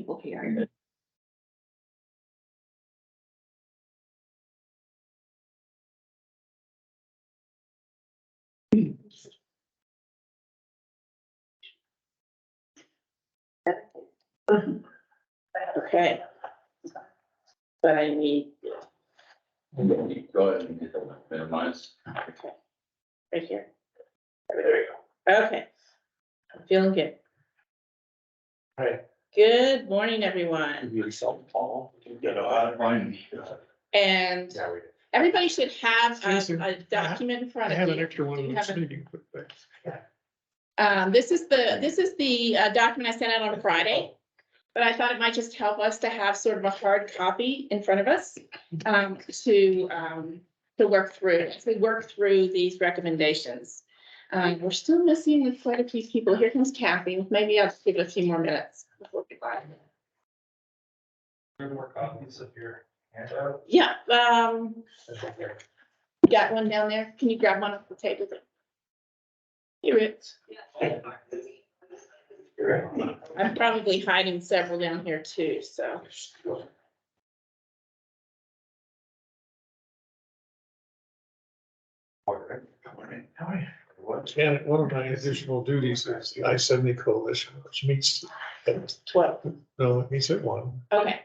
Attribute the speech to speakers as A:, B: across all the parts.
A: people here. Okay. But I need,
B: Go ahead and get the minimize.
A: okay, right here. There you go. Okay. I'm feeling good.
C: Right.
A: Good morning, everyone.
C: Really self-follow.
B: Fine.
A: And
C: Yeah, we did.
A: everybody should have
D: Yes,
A: a document in front
D: I
A: of
D: have
A: you.
D: an extra one
A: Do
D: of
A: you
D: those
A: have a-
D: thinking quick things.
A: This is the document I sent out on Friday. But I thought it might just help us to have sort of a hard copy in front of us, to work through, as we work through these recommendations. We're still missing quite a few people. Here comes Kathy. Maybe I'll just give it a few more minutes before we buy.
C: There are more copies of your handout.
A: Yeah,
C: That's up there.
A: you got one down there. Can you grab one off the table? Here it is.
C: You're right.
A: I'm probably hiding several down here too, so.
C: What?
D: And one of my additional duties is the I-70 coalition, which meets, at
A: 12.
D: no, it meets at 1,
A: Okay.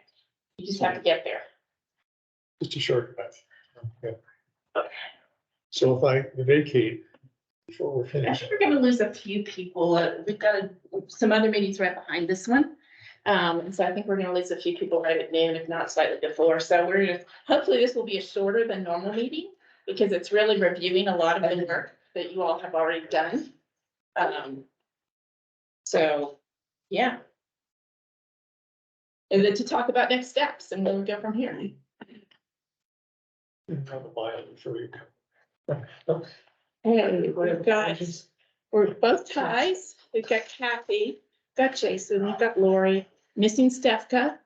A: You just have to get there.
D: just a short cut. Okay. So if I vacate before we're
A: I
D: finished,
A: think we're gonna lose a few people. We've got some other meetings right behind this one. And so I think we're gonna lose a few people right at noon, if not slightly before. So we're gonna, hopefully this will be a shorter than normal meeting because it's really reviewing a lot of the work that you all have already done. So, yeah. And then to talk about next steps and we'll go from here.
D: on the bio before you come.
A: Hey, we're both ties. We've got Kathy, got Jason, we've got Lori, missing Stefka.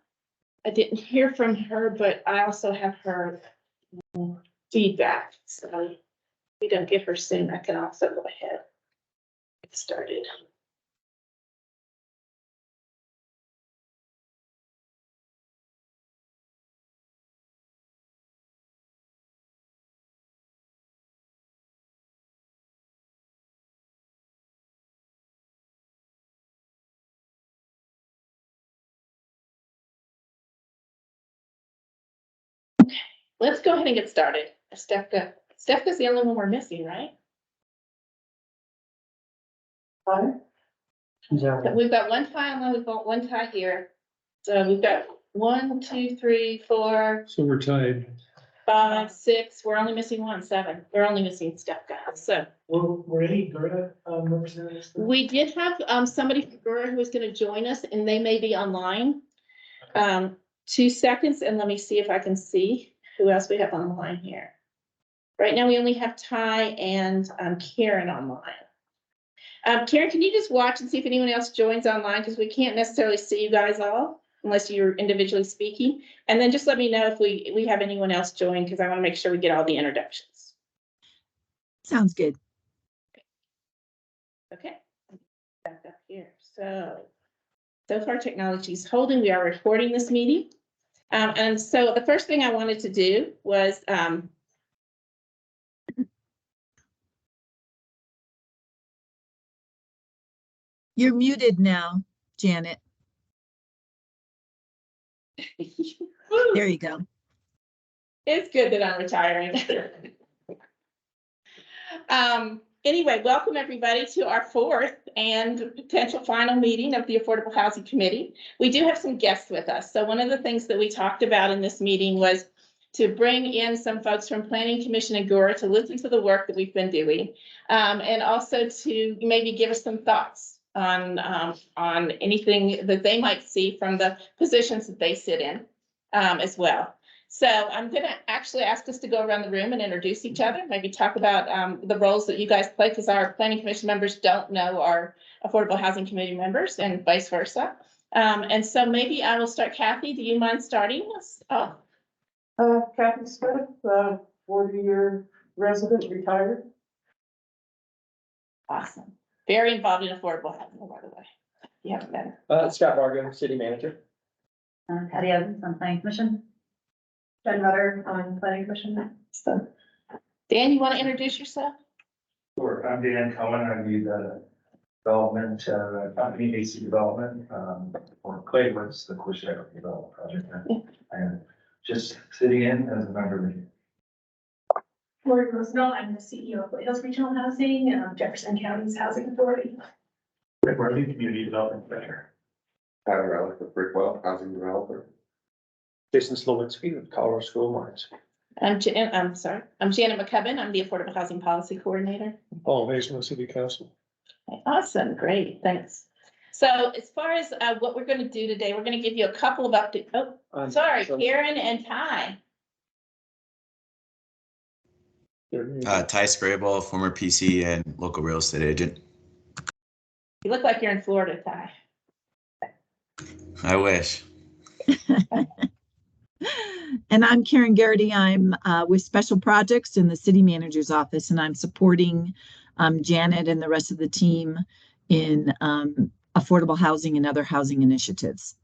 A: I didn't hear from her, but I also have her feedback, so if we don't get her soon, I can also go ahead. Get started. Let's go ahead and get started. Stefka's the only one we're missing, right? We've got one tie on, we've got one tie here. So we've got 1, 2, 3, 4,
D: So we're tied.
A: 5, 6. We're only missing 1, 7. We're only missing Stefka. So
C: Were any Gerda representatives?
A: we did have somebody from Gura who was gonna join us and they may be online. 2 seconds and let me see if I can see who else we have online here. Right now, we only have Ty and Karen online. Karen, can you just watch and see if anyone else joins online? Because we can't necessarily see you guys all unless you're individually speaking. And then just let me know if we have anyone else join because I want to make sure we get all the introductions.
E: Sounds good.
A: Okay. Back up here. So far technology is holding. We are recording this meeting. And so the first thing I wanted to do was
E: You're muted now, Janet. There you go.
A: it's good that I'm retiring. Anyway, welcome everybody to our 4th and potential final meeting of the Affordable Housing Committee. We do have some guests with us. So one of the things that we talked about in this meeting was to bring in some folks from Planning Commission and GURA to listen to the work that we've been doing. And also to maybe give us some thoughts on anything that they might see from the positions that they sit in as well. So I'm gonna actually ask us to go around the room and introduce each other, maybe talk about the roles that you guys play, because our Planning Commission members don't know our Affordable Housing Committee members and vice versa. And so maybe I will start. Kathy, do you mind starting us? Oh,
F: Kathy Smith, 40-year resident, retired.
A: awesome. Very involved in affordable housing, by the way. You haven't been.
G: Scott Vargo, city manager. Patty Evans on Planning Commission. Jen Rutter on Planning Commission.
A: So, Dan, you want to introduce yourself?
C: Sure, I'm Dan Cohen, I lead the development, company AC Development, for Clayworks, the Quishnet Development Project. And just sitting in as a member of the.
G: Lori Rosendahl, I'm the CEO of White Hills Regional Housing, Jefferson County's Housing Authority.
C: Rick Murphy, Community Development Director.
B: Tyler Relic with Brickwell, housing developer.
H: Jason Slowinski with Colorado School of Mines.
A: I'm Janet McCubbin. I'm the Affordable Housing Policy Coordinator.
D: Paul Mason, City Council.
A: Awesome, great, thanks. So as far as what we're going to do today, we're going to give you a couple of updates. Oh, sorry, Karen and Ty.
I: Ty Scrable, former PC and local real estate agent.
A: You look like you're in Florida, Ty.
I: I wish.
E: And I'm Karen Garrity. I'm with Special Projects in the City Manager's Office, and I'm supporting Janet and the rest of the team in affordable housing and other housing initiatives.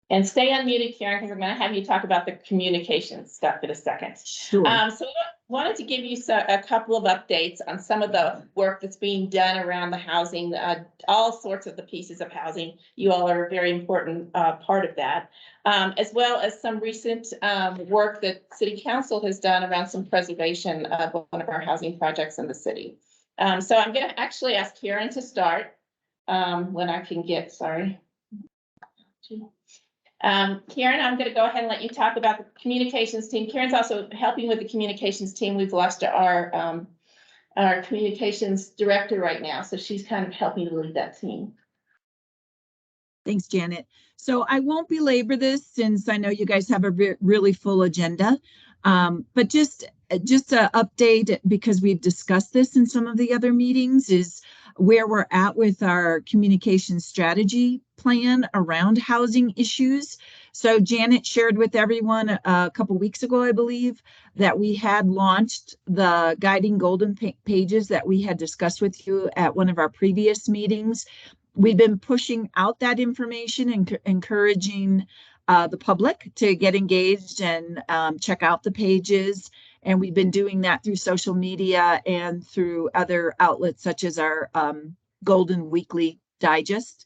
A: And stay unmuted, Karen, because I'm going to have you talk about the communication stuff in a second.
E: Sure.
A: So I wanted to give you a couple of updates on some of the work that's being done around the housing, all sorts of the pieces of housing. You all are a very important part of that, as well as some recent work that City Council has done around some preservation of one of our housing projects in the city. So I'm going to actually ask Karen to start when I can get, sorry. Karen, I'm going to go ahead and let you talk about the communications team. Karen's also helping with the communications team. We've lost our communications director right now, so she's kind of helping to lead that team.
E: Thanks, Janet. So I won't belabor this since I know you guys have a really full agenda, but just an update, because we've discussed this in some of the other meetings, is where we're at with our communication strategy plan around housing issues. So Janet shared with everyone a couple weeks ago, I believe, that we had launched the guiding golden pages that we had discussed with you at one of our previous meetings. We've been pushing out that information and encouraging the public to get engaged and check out the pages. And we've been doing that through social media and through other outlets such as our Golden Weekly Digest.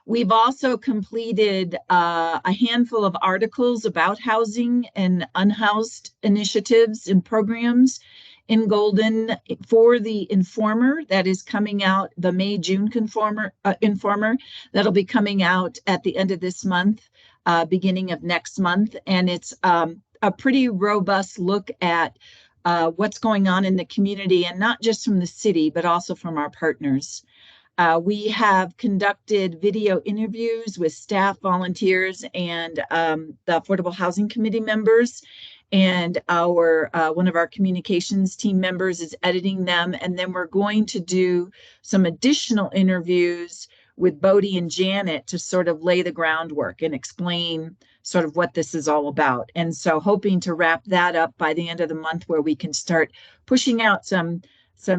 E: We've also completed a handful of articles about housing and unhoused initiatives and programs in Golden for the Informer that is coming out, the May-June Informer that'll be coming out at the end of this month, beginning of next month. And it's a pretty robust look at what's going on in the community, and not just from the city, but also from our partners. We have conducted video interviews with staff, volunteers, and the Affordable Housing Committee members. And our one of our communications team members is editing them. And then we're going to do some additional interviews with Bodie and Janet to sort of lay the groundwork and explain sort of what this is all about. And so hoping to wrap that up by the end of the month, where we can start pushing out some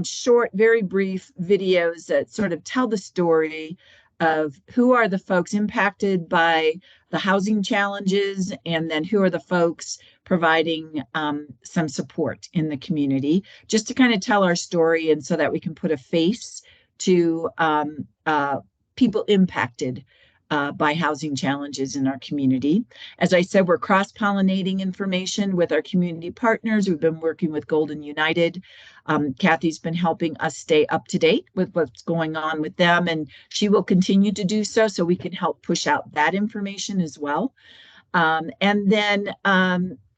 E: short, very brief videos that sort of tell the story of who are the folks impacted by the housing challenges, and then who are the folks providing some support in the community, just to kind of tell our story, and so that we can put a face to people impacted by housing challenges in our community. As I said, we're cross-pollinating information with our community partners. We've been working with Golden United. Kathy's been helping us stay up to date with what's going on with them, and she will continue to do so, so we can help push out that information as well. And then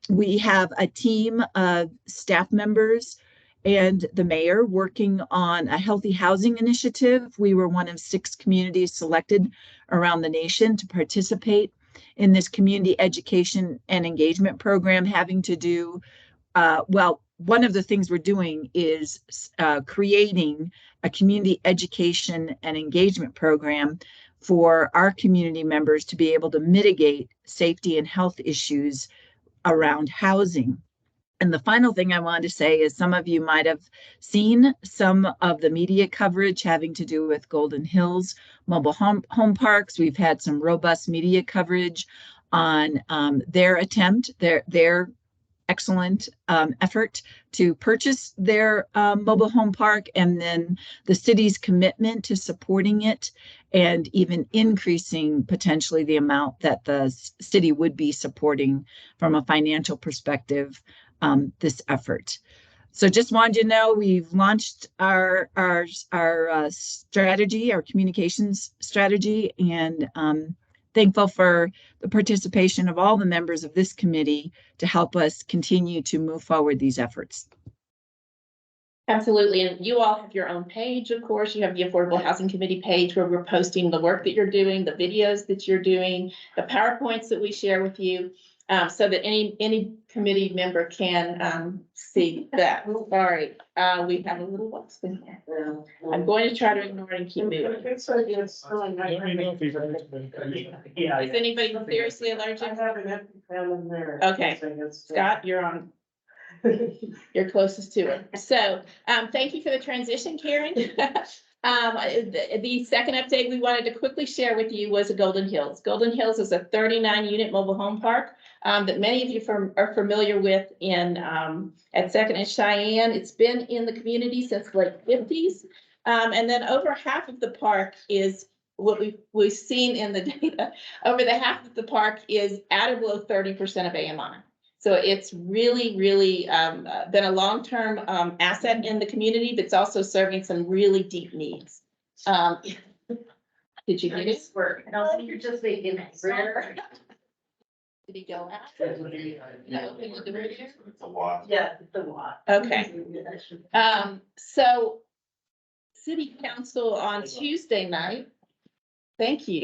E: we have a team of staff members and the mayor working on a healthy housing initiative. We were one of 6 communities selected around the nation to participate in this community education and engagement program, having to do, one of the things we're doing is creating a community education and engagement program for our community members to be able to mitigate safety and health issues around housing. And the final thing I wanted to say is some of you might have seen some of the media coverage having to do with Golden Hills mobile home parks. We've had some robust media coverage on their attempt, their excellent effort to purchase their mobile home park, and then the city's commitment to supporting it and even increasing potentially the amount that the city would be supporting from a financial perspective this effort. So just wanted you to know we've launched our strategy, our communications strategy, and thankful for the participation of all the members of this committee to help us continue to move forward these efforts.
A: Absolutely. And you all have your own page, of course. You have the Affordable Housing Committee page where we're posting the work that you're doing, the videos that you're doing, the PowerPoints that we share with you, so that any committee member can see that. Sorry, we have a little wasp in here. I'm going to try to ignore it and keep moving.
D: Let me know if you've heard
C: Yeah.
A: Is anybody seriously
F: I
A: allergic?
F: have an empty pan in there.
A: Okay.
F: It's-
A: Scott, you're on. You're closest to it. So, thank you for the transition, Karen. The second update we wanted to quickly share with you was Golden Hills. Golden Hills is a 39-unit mobile home park that many of you are familiar with at Second and Cheyenne. It's been in the community since the late 50s. And then over half of the park is what we've seen in the data. Over the half of the park is at or below 30% of AMI. So it's really, really been a long-term asset in the community, but it's also serving some really deep needs. Did you get it?
G: Work. And also you're just making it rare.
A: Did he go out? No, in the door?
B: It's a lot.
G: Yeah, it's a lot.
A: Okay. So city council on Tuesday night. Thank you.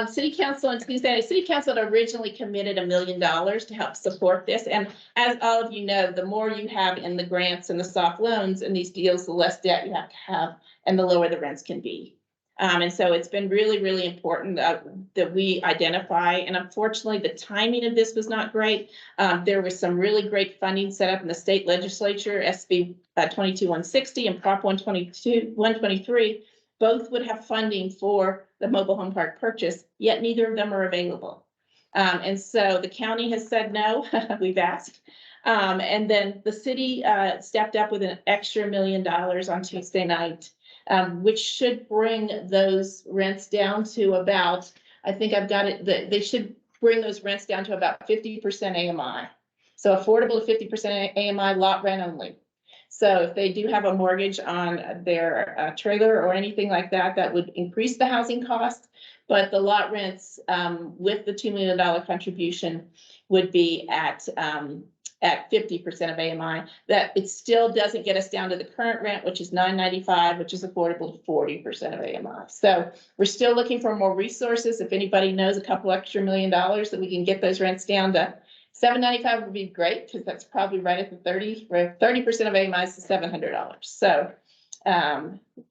A: City council on Tuesday, city council had originally committed $1 million to help support this. And as all of you know, the more you have in the grants and the soft loans and these deals, the less debt you have to have and the lower the rents can be. And so it's been really, really important that we identify. And unfortunately, the timing of this was not great. There was some really great funding set up in the state legislature, SB 22-160 and Prop 123. Both would have funding for the mobile home park purchase, yet neither of them are available. And so the county has said no, we've asked. And then the city stepped up with an extra $1 million on Tuesday night, which should bring those rents down to about, I think I've got it, they should bring those rents down to about 50% AMI. So affordable to 50% AMI, lot rent only. So if they do have a mortgage on their trailer or anything like that, that would increase the housing cost. But the lot rents with the $2 million contribution would be at 50% of AMI. That it still doesn't get us down to the current rent, which is $995, which is affordable to 40% of AMI. So we're still looking for more resources. If anybody knows a couple extra $1 million that we can get those rents down to $795 would be great, because that's probably right at the 30% of AMI is $700. So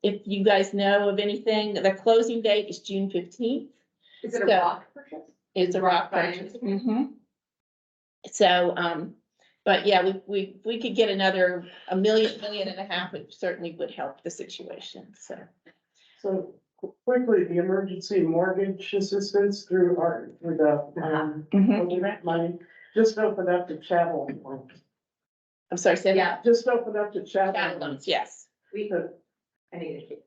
A: if you guys know of anything, the closing date is June 15th.
G: Is it a rock purchase?
A: It's a rock purchase. So, but yeah, we could get another $1 million, $1.5 million, it certainly would help the situation.
F: So quickly, the emergency mortgage assistance through the money, just open up the chattel.
A: I'm sorry, say that.
F: Just open up the
A: Chattel
F: chattel.
A: loans, yes.
G: We could, I need to keep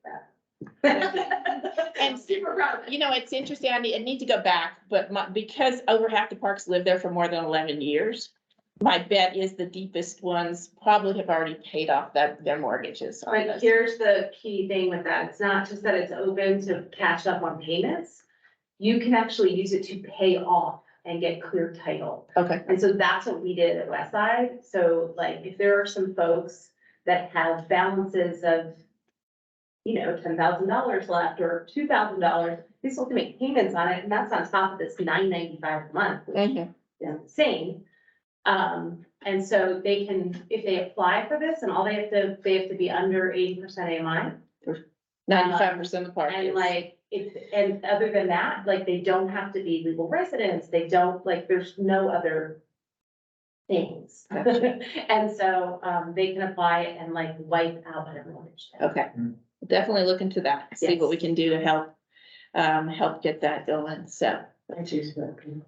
G: that.
A: And
G: super proud of it.
A: you know, it's interesting, I need to go back, but because over half the parks live there for more than 11 years, my bet is the deepest ones probably have already paid off their mortgages. on
J: But
A: those.
J: here's the key thing with that. It's not just that it's open to catch up on payments. You can actually use it to pay off and get clear title.
A: Okay,
J: And so that's what we did at Westside. So like, if there are some folks that have balances of, $10,000 left or $2,000, they still have to make payments on it. And that's on top of this $995 a month, which is insane. And so they can, if they apply for this and all they have to be under 80% AMI.
A: 95% of the park.
J: And like, and other than that, like, they don't have to be legal residents. They don't, like, there's no other things.
A: Gotcha.
J: And so, they can apply it and like wipe out their mortgage.
A: Okay, definitely look into that, see what we can do to help, help get that going, so.
F: Thank you, Stephanie.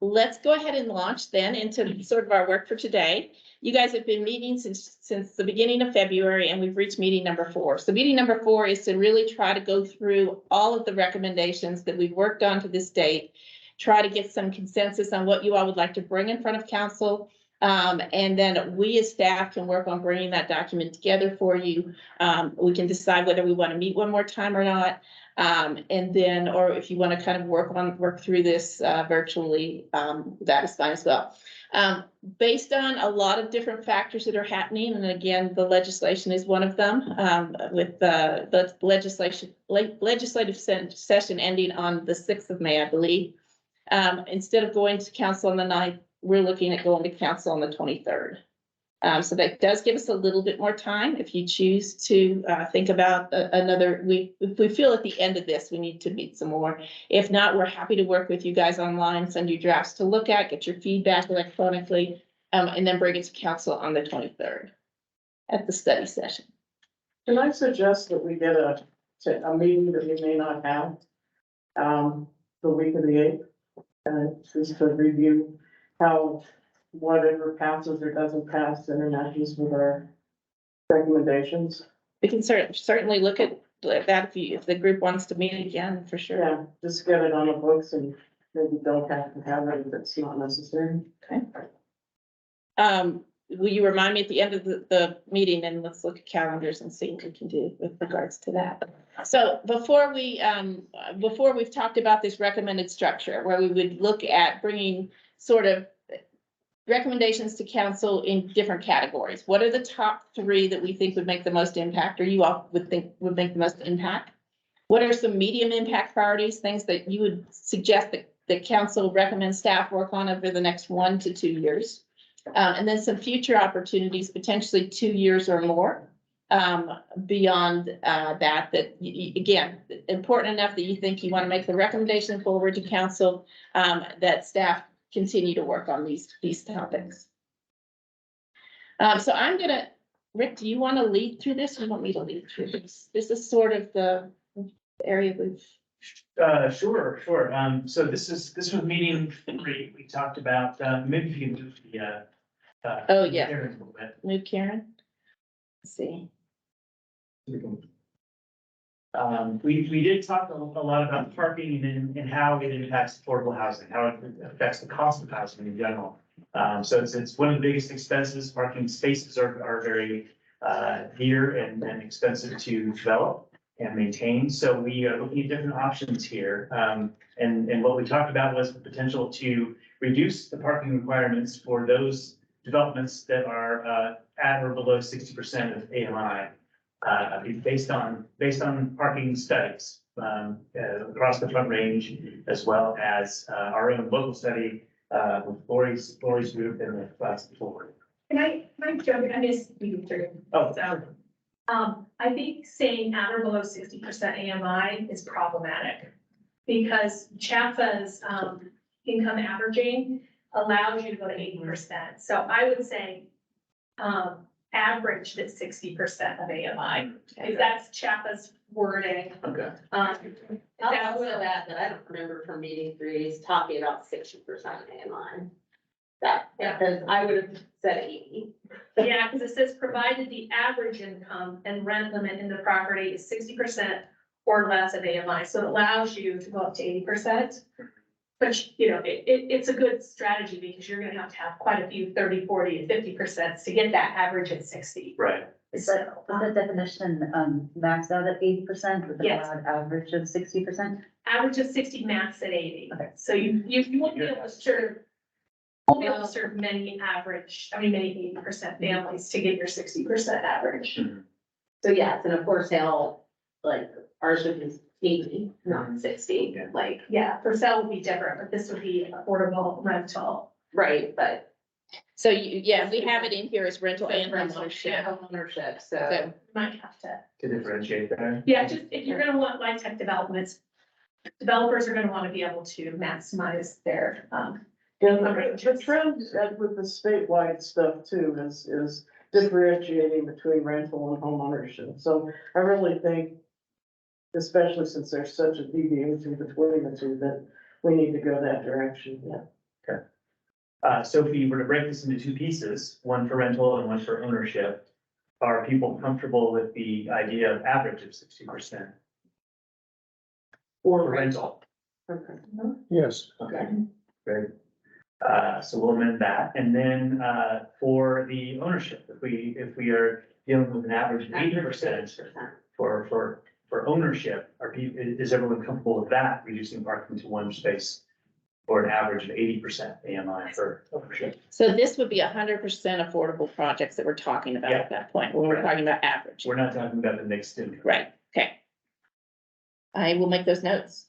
A: Let's go ahead and launch then into sort of our work for today. You guys have been meeting since the beginning of February, and we've reached meeting number 4. So meeting number 4 is to really try to go through all of the recommendations that we've worked on to this date, try to get some consensus on what you all would like to bring in front of council. And then we as staff can work on bringing that document together for you. We can decide whether we want to meet one more time or not. And then, or if you want to kind of work through this virtually, that is fine as well. Based on a lot of different factors that are happening, and again, the legislation is one of them, with the legislative session ending on the 6th of May, I believe. Instead of going to council on the 9th, we're looking at going to council on the 23rd. So that does give us a little bit more time if you choose to think about another week. If we feel at the end of this, we need to meet some more. If not, we're happy to work with you guys online, send you drafts to look at, get your feedback electronically, and then bring it to council on the 23rd at the study session.
F: Can I suggest that we get a meeting that we may not have, the week of the 8th, just to review how whatever passes or doesn't pass interactions with our recommendations.
A: We can certainly look at that if the group wants to meet again, for sure.
F: Yeah, just get it on the books and maybe don't have to have it if it's not necessary.
A: Okay. Will you remind me at the end of the meeting, and let's look at calendars and see what we can do with regards to that. So before we've talked about this recommended structure, where we would look at bringing sort of recommendations to council in different categories. What are the top 3 that we think would make the most impact, or you all would think would make the most impact? What are some medium impact priorities, things that you would suggest that the council recommends staff work on over the next 1 to 2 years? And then some future opportunities, potentially 2 years or more, beyond that, again, important enough that you think you want to make the recommendation forward to council, that staff continue to work on these topics. So I'm gonna, Rick, do you want to lead through this, or you want me to lead through this? This is sort of the area we've.
C: Sure. So this was meeting 3. We talked about, maybe if you can move the,
A: Oh, yeah.
C: Karen a little bit.
A: Move Karen. Let's see.
C: We did talk a lot about parking and how it impacts affordable housing, how it affects the cost of housing in general. So it's one of the biggest expenses. Parking spaces are very dear and expensive to develop and maintain. So we are looking at different options here. And what we talked about was the potential to reduce the parking requirements for those developments that are at or below 60% of AMI. Based on parking studies across the Front Range, as well as our own local study with Lori's group and the class forward.
G: Can I jump in? I just read through.
C: Oh,
G: So, I think saying at or below 60% AMI is problematic because CHAFA's income averaging allows you to go to 80%. So I would say averaged at 60% of AMI, if that's CHAFA's wording.
C: okay.
J: I'll also add that I don't remember from meeting 3 talking about 60% AMI. Because I would have said 80.
G: Yeah, because it says provided the average income and rent limit in the property is 60% or less of AMI, so it allows you to go up to 80%. But, you know, it's a good strategy because you're gonna have quite a few 30, 40, and 50% to get that average at 60.
C: Right.
K: Is the definition maxed out at 80% with a
G: Yes.
K: allowed average of 60%?
G: Average of 60, max at 80.
K: Okay.
G: So you won't be able to serve, won't be able to serve many 80% families to get your 60% average.
J: So yeah, it's an for sale, like ours would be 80, not 60,
C: Yeah.
J: like,
G: Yeah, for sale would be different, but this would be affordable rental.
J: right, but.
A: So yeah, we have it in here as rental and
J: Homeownership,
A: homeownership.
J: so.
A: So,
G: Might have to,
C: To differentiate there.
G: yeah, just if you're gonna want light tech developments, developers are gonna wanna be able to maximize their
F: And the trend with the statewide stuff too is differentiating between rental and home ownership. So I really think, especially since there's such a deviation between the two, that we need to go that direction, yeah.
C: So if we were to break this into two pieces, one for rental and one for ownership, are people comfortable with the idea of average of 60%? For rental,
F: Okay.
D: Yes.
C: okay, great. So we'll amend that, and then, for the ownership, if we are dealing with an average of 80% for ownership, is everyone comfortable with that, reducing parking to one space? Or an average of 80% AMI for ownership?
A: So this would be 100% affordable projects that we're talking about at that point, when we're talking about average.
C: We're not talking about the mixed income.
A: Right, okay. I will make those notes.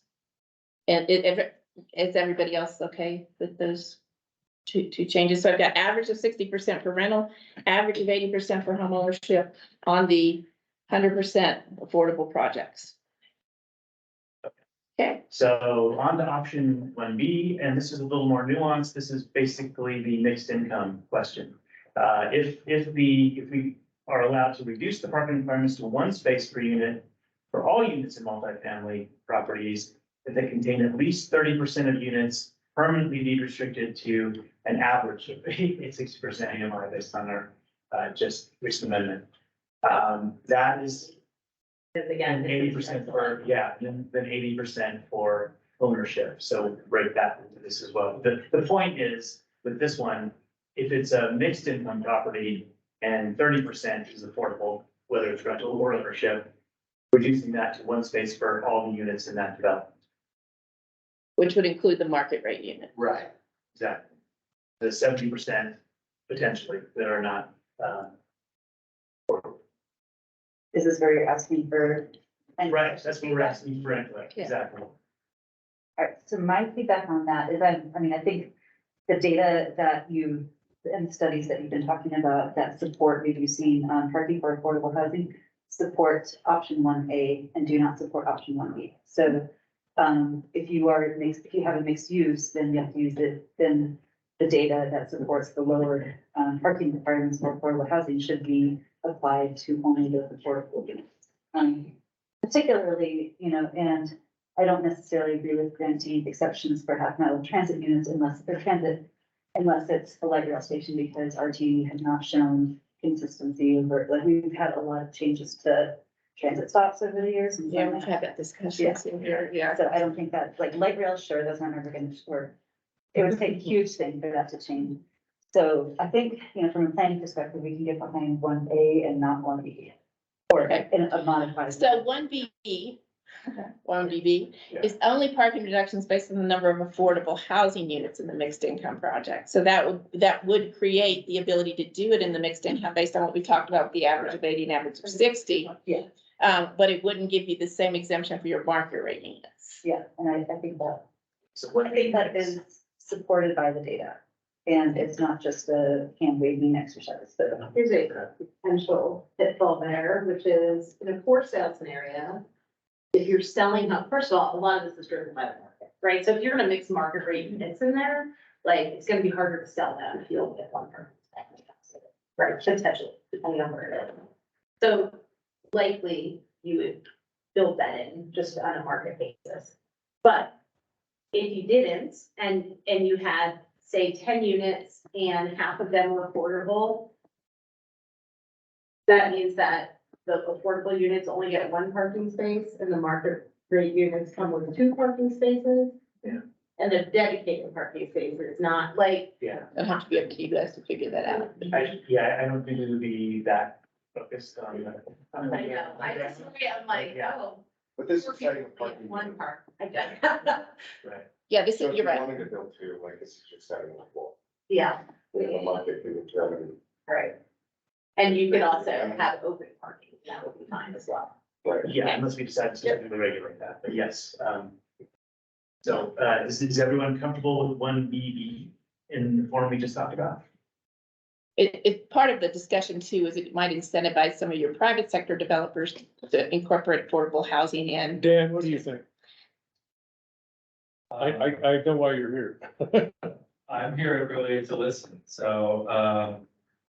A: And is everybody else okay with those two changes? So I've got average of 60% for rental, average of 80% for home ownership on the 100% affordable projects. Okay,
C: So on to option 1B, and this is a little more nuanced. This is basically the mixed income question. If we are allowed to reduce the parking requirements to one space per unit for all units in multifamily properties, if they contain at least 30% of units permanently deed restricted to an average of 60% AMI based on our just recent amendment. That is
J: Again.
C: 80% for, yeah, then 80% for ownership. So break that into this as well. The point is, with this one, if it's a mixed income property and 30% is affordable, whether it's rental or ownership, reducing that to one space for all the units in that development.
A: which would include the market rate unit.
C: Right. Exactly. The 70% potentially that are not,
K: Is this where you're asking for?
C: right, that's what we're asking for anyway,
A: Yeah.
C: exactly.
K: All right, so my feedback on that is, I mean, I think the data that you, and the studies that you've been talking about that support reducing parking for affordable housing support option 1A and do not support option 1B. So if you have a mixed use, then you have to use then the data that supports the lowered parking requirements for affordable housing should be applied to only those affordable units. Particularly, and I don't necessarily agree with granting exceptions for half-mile transit units unless it's a light rail station, because RTE has not shown consistency over, like, we've had a lot of changes to transit stops over the years. And
A: Yeah, we've had that discussion. Yeah.
K: So I don't think that, like, light rail, sure, those aren't ever gonna work. It would take a huge thing for that to change. So I think, from a planning perspective, we can get behind 1A and not 1B. Or
A: Okay.
K: in a modified.
A: So 1BB is only parking reductions based on the number of affordable housing units in the mixed income project. So that would create the ability to do it in the mixed income based on what we talked about, the average of 80 and average of 60.
K: Yeah.
A: But it wouldn't give you the same exemption for your market rate units.
K: Yeah, and I think that,
C: So
K: I think that is supported by the data. And it's not just a hand waving exercise, but
J: Here's a potential pitfall there, which is in a for sale scenario. If you're selling up, first of all, a lot of this is driven by the market, right? So if you're gonna mix market rate units in there, like, it's gonna be harder to sell that if you only get one person. Right, potentially, depending on where it is. So likely you would build that in just on a market basis. But if you didn't, and you had, say, 10 units and half of them were affordable, that means that the affordable units only get one parking space and the market rate units come with 2 parking spaces.
C: Yeah.
J: And the dedicated parking spaces, not like,
C: yeah,
A: It'll have to be up to you guys to figure that out.
C: I don't think it would be that focused on that.
J: I know, I just, I'm like, oh.
B: But this
J: four
B: is setting
J: people
B: a parking.
J: get one park. I get
C: Right.
A: Yeah, this
B: So
A: is,
B: if
A: you're
B: you
A: right.
B: wanted to build two, like, this is just setting a floor.
J: Yeah,
B: And the market can determine,
J: right. And you could also have open parking, that would be fine as well.
B: right?
C: Yeah, unless we decide to specifically regulate that, but yes. So, is everyone comfortable with 1BB in the form we just talked about?
A: It part of the discussion too, is it might incentivize some of your private sector developers to incorporate affordable housing in.
D: Dan, what do you think? I know why you're here.
C: I'm here really to listen, so,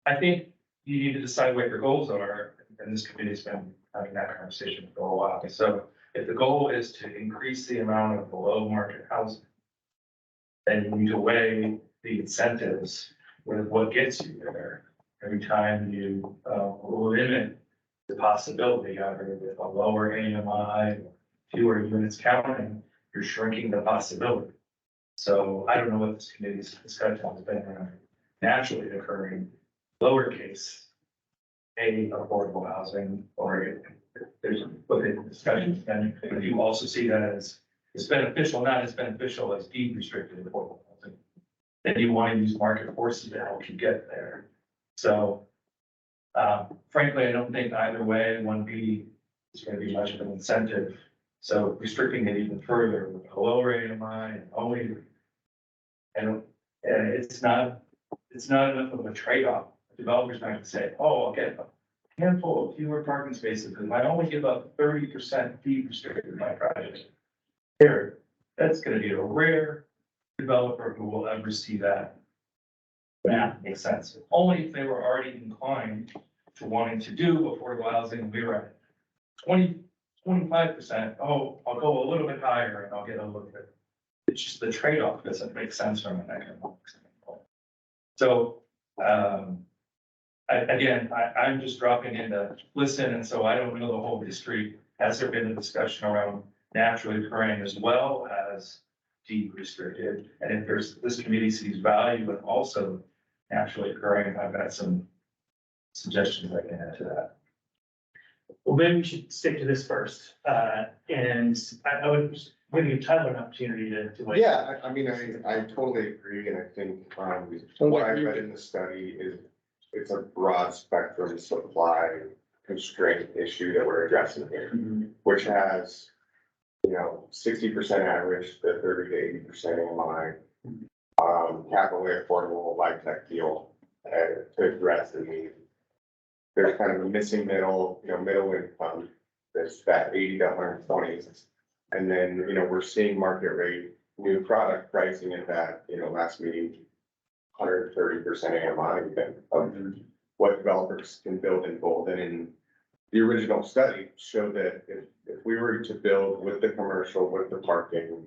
C: I think you need to decide what your goals are, and this committee's been having that conversation for a while, so if the goal is to increase the amount of below market housing, then you need to weigh the incentives with what gets you there. Every time you, limit the possibility, either with a lower AMI, fewer units counting, you're shrinking the possibility. So I don't know what this committee's discussion has been around naturally occurring lowercase a affordable housing, or if there's within discussions, and if you also see that as it's beneficial, not as beneficial as deed restricted affordable housing, then you want to use market forces to help you get there. So frankly, I don't think either way, 1B is going to be much of an incentive. So restricting it even further with a lower AMI and only, and it's not enough of a trade-off. Developers might say, oh, I'll get a handful of fewer parking spaces, and I only give up 30% deed restricted in my project. Here, that's gonna be a rare developer who will ever see that. That makes sense. Only if they were already inclined to wanting to do affordable housing, we were at 25%. Oh, I'll go a little bit higher and I'll get a little bit. It's just the trade-off doesn't make sense from an economic standpoint. So, I'm just dropping in to listen, and so I don't know the whole history. Has there been a discussion around naturally occurring as well as deed restricted? And if there's, this committee sees value, but also naturally occurring, I've got some suggestions I can add to that.
H: Well, maybe we should stick to this first, and I would give Tyler an opportunity to weigh in.
L: Yeah, I mean, I totally agree, and I think, what I read in the study is it's a broad spectrum supply constraint issue that we're addressing here, which has, 60% average to 30 to 80% AMI, capitally affordable life tech deal, to address the need. There's kind of a missing middle, middle income, that's that 80 to 120. And then, we're seeing market rate new product pricing at that, last meeting, 130% AMI of what developers can build in Golden. And the original study showed that if we were to build with the commercial, with the parking,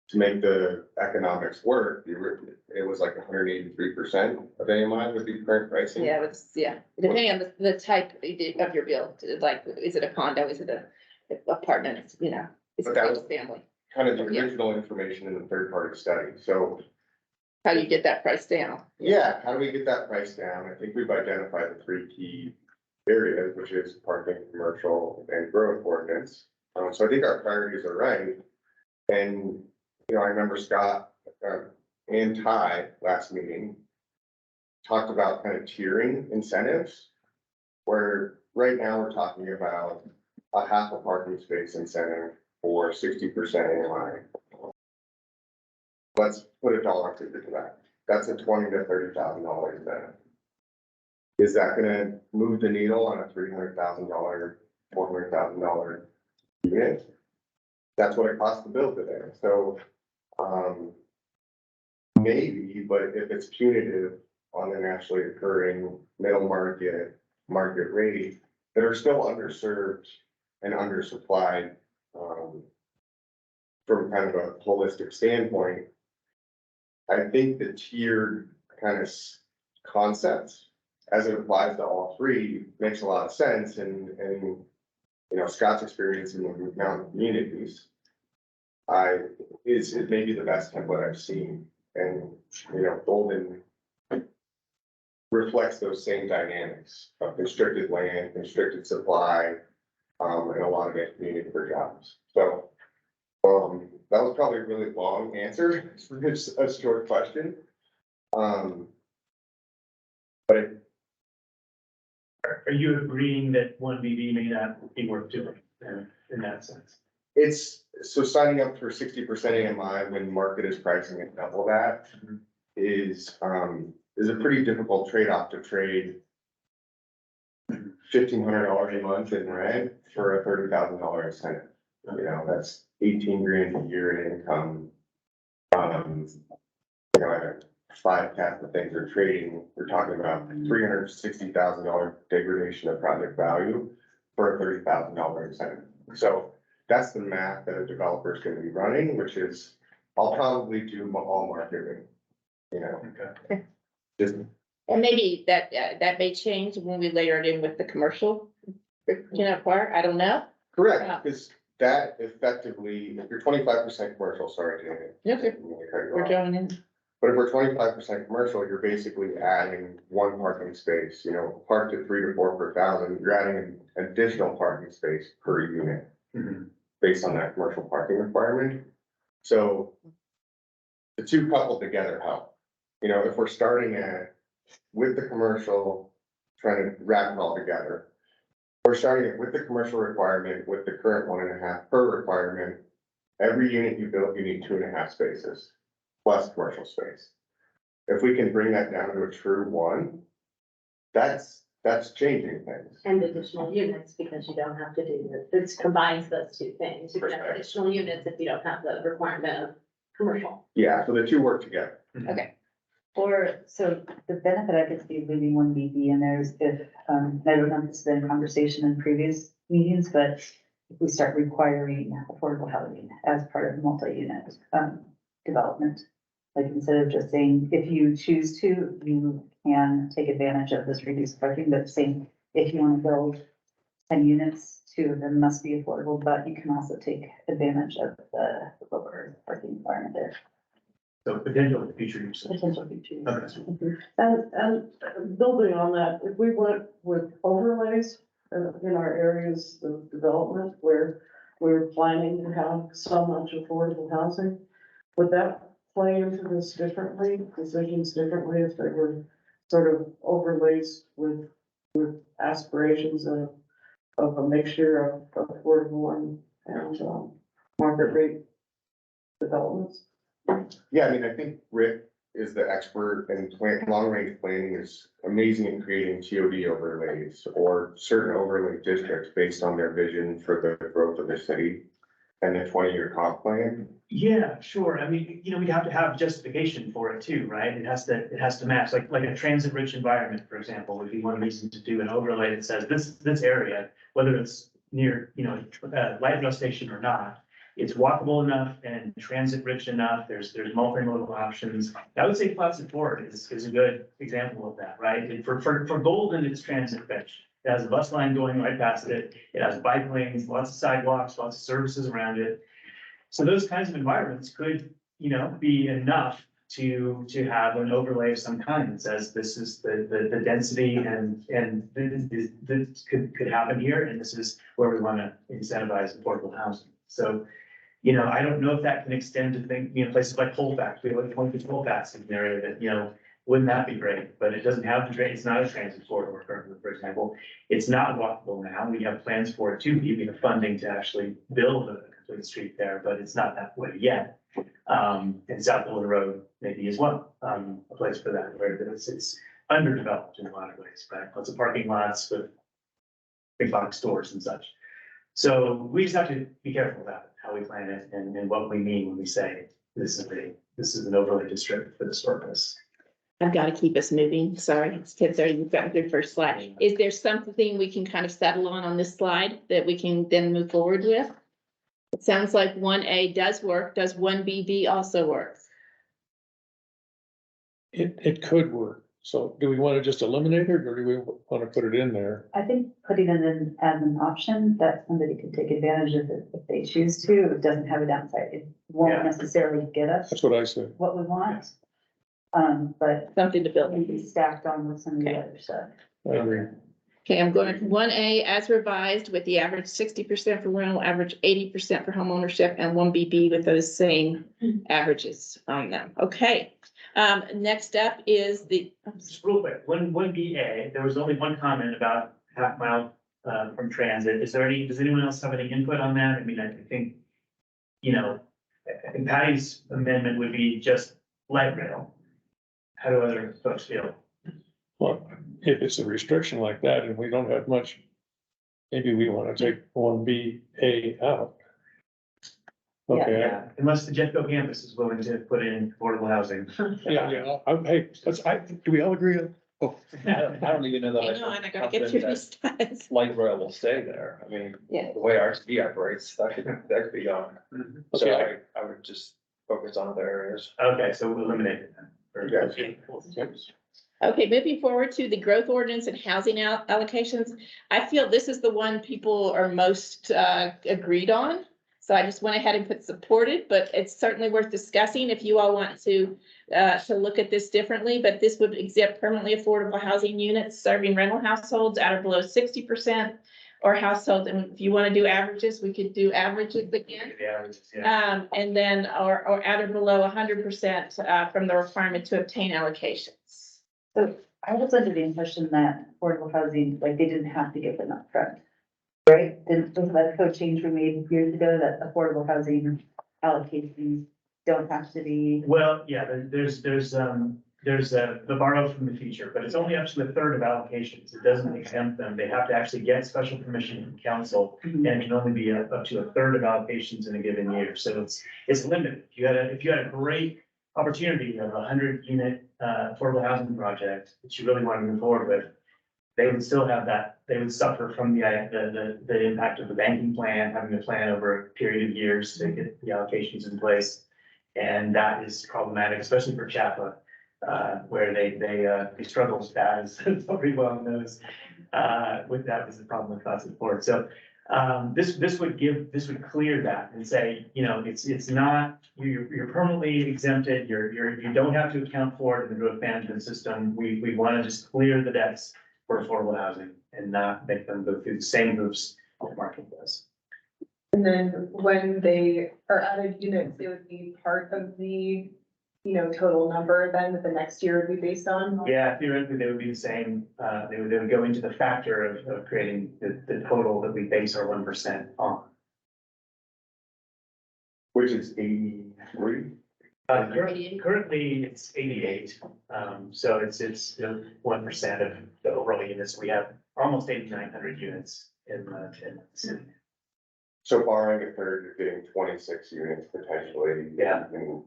L: to make the economics work, it was like 183% of AMI would be current pricing.
A: Depending on the type of your build, like, is it a condo, is it a apartment, is it
L: But that
A: a
L: was
A: single family?
L: kind of the original information in the third party study. So
A: How do you get that price down?
L: yeah, how do we get that price down? I think we've identified the three key areas, which is parking, commercial, and growth ordinance. So I think our priorities are right. And, I remember Scott and Ty last meeting talked about kind of tiering incentives, where right now we're talking about a half a parking space incentive for 60% AMI. Let's put a dollar figure to that. That's a $20,000 to $30,000 incentive. Is that gonna move the needle on a $300,000, $400,000 unit? That's what it costs to build today. So, maybe, but if it's punitive on the naturally occurring middle market rate that are still underserved and undersupplied, from kind of a holistic standpoint, I think the tiered kind of concept as it applies to all three makes a lot of sense. And Scott's experience in the mountain communities, is maybe the best template I've seen. And, Golden reflects those same dynamics of constricted land, constricted supply, and a lot of it needed for jobs. So, that was probably a really long answer for just a short question. But
H: Are you agreeing that 1BB may not be worth doing in that sense?
L: it's, so signing up for 60% AMI when market is pricing at double that is a pretty difficult trade-off to trade $1,500 a month in rent for a $30,000 incentive. That's 18 grand a year in income. At five types of things are trading, we're talking about $360,000 degradation of project value for a $30,000 incentive. So that's the math that a developer is gonna be running, which is, I'll probably do all marketing, you know.
A: Okay.
L: Just,
A: And maybe that may change when we layer it in with the commercial, part, I don't know.
L: correct, because that effectively, if you're 25% commercial, sorry, Janet.
A: Okay.
L: I'm gonna cut you
A: We're
L: off.
A: going in.
L: But if we're 25% commercial, you're basically adding one parking space, you know, parked at 3 to 4 per thousand, you're adding an additional parking space per unit. Based on that commercial parking requirement. So the two coupled together help. You know, if we're starting at, with the commercial, trying to wrap it all together. We're starting it with the commercial requirement, with the current 1.5 per requirement. Every unit you build, you need 2.5 spaces, plus commercial space. If we can bring that down to a true 1, that's changing things.
J: And additional units, because you don't have to do this combines those two things. You can have additional units if you don't have the requirement of commercial.
L: Yeah, so the two work together.
A: Okay.
K: Or, so the benefit I could see of leaving 1BB in there is if, I don't know if this has been a conversation in previous meetings, but if we start requiring affordable housing as part of multi-unit, development. Like instead of just saying, if you choose to, you can take advantage of this reduced parking, but saying, if you want to build 10 units, 2 of them must be affordable, but you can also take advantage of the lower parking environment there.
H: So potential future use.
K: Potential features.
H: Okay.
F: And building on that, if we went with overlays in our areas of development where we're planning to have so much affordable housing, would that play into this differently, decisions differently if they were sort of overlays with aspirations of a mixture of affordable and market rate developments?
L: Yeah, I mean, I think Rick is the expert and long range planning is amazing in creating TOD overlays or certain overlay districts based on their vision for the growth of the city and the 20-year comp plan.
H: Yeah, sure. I mean, we'd have to have justification for it too, right? It has to match, like a transit rich environment, for example, would be one reason to do an overlay that says this area, whether it's near, light rail station or not, it's walkable enough and transit rich enough. There's multimodal options. I would say Placid Ford is a good example of that, right? And for Golden, it's transit rich. It has a bus line going right past it. It has bike lanes, lots of sidewalks, lots of services around it. So those kinds of environments could, be enough to have an overlay of some kind that says this is the density and this could happen here, and this is where we want to incentivize affordable housing. So, I don't know if that can extend to places like Colfax. We have like 20 Colfax in the area that, wouldn't that be great? But it doesn't have it's not a transit corridor currently, for example. It's not walkable now. We have plans for it to be, we have funding to actually build a complete street there, but it's not that way yet. And South Hilton Road maybe as well, a place for that, where it's underdeveloped in a lot of ways, right? Lots of parking lots with big box stores and such. So we just have to be careful about how we plan it and what we mean when we say this is an overlay district for this purpose.
A: I've got to keep us moving. Sorry, it's 10:30. You've got a good first slide. Is there something we can kind of settle on this slide that we can then move forward with? It sounds like 1A does work. Does 1BB also work?
D: It could work. So do we want to just eliminate it or do we want to put it in there?
K: I think putting it in as an option that somebody can take advantage of it if they choose to, it doesn't have a downside. It won't necessarily get us
D: That's what I said.
K: what we want. But
A: Something to build.
K: maybe stacked on with some of the other stuff.
D: I agree.
A: Okay, I'm going to 1A as revised with the average 60% for rental, average 80% for home ownership, and 1BB with those same averages on them. Okay. Next up is
H: Just real quick, one BA, there was only one comment about half mile from transit. Does anyone else have any input on that? I mean, I think, I think Patty's amendment would be just light rail. How do other folks feel?
D: Well, if it's a restriction like that and we don't have much, maybe we want to take 1BA out. Okay,
H: Yeah, unless the Jetco campus is willing to put in affordable housing.
D: yeah, hey, do we all agree on? Oh,
B: I don't even know that.
A: Hang on, I gotta get through these slides.
B: Light rail will stay there. I mean,
A: Yeah.
B: the way RCD operates, that could be gone. So
D: Okay.
B: I would just focus on other areas.
H: Okay, so we'll eliminate it then.
A: Okay, moving forward to the growth ordinance and housing allocations. I feel this is the one people are most agreed on. So I just went ahead and put supported, but it's certainly worth discussing if you all want to look at this differently. But this would exempt permanently affordable housing units serving rental households at or below 60% or households. And if you want to do averages, we could do averages again.
H: The averages, yeah.
A: And then, or at or below 100% from the requirement to obtain allocations.
K: So I was under the impression that affordable housing, like, they didn't have to give them upfront. Right? Didn't that code change we made years ago that affordable housing allocations don't have to be?
H: Well, yeah, there's the borrow from the future, but it's only up to a third of allocations. It doesn't exempt them. They have to actually get special permission from council, and it can only be up to a third of allocations in a given year. So it's limited. If you had a great opportunity of 100-unit affordable housing project that you really want to move forward with, they would still have that, they would suffer from the impact of the banking plan, having a plan over a period of years to get the allocations in place. And that is problematic, especially for Chapa, where they struggle with that, as nobody well knows. With that was the problem with Classic Ford. So this would clear that and say, you know, it's not, you're permanently exempted, you don't have to account for it in the growth management system. We want to just clear the debts for affordable housing and not make them go through the same hoops the market does.
M: And then when they are added units, they would be part of the, total number then that the next year would be based on?
H: Yeah, theoretically, they would be the same, they would go into the factor of creating the total that we base our 1% on.
L: Which is 83.
H: Currently, it's 88, so it's 1% of the overall units. We have almost 8,900 units in the city.
L: So barring a third, you're getting 26 units potentially.
H: Yeah.
L: You can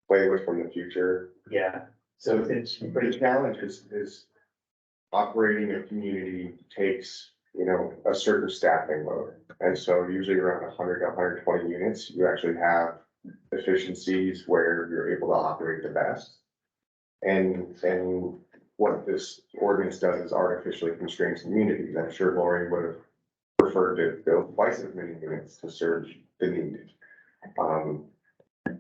L: play with from the future.
H: Yeah, so it's
L: The
H: pretty,
L: challenge is operating a community takes, a certain staffing load. And so usually around 100 to 120 units, you actually have efficiencies where you're able to operate the best. And what this ordinance does is artificially constrains communities. I'm sure Lori would have preferred to build twice as many units to serve the need.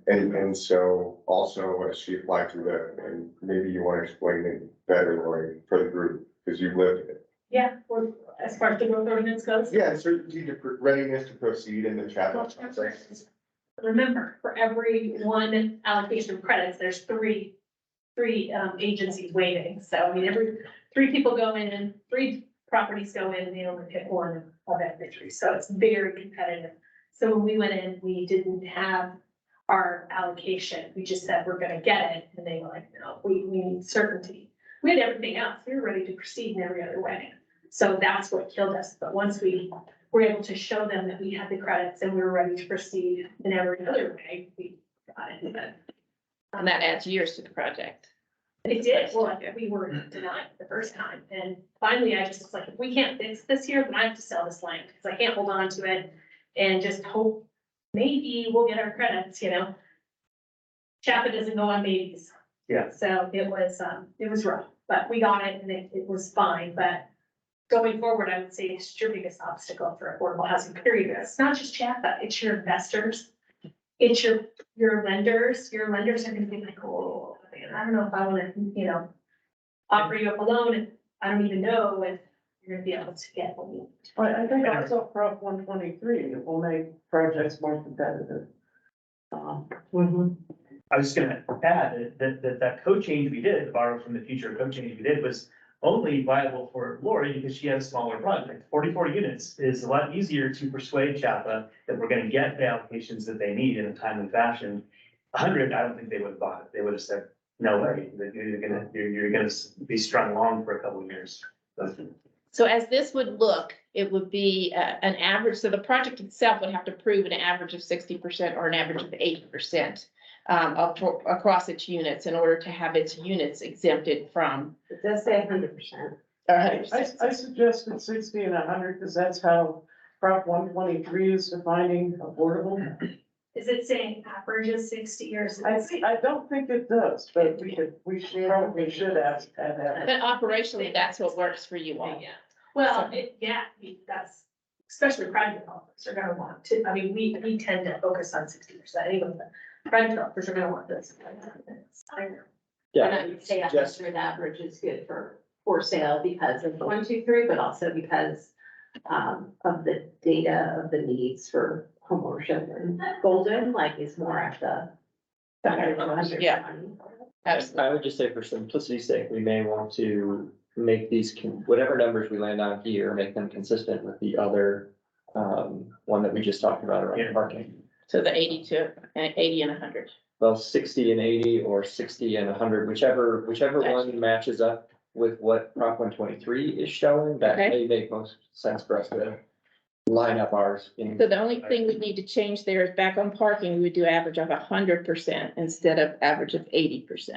L: And so also as she applied to and maybe you want to explain it better, Lori, for the group, because you've lived it.
G: Yeah, well, as far as the growth ordinance goes.
L: Yeah, certainty to readiness to proceed in the chapter.
G: Remember, for every one allocation of credits, there's three agencies waiting. So I mean, every 3 people go in, 3 properties go in, and they only pick one of every 3. So it's very competitive. So when we went in, we didn't have our allocation. We just said, we're gonna get it. And they were like, no, we need certainty. We had everything else. We were ready to proceed in every other way. So that's what killed us. But once we were able to show them that we had the credits and we were ready to proceed in every other way, we got it. But
A: And that adds years to the project.
G: it did. Well, we were denied the first time. And finally, I just was like, if we can't fix this here, then I have to sell this land because I can't hold on to it and just hope maybe we'll get our credits, Chapa doesn't go on babies.
H: Yeah.
G: So it was rough, but we got it and it was fine. But going forward, I would say it's your biggest obstacle for affordable housing, period. It's not just Chapa, it's your investors. It's your lenders. Your lenders are gonna be like, oh, man, I don't know if I wanna, offer you up a loan and I don't even know if you're gonna be able to get one.
F: I think also Prop 123, it will make projects more competitive.
H: I was just gonna add that code change we did, the borrow from the future code change we did was only viable for Lori because she has a smaller project. 44 units is a lot easier to persuade Chapa that we're gonna get the allocations that they need in a timely fashion. 100, I don't think they would have bought it. They would have said, no way, that you're gonna be strung along for a couple of years.
A: So as this would look, it would be an average, so the project itself would have to prove an average of 60% or an average of 80% across its units in order to have its units exempted from.
J: It does say 100%.
F: I suggested 60 and 100, because that's how Prop 123 is defining affordable.
G: Is it saying average is 60 or? is it saying-
F: I don't think it does, but we probably should ask that.
A: But operationally, that's what works for you all.
G: Yeah, well, I mean, that's, especially private developers are gonna want to, I mean, we tend to focus on 60%, even the private developers are gonna want this.
J: And I would say 100 average is good for sale because of 1, 2, 3, but also because of the data of the needs for homeownership and Golden, like is more at the.
A: Yeah.
N: I would just say for simplicity's sake, we may want to make these, whatever numbers we land on here, make them consistent with the other one that we just talked about around parking.
A: So the 80 and 100.
N: Well, 60 and 80 or 60 and 100, whichever one matches up with what Prop 123 is showing, that may make most sense for us to line up ours.
A: So the only thing we need to change there is back on parking, we would do average of 100% instead of average of 80%.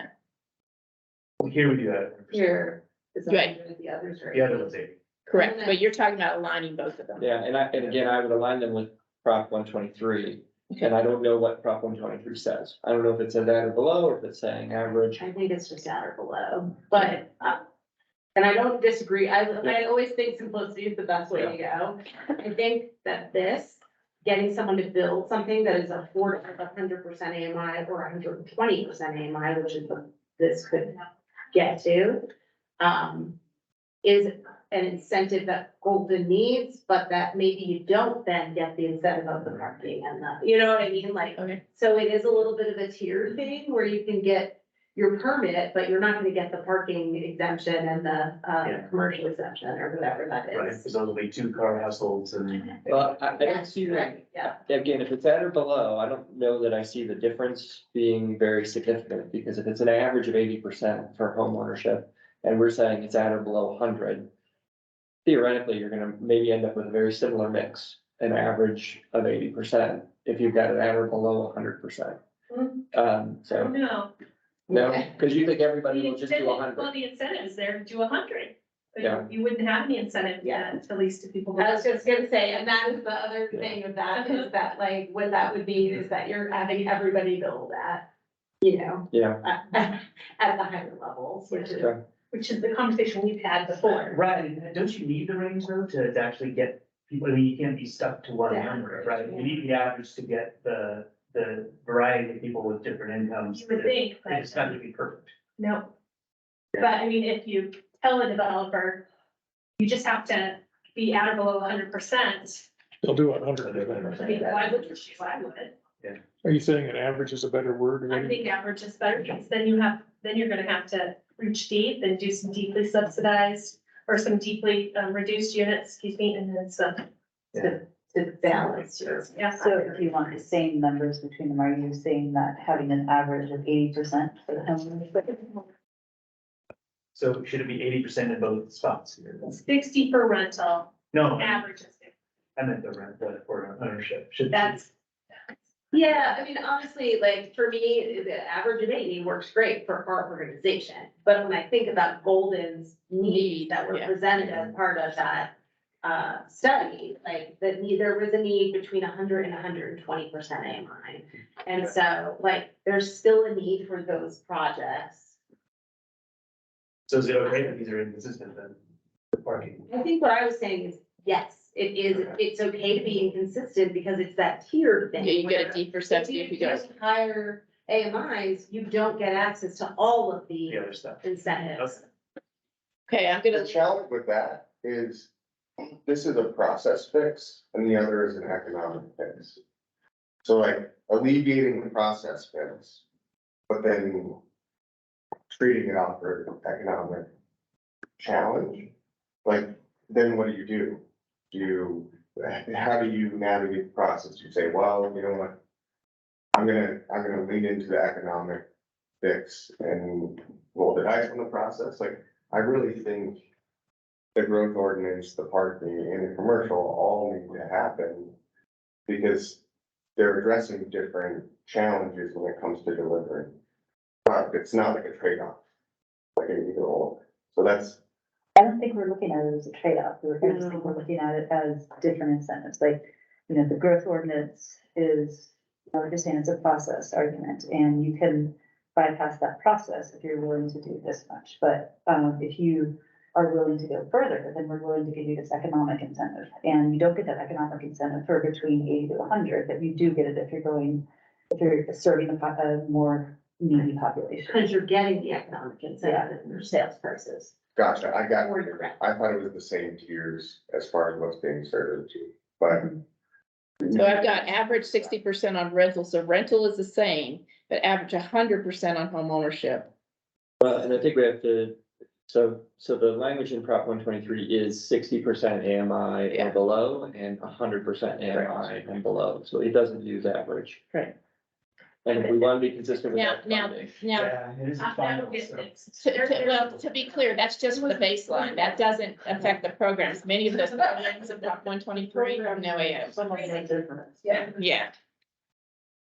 C: Here we do that.
J: Here is
A: Right.
J: 100, the others are.
C: The other one's 80.
A: Correct, but you're talking about aligning both of them.
N: Yeah, and again, I would align them with Prop 123. And I don't know what Prop 123 says. I don't know if it says that or below, or if it's saying average.
J: I think it's just at or below, but, and I don't disagree. I always think simplicity is the best way to go. I think that getting someone to build something that is affordable, 100% AMI or 120% AMI, which is what this could get to, is an incentive that Golden needs, but that maybe you don't then get the incentive of the parking and you know what I mean? Like, so it is a little bit of a tier thing where you can get your permit, but you're not gonna get the parking exemption and the commercial exemption or whatever that
C: Right,
J: is.
C: because those will be 2-car households and.
N: Well, I don't see that.
J: Yeah.
N: Again, if it's at or below, I don't know that I see the difference being very significant, because if it's an average of 80% for home ownership, and we're saying it's at or below 100, theoretically, you're gonna maybe end up with a very similar mix, an average of 80%, if you've got an at or below 100%. So, no, because you think everybody will just do 100.
G: Well, the incentive is there to do 100. But
N: Yeah.
G: You wouldn't have any incentive yet, at least to people.
J: I was just gonna say, and that is the other thing of that, is that like, what that would mean is that you're having everybody build at, you know,
N: Yeah.
J: at the higher levels,
G: Which is the conversation we've had before.
H: Right, and don't you need the range though to actually get people, I mean, you can't be stuck to one number, right? You need the average to get the variety of people with different incomes.
G: You would think, but-
H: It's not gonna be perfect.
G: No. But I mean, if you tell a developer, you just have to be at or below 100%.
D: They'll do 100.
G: I mean, why would you? I would.
D: Are you saying an average is a better word?
G: I think average is better, because then you're gonna have to reach deep and do some deeply subsidized or some deeply reduced units, excuse me, and then some.
J: to balance your.
G: Yeah.
K: So if you want the same numbers between them, are you saying that having an average of 80% for the homeowners?
H: So should it be 80% in both spots?
G: 60 for rental,
H: No,
G: average is 50.
H: I meant the rent, for ownership. Should.
G: That's.
J: Yeah, I mean, honestly, like, for me, the average of 80 works great for our organization, but when I think about Golden's needs that were presented as part of that study, like, there was a need between 100 and 120% AMI. And so, like, there's still a need for those projects.
H: So is it okay that these are inconsistent then? The parking.
J: I think what I was saying is, yes, it is, it's okay to be inconsistent because it's that tiered thing.
A: Yeah, you get a
J: where
A: deeper subsidy if you go.
J: get higher AMIs, you don't get access to all of
H: The
J: the
H: other stuff.
J: incentives.
A: Okay, I'm gonna.
L: The challenge with that is, this is a process fix and the other is an economic fix. So like alleviating the process fix, but then treating it out for an economic challenge, like, then what do? How do you navigate the process? You say, well, you know what? I'm gonna lean into the economic fix and roll the dice on the process. Like, I really think the growth ordinance, the parking and the commercial all need to happen. Because they're addressing different challenges when it comes to delivering. It's not like a trade-off. Like either or. So that's,
K: I don't think we're looking at it as a trade-off. I just think we're looking at it as different incentives, like, you know, the growth ordinance is, I understand it's a process argument, and you can bypass that process if you're willing to do this much, but, if you are willing to go further, then we're willing to give you this economic incentive, and you don't get that economic incentive for between 80 to 100, but you do get it if you're serving a more needy population.
J: Because you're getting the economic incentive in your sales prices.
L: gotcha, I got
J: Or
L: it.
J: your rent.
L: I thought it was the same tiers as far as what's being served, but.
A: So I've got average 60% on rental, so rental is the same, but average 100% on home ownership.
N: Well, and I think we have to, so the language in Prop 123 is 60% AMI
A: Yeah.
N: and below and 100% AMI and below, so it doesn't use average.
A: Right.
N: And if we want to be consistent with that
A: Now,
N: funding.
H: Yeah, it is a
G: That'll
H: final,
G: get
H: so.
G: fixed.
A: well, to be clear, that's just the baseline. That doesn't affect the programs. Many of those programs of Prop 123 have no AOs.
F: Some of them are different.
A: Yeah.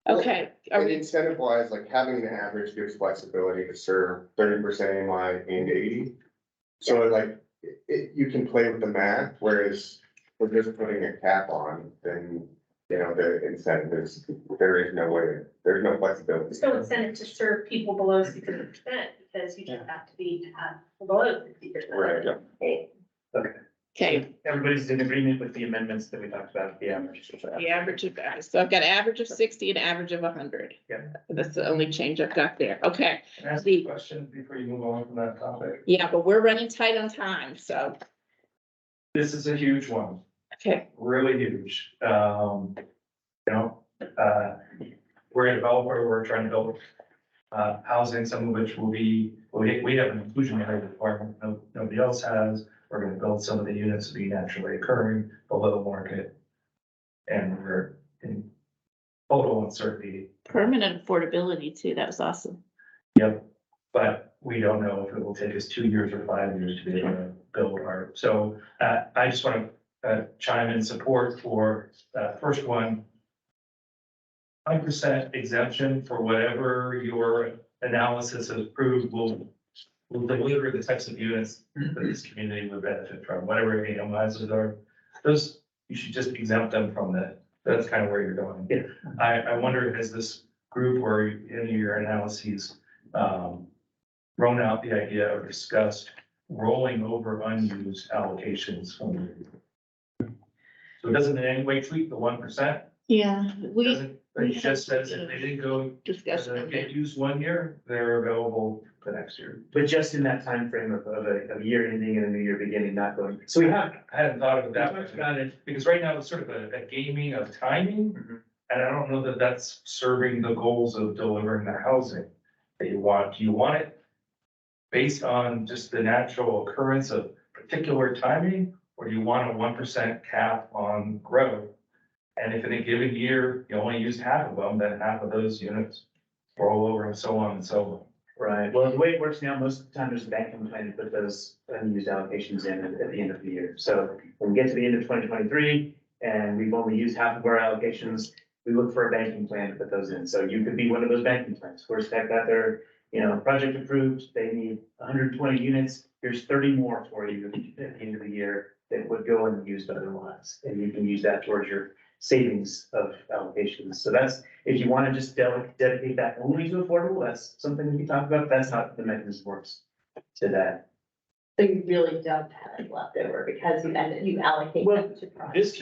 A: Okay, are
L: And
A: we,
L: incentive wise, like having an average gives flexibility to serve 30% AMI and 80. So like, you can play with the math, whereas we're just putting a cap on, then, you know, the incentive is, there is no way, there's no flexibility.
G: There's no incentive to serve people below 60%, because you just have to be below 60%.
L: Right.
A: okay,
H: Everybody's in agreement with the amendments that we talked about, the average.
A: the average of guys. So I've got average of 60 and average of 100.
H: Yeah.
A: That's the only change I've got there. Okay,
C: Can I ask a question before you move on from that topic?
A: yeah, but we're running tight on time, so,
C: This is a huge one,
A: okay.
C: really huge. You know, we're a developer, we're trying to build housing, some of which will be, we have an inclusionary requirement, nobody else has. We're gonna build some of the units to be naturally occurring below market. And we're in total uncertainty.
A: Permanent affordability too, that was awesome.
C: Yep, but we don't know if it will take us 2 years or 5 years to be able to build our, so, I just wanna, chime in support for, first one. 100% exemption for whatever your analysis has proved will deliver the types of units that this community would benefit from, whatever AMIs are. Those, you should just exempt them from that. That's kind of where you're going.
H: Yeah.
C: I wonder, has this group or any of your analyses, thrown out the idea or discussed rolling over unused allocations from the. So it doesn't in any way tweak the 1%.
A: Yeah,
C: It just says if they didn't go,
A: discussion.
C: get used 1 year, they're available the next year.
H: But just in that time frame of a year ending and a new year beginning, not going.
C: So I hadn't thought of it that way,
H: Got it.
C: because right now it's sort of a gaming of timing. And I don't know that that's serving the goals of delivering the housing that you want. Do you want it based on just the natural occurrence of particular timing? Or do you want a 1% cap on growth? And if in a given year, you only use half of them, then half of those units roll over and so on and so on.
H: Right, well, the way it works now, most of the time, there's a banking plan to put those unused allocations in at the end of the year. So when we get to the end of 2023 and we've only used half of our allocations, we look for a banking plan to put those in. So you could be one of those banking plans. Where's that got their, project approved, they need 120 units. Here's 30 more for you at the end of the year that would go unused otherwise. And you can use that towards your savings of allocations. So that's, if you want to just dedicate that only to affordable, that's something we can talk about. That's not the mechanism works to that.
J: So you really don't have any left over because you allocate
H: Well,
J: them to projects.
H: This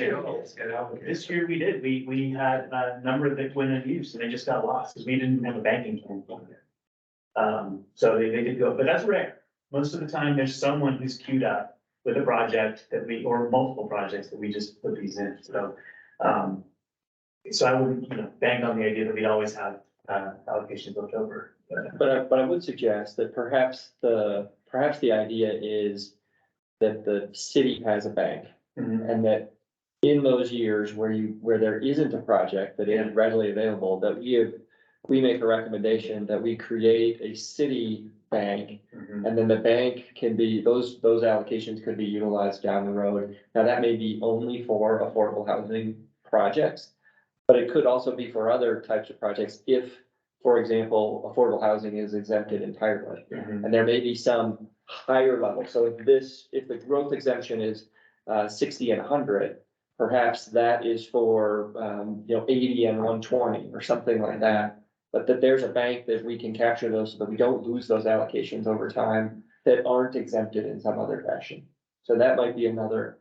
H: year we did. We had a number that went unused and they just got lost because we didn't have a banking plan for it. So they did go, but that's rare. Most of the time, there's someone who's queued up with a project or multiple projects that we just put these in. So I wouldn't, bank on the idea that we'd always have allocations left over.
N: But I would suggest that perhaps the idea is that the city has a bank. And that in those years where there isn't a project that is readily available, that we make a recommendation that we create a city bank.
C: Mhm.
N: And then the bank can be, those allocations could be utilized down the road. Now, that may be only for affordable housing projects. But it could also be for other types of projects if, for example, affordable housing is exempted entirely.
C: Mhm.
N: And there may be some higher level. So if the growth exemption is 60 and 100, perhaps that is for 80 and 120 or something like that. But that there's a bank that we can capture those so that we don't lose those allocations over time that aren't exempted in some other fashion. So that might be another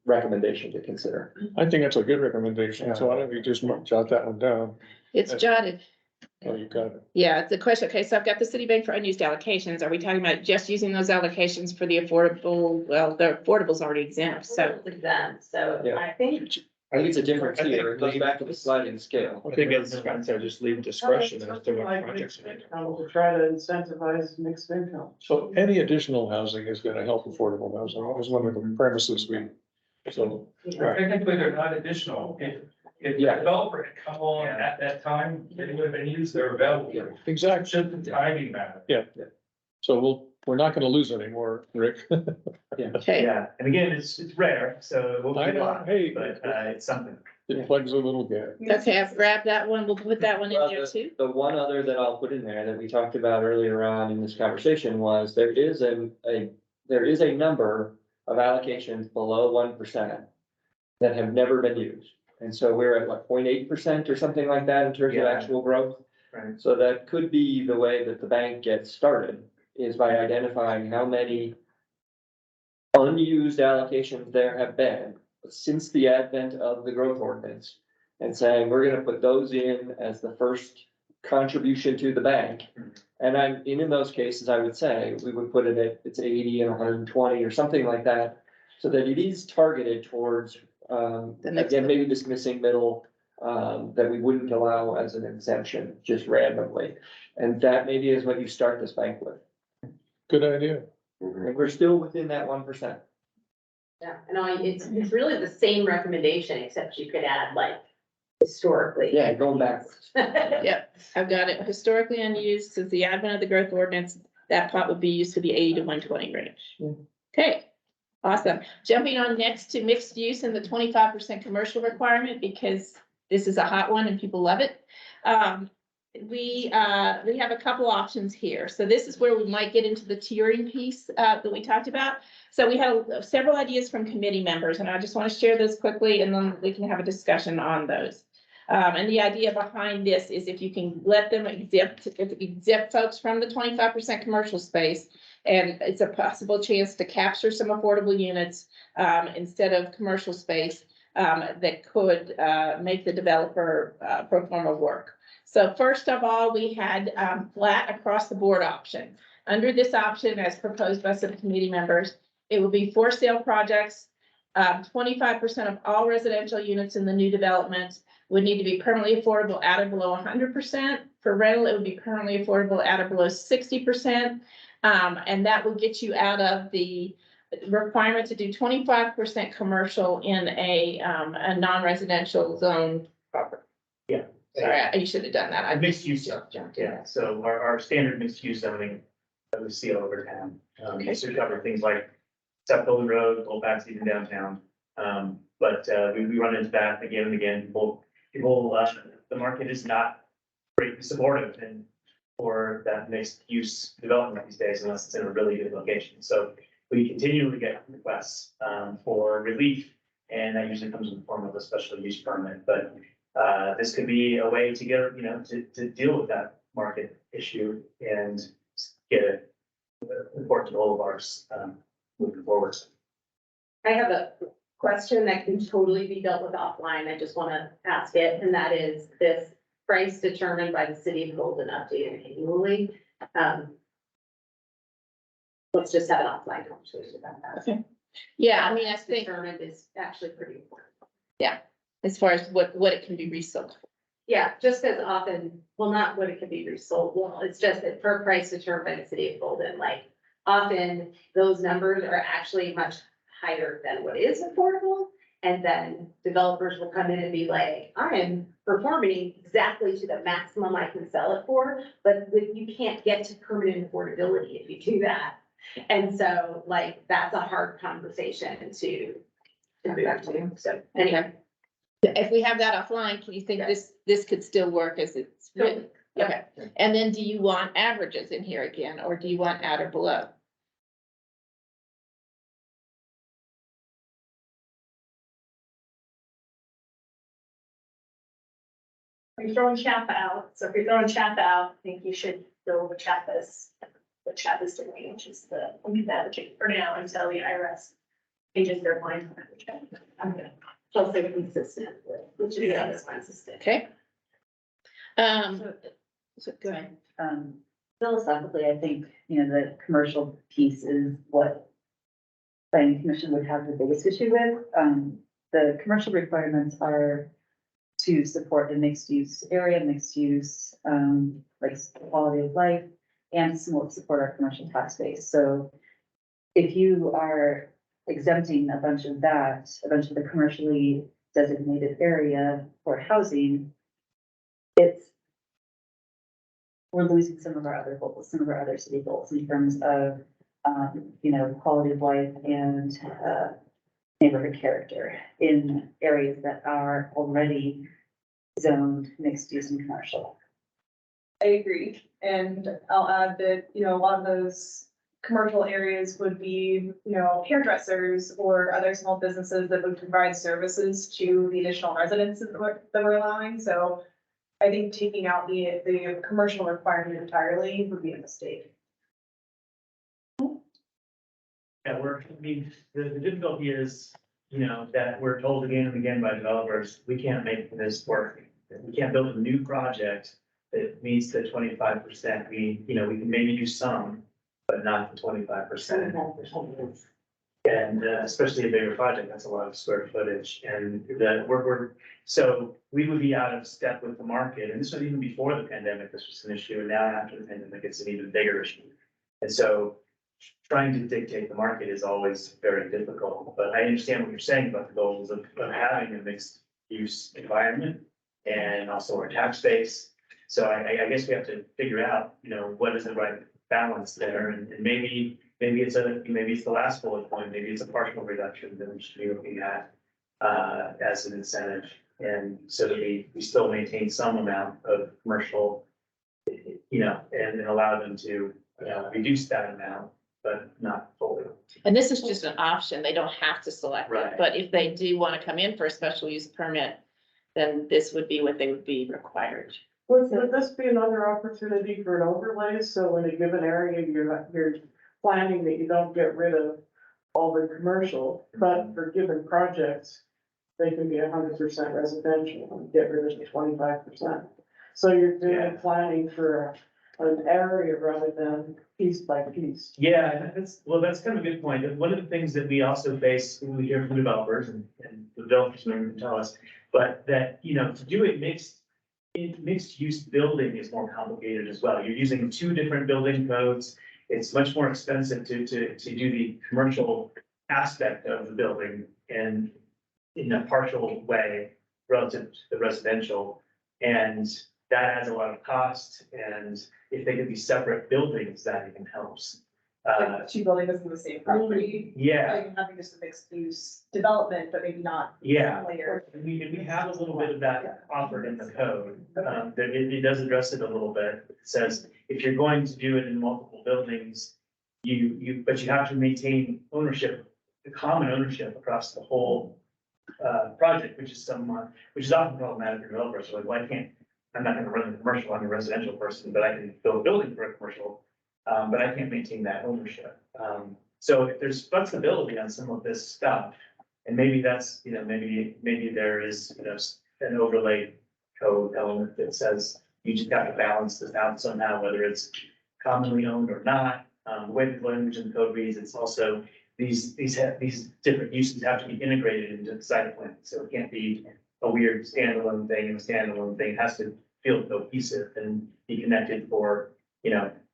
N: recommendation to consider.
D: I think that's a good recommendation, so why don't you just jot that one down?
A: It's jotted.
D: Oh, you got it.
A: Yeah, it's a question. Okay, so I've got the Citibank for unused allocations. Are we talking about just using those allocations for the affordable? Well, the affordable's already exempt, so.
J: Exempt, so
N: Yeah.
J: I think.
N: I think it's a different tier. It goes back to the sliding scale.
D: I think it's, I just leave discretion as to what projects.
F: To try to incentivize mixed income.
D: So any additional housing is gonna help affordable housing. That was one of the premises so.
C: Technically, they're not additional. If the
N: Yeah.
C: developer had come on at that time, they would have been used, they're available.
D: Exactly.
C: Just the timing matter.
D: So we're not gonna lose any more, Rick.
A: Okay,
H: Yeah, and again, it's rare, so it won't
D: I
H: be a
D: know,
H: lot,
D: hey,
H: but it's something.
D: it plugs a little gap.
A: okay, I've grabbed that one. We'll put that one in
N: Well,
A: there too.
N: The one other that I'll put in there that we talked about earlier on in this conversation was there is a number of allocations below 1% that have never been used. And so we're at what, 0.8% or something like that in terms of
H: Yeah.
N: actual growth.
H: Right.
N: So that could be the way that the bank gets started, is by identifying how many unused allocations there have been since the advent of the growth ordinance. And saying, we're gonna put those in as the first contribution to the bank. And in those cases, I would say, we would put it at, it's 80 and 120 or something like that. So that it is targeted towards,
A: next
N: again, maybe this missing middle, that we wouldn't allow as an exemption, just randomly. And that maybe is what you start this bank with.
D: Good idea.
N: And we're still within that 1%.
J: Yeah, and it's really the same recommendation, except you could add like historically.
N: Yeah, going backwards.
A: Yep, I've got it. Historically unused since the advent of the growth ordinance, that pot would be used for the 80 to 120 range. Okay, awesome. Jumping on next to mixed use and the 25% commercial requirement, because this is a hot one and people love it. We have a couple options here. So this is where we might get into the tiering piece that we talked about. So we have several ideas from committee members, and I just want to share those quickly, and then we can have a discussion on those. And the idea behind this is if you can let them exempt folks from the 25% commercial space, and it's a possible chance to capture some affordable units instead of commercial space that could make the developer pro forma work. So first of all, we had flat across the board option. Under this option, as proposed by some committee members, it would be for sale projects. 25% of all residential units in the new development would need to be permanently affordable at or below 100%. For rental, it would be permanently affordable at or below 60%. And that would get you out of the requirement to do 25% commercial in a non-residential zone property.
H: Yeah.
A: Sorry, you should have done that. I
H: Mixed use, yeah, so our standard mixed use zoning that we see all over town. Used to cover things like South Golden Road, Old Patsy, even downtown. But we run into that again and again. People, the market is not greatly supportive and for that mixed use development these days unless it's in a really good location. So we continually get requests for relief, and that usually comes in the form of a special use permit. But this could be a way to get, to deal with that market issue and get it important to all of ours moving forward.
J: I have a question that can totally be dealt with offline. I just want to ask it, and that is this price determined by the city of Golden updated annually. Let's just have an offline conversation about that.
A: Okay. Yeah, I mean, I think
J: Determined is actually pretty important.
A: as far as what it can be resold.
J: Yeah, just as often, well, not what it can be resold. Well, it's just that per price determined by the city of Golden, like often those numbers are actually much higher than what is affordable. And then developers will come in and be like, I am performing exactly to the maximum I can sell it for, but you can't get to permanent affordability if you do that. And so like, that's a hard conversation to move to. So anyway.
A: If we have that offline, can you think this could still work as it's written? Okay, and then do you want averages in here again, or do you want at or below?
G: You're throwing CHAPA out, so if you're throwing CHAPA out, I think you should go with CHAPA's, what CHAPA's doing, which is the managing for now until the IRS changes their mind. I'm gonna, so they're consistent, which is consistent.
A: Okay. So go ahead.
K: Philosophically, I think, the commercial piece is what planning commission would have the biggest issue with. The commercial requirements are to support the mixed use area, mixed use, like quality of life, and to support our commercial tax base. So if you are exempting a bunch of the commercially designated area for housing, we're losing some of our other goals, some of our other city goals in terms of, quality of life and, neighborhood character in areas that are already zoned mixed use and commercial.
M: I agree, and I'll add that, a lot of those commercial areas would be, hairdressers or other small businesses that would provide services to the additional residents that we're allowing, so I think taking out the commercial requirement entirely would be a mistake.
H: Yeah, the difficulty is, that we're told again and again by developers, we can't make this work. We can't build a new project that meets the 25%. We can maybe do some, but not the 25%. And especially a bigger project, that's a lot of square footage, and so we would be out of step with the market, and this was even before the pandemic, this was an issue, and now after the pandemic, it's an even bigger issue. And so trying to dictate the market is always very difficult, but I understand what you're saying about the goals of having a mixed use environment and also our tax base. So I guess we have to figure out, what is the right balance there, and maybe it's the last bullet point, maybe it's a partial reduction that we should be looking at as an incentive. And so that we still maintain some amount of commercial, and allow them to reduce that amount, but not fully.
A: And this is just an option. They don't have to select it,
H: Right.
A: but if they do want to come in for a special use permit, then this would be what they would be required.
F: Would this be another opportunity for an overlay? So in a given area, you're planning that you don't get rid of all the commercial, but for given projects, they can be 100% residential and get rid of the 25%. So you're doing planning for an area rather than piece by piece.
H: Yeah, that's kind of a good point. One of the things that we also face, when we hear from developers and the developers maybe can tell us, but that, to do a mixed use building is more complicated as well. You're using two different building codes. It's much more expensive to do the commercial aspect of the building and in a partial way relative to the residential. And that adds a lot of cost. And if they could be separate buildings, that even helps.
M: Like two buildings in the same property.
H: Yeah.
M: Like having just a mixed use development, but maybe not.
H: Yeah.
M: Layer.
H: We have a little bit of that offered in the code. It does address it a little bit. It says, if you're going to do it in multiple buildings, but you have to maintain ownership, the common ownership across the whole project, which is often problematic for developers. So like, I'm not gonna run the commercial, I'm a residential person, but I can build a building for a commercial, but I can't maintain that ownership. So if there's flexibility on some of this stuff, and maybe that's, maybe there is, an overlay code element that says you just have to balance this out somehow, whether it's commonly owned or not. The way the language in the code reads, it's also these different uses have to be integrated into the site plan. So it can't be a weird standalone thing, and a standalone thing has to feel cohesive and be connected for,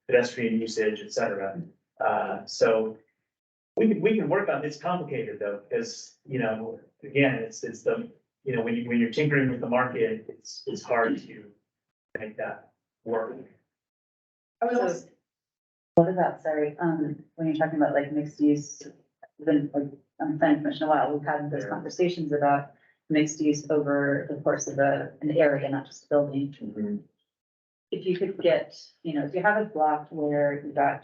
H: pedestrian usage, et cetera. So we can work on, it's complicated though, because, you know, again, it's the, you know, when you're tinkering with the market, it's hard to make that work.
M: I would also,
K: What about, sorry, when you're talking about like mixed use, been like, on the planning commission a while, we've had those conversations about mixed use over the course of an area, not just a building. If you could get, you know, if you have a block where you've got,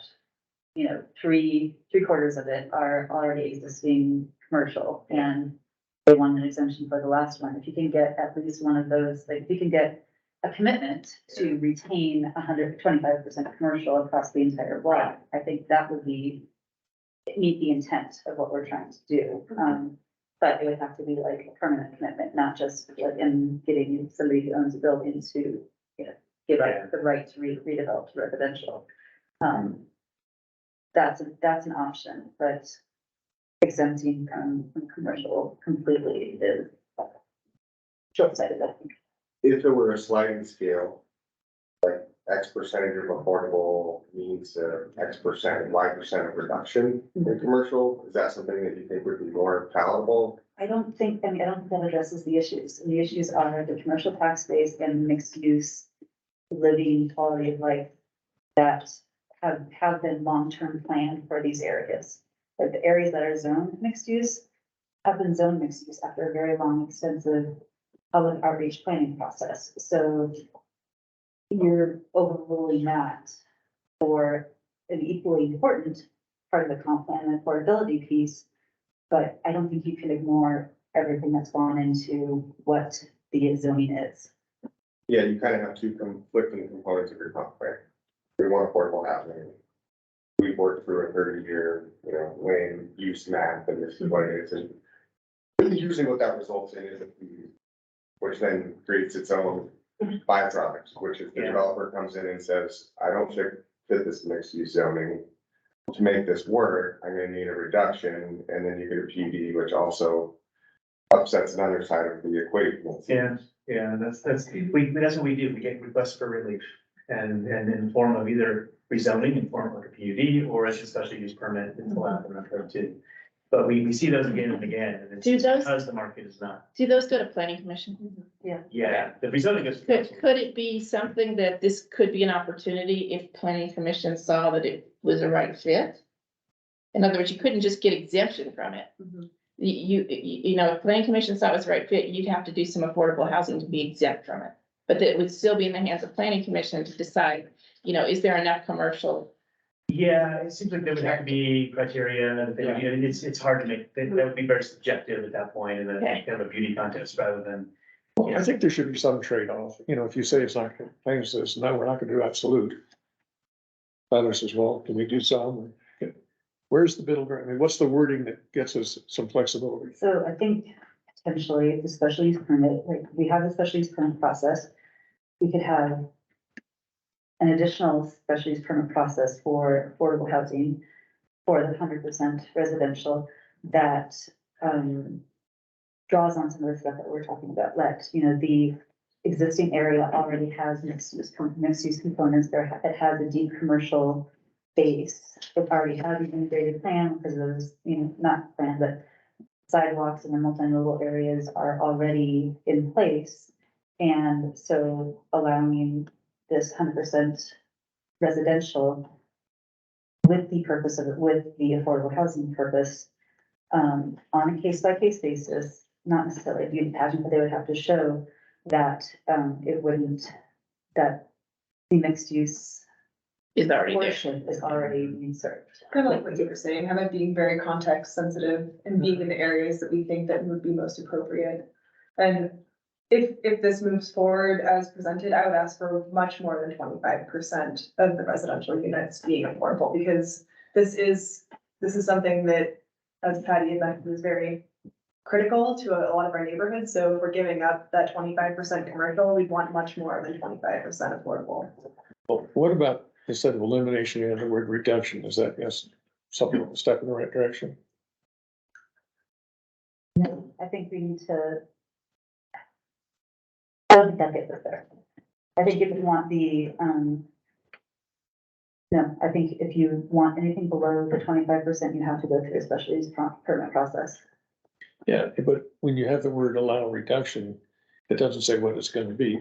K: you know, three quarters of it are already existing commercial and they want an exemption for the last one, if you can get at least one of those, like, if you can get a commitment to retain 125% commercial across the entire block, I think that would meet the intent of what we're trying to do. But it would have to be like a permanent commitment, not just like in getting somebody who owns a building to, you know, give up the right to redevelop to residential. That's an option, but exempting from commercial completely is short-sighted, I think.
L: If it were a sliding scale, like X percentage of affordable means X percent, Y% of reduction in commercial, is that something that you think would be more palatable?
K: I don't think that addresses the issues. And the issues are the commercial tax base and mixed use living quality of life that have been long-term planned for these areas. Like the areas that are zoned mixed use have been zoned mixed use after a very long, extensive public outreach planning process. So you're overruling that for an equally important part of the comp plan, the affordability piece. But I don't think you can ignore everything that's gone into what the zoning is.
L: Yeah, you kind of have two conflicting components of your comp plan. We want affordable housing. We've worked through a 30-year, you know, land use map, and this is what it is. And usually what that results in is a fee, which then creates its own byproduct, which is the developer comes in and says, I don't fit this mixed use zoning. To make this work, I'm gonna need a reduction, and then you get a PUD, which also upsets another side of the equation.
H: Yeah, that's what we do. We get requests for relief and in the form of either rezoning in form of like a PUD or as a special use permit, it's allowed in code too. But we see those again and again, and it's because the market is not.
A: Do those go to planning commission?
H: Yeah, the rezoning is.
A: Could it be something that this could be an opportunity if planning commission saw that it was a right fit? In other words, you couldn't just get exemption from it. You know, if planning commission saw it was the right fit, you'd have to do some affordable housing to be exempt from it. But it would still be in the hands of planning commission to decide, you know, is there enough commercial?
H: Yeah, it seems like there would have to be criteria, and it's hard to make, that would be very subjective at that point, and then kind of a beauty contest rather than.
D: I think there should be some trade-off. You know, if you say it's not, planning says, no, we're not gonna do absolute. Other says, well, can we do some? Where's the middle ground? I mean, what's the wording that gets us some flexibility?
K: So I think potentially the special use permit, like we have the special use permit process. We could have an additional special use permit process for affordable housing for the 100% residential that draws on some of the stuff that we're talking about. Let, you know, the existing area already has mixed use components there. It has a deep commercial base. It already has an integrated plan because those, you know, not plan, but sidewalks and the multimodal areas are already in place. And so allowing this 100% residential with the purpose of it, with the affordable housing purpose, on a case-by-case basis, not necessarily a beauty pageant, but they would have to show that it wouldn't, that the mixed use
A: is already
K: portion is already being served.
M: Kind of like what you were saying, have it being very context sensitive and being in the areas that we think that would be most appropriate. And if this moves forward as presented, I would ask for much more than 25% of the residential units being affordable, because this is something that, as Patty had mentioned, is very critical to a lot of our neighborhoods. So if we're giving up that 25% commercial, we'd want much more than 25% affordable.
D: Well, what about, instead of elimination, you know, the word reduction? Is that, yes, something a step in the right direction?
K: No, I think we need to. I don't think that gets us there. I think if we want the No, I think if you want anything below the 25%, you have to go through a special use permit process.
D: Yeah, but when you have the word allow reduction, it doesn't say what it's gonna be.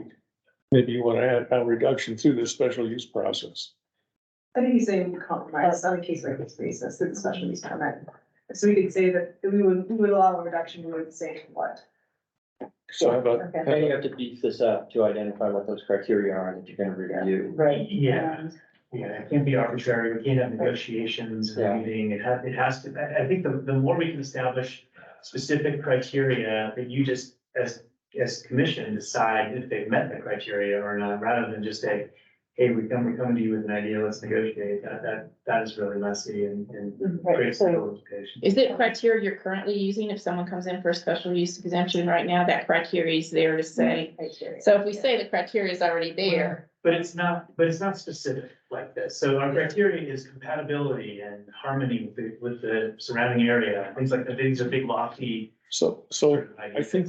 D: Maybe you wanna add a reduction through the special use process.
M: I think he's saying compromise on a case by case basis, through the special use permit. So we could say that we would allow a reduction, we would say what?
D: So how about,
K: Okay.
N: Then you have to beef this up to identify what those criteria are that you're gonna review.
K: Right.
H: Yeah. Yeah, it can't be arbitrary, we can't have negotiations and
N: Yeah.
H: everything, it has to, I think the more we can establish specific criteria that you just, as commission, decide if they've met the criteria or not, rather than just say, hey, we're coming to you with an idea, let's negotiate, that is really messy and
K: Right,
H: creates
K: so-
H: legal implications.
A: Is it criteria you're currently using if someone comes in for a special use exemption right now? That criteria is there to say.
K: Criteria.
A: So if we say the criteria is already there,
H: But it's not specific like this, so our criteria is compatibility and harmony with the surrounding area, things like that, these are big lofty.
D: so I think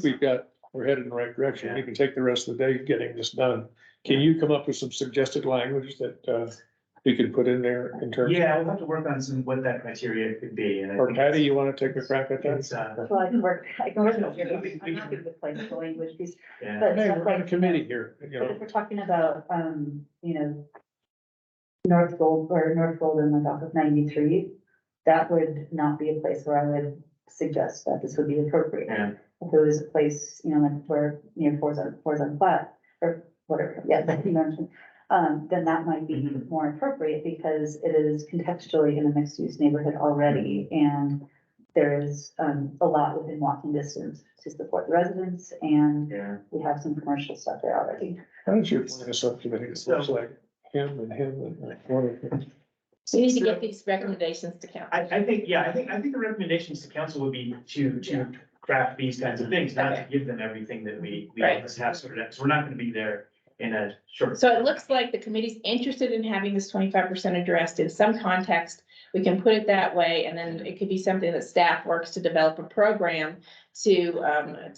D: we're headed in the right direction. We can take the rest of the day getting this done. Can you come up with some suggested language that, we can put in there in terms?
H: Yeah, we'll have to work on what that criteria could be, and I
D: Or
H: think
D: Patty, you wanna take a crack at
H: it's,
D: that?
K: Well, I can work with
H: Yeah,
K: you. I'm happy with like the language piece,
H: yeah.
K: but
D: Hey,
K: stuff
D: we're on a
K: like,
D: committee here, you
K: but if
D: know,
K: we're talking about, North Golden, like off of 93, that would not be a place where I would suggest that this would be appropriate.
H: Yeah.
K: If it was a place, like where near Forza Flat, or whatever, yeah, that you mentioned, then that might be
H: Mhm.
K: more appropriate because it is contextually in a mixed use neighborhood already, and there is, a lot within walking distance to support the residents, and
H: Yeah.
K: we have some commercial stuff there already.
D: how does your plan subcommittee, it looks like him and one of them.
A: we need to get these recommendations to count.
H: I think the recommendations to council would be to craft these kinds of things, not to give them everything that we
A: Right.
H: just have sort of, because we're not gonna be there in a short.
A: So it looks like the committee's interested in having this 25% addressed in some context. We can put it that way, and then it could be something that staff works to develop a program to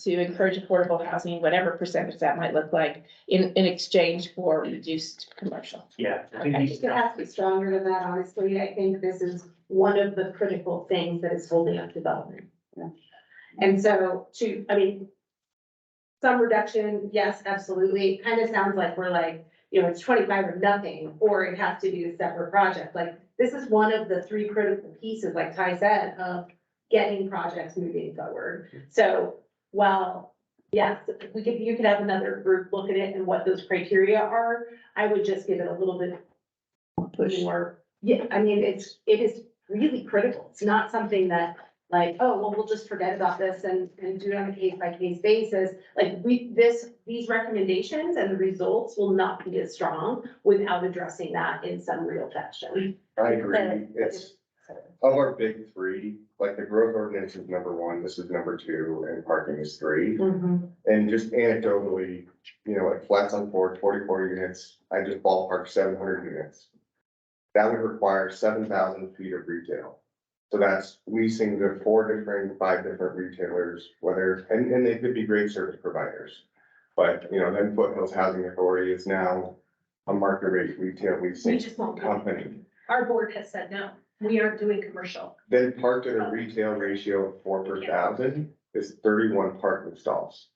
A: encourage affordable housing, whatever percentage that might look like, in exchange for reduced commercial.
H: Yeah. I think
A: Okay.
H: these-
J: It has to be stronger than that, honestly. I think this is one of the critical things that is holding up development.
K: Yeah.
J: And so some reduction, yes, absolutely. It kind of sounds like we're like, it's 25 or nothing, or it has to be a separate project. Like, this is one of the three critical pieces, like Ty said, of getting projects moving forward. So while, yes, you could have another group look at it and what those criteria are, I would just give it a little bit more. Yeah, I mean, it is really critical. It's not something that like, oh, well, we'll just forget about this and do it on a case by case basis. Like these recommendations and the results will not be as strong without addressing that in some real fashion.
L: I agree, it's of our big three, like the growth ordinance is number one, this is number two, and parking is three. And just anecdotally, like flats on 44 units, I just ballpark 700 units. That would require 7,000 feet of retail. So that's leasing to 5 different retailers, and they could be great service providers. But, then Foothills Housing Authority is now a market rate retail
G: We
L: leasing
G: just won't do it.
L: company.
G: Our board has said no, we aren't doing commercial.
L: Then parked at a retail ratio of 4 per thousand is 31 parking stalls.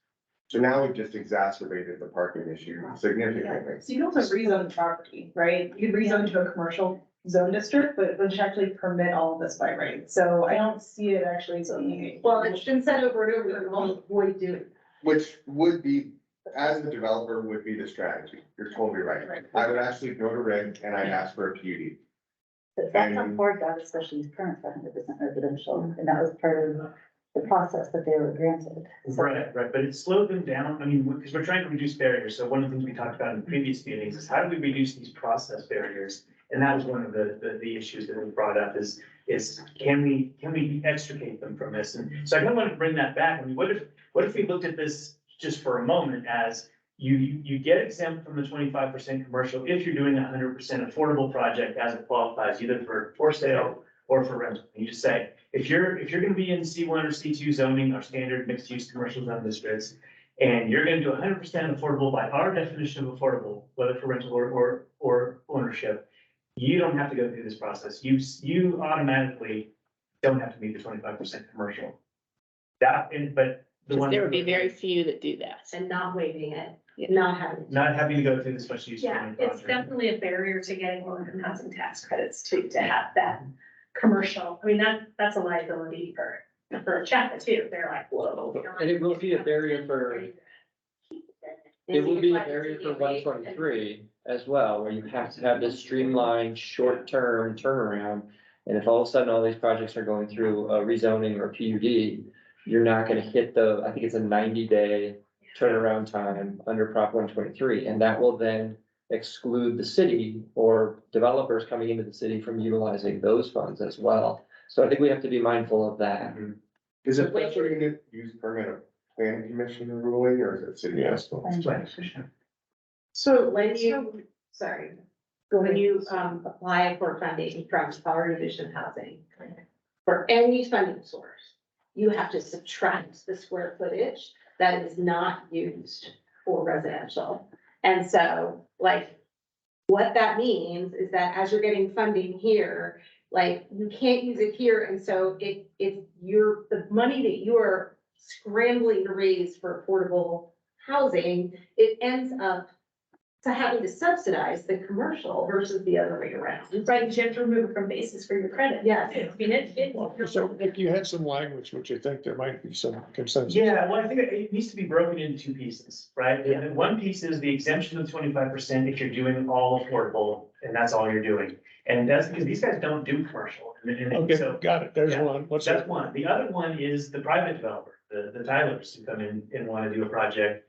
L: So now we've just exacerbated the parking issue significantly.
M: So you can also rezone the property, right? You could rezone to a commercial zone district, but it would actually permit all of this by right. So I don't see it actually being.
J: Well, it's been said over and over, that we'll avoid doing.
L: Which would be, as the developer, would be the strategy. You're totally right. I would actually go to Rick and I'd ask for a PUD.
K: But that's not Ford got, especially his current 100% residential, and that was part of the process that they were granted. So-
H: Right, but it slowed them down, I mean, because we're trying to reduce barriers, so one of the things we talked about in the previous meetings is how do we reduce these process barriers? And that was one of the issues that we brought up is can we extricate them from this? And so I kind of want to bring that back, I mean, what if we looked at this just for a moment as you get exempt from the 25% commercial if you're doing a 100% affordable project as it qualifies, either for sale or for rental. And you just say, if you're gonna be in C1 or C2 zoning, our standard mixed use commercial zone districts, and you're gonna do 100% affordable by our definition of affordable, whether for rental or ownership, you don't have to go through this process. You automatically don't have to meet the 25% commercial. But the one.
A: There would be very few that do that.
J: And not waiving it,
A: Yeah.
J: not having.
H: Not having to go through the special use
G: Yeah,
H: permit
G: it's
H: process.
G: definitely a barrier to getting low-income housing tax credits to have that commercial. I mean, that's a liability for Chapel too. They're like, whoa.
N: And it will be a barrier for, it will be a barrier for 123 as well, where you have to have this streamlined, short-term turnaround. And if all of a sudden all these projects are going through a rezoning or PUD, you're not gonna hit I think it's a 90-day turnaround time under Prop 123, and that will then exclude the city or developers coming into the city from utilizing those funds as well. So I think we have to be mindful of that.
L: Is a special unit use permit a planning commission ruling or is it city council?
F: So
J: When you, sorry, when you, apply for funding from Power Division Housing, for any funding source, you have to subtract the square footage that is not used for residential. And so, like, what that means is that as you're getting funding here, like, you can't use it here, and so the money that you are scrambling to raise for affordable housing, it ends up to having to subsidize the commercial versus the other way around.
G: Right, because you have to remove it from basis for your credit.
J: Yes.
G: I mean, it.
D: So Nick, you had some language, which I think there might be some consensus.
H: Yeah, well, I think it needs to be broken into two pieces, right? And then one piece is the exemption of 25% if you're doing all affordable, and that's all you're doing. And that's because these guys don't do commercial. And
D: Okay,
H: so
D: got it. There's
H: yeah,
D: one. What's
H: that's
D: that?
H: one. The other one is the private developer, the Tylers who come in and want to do a project.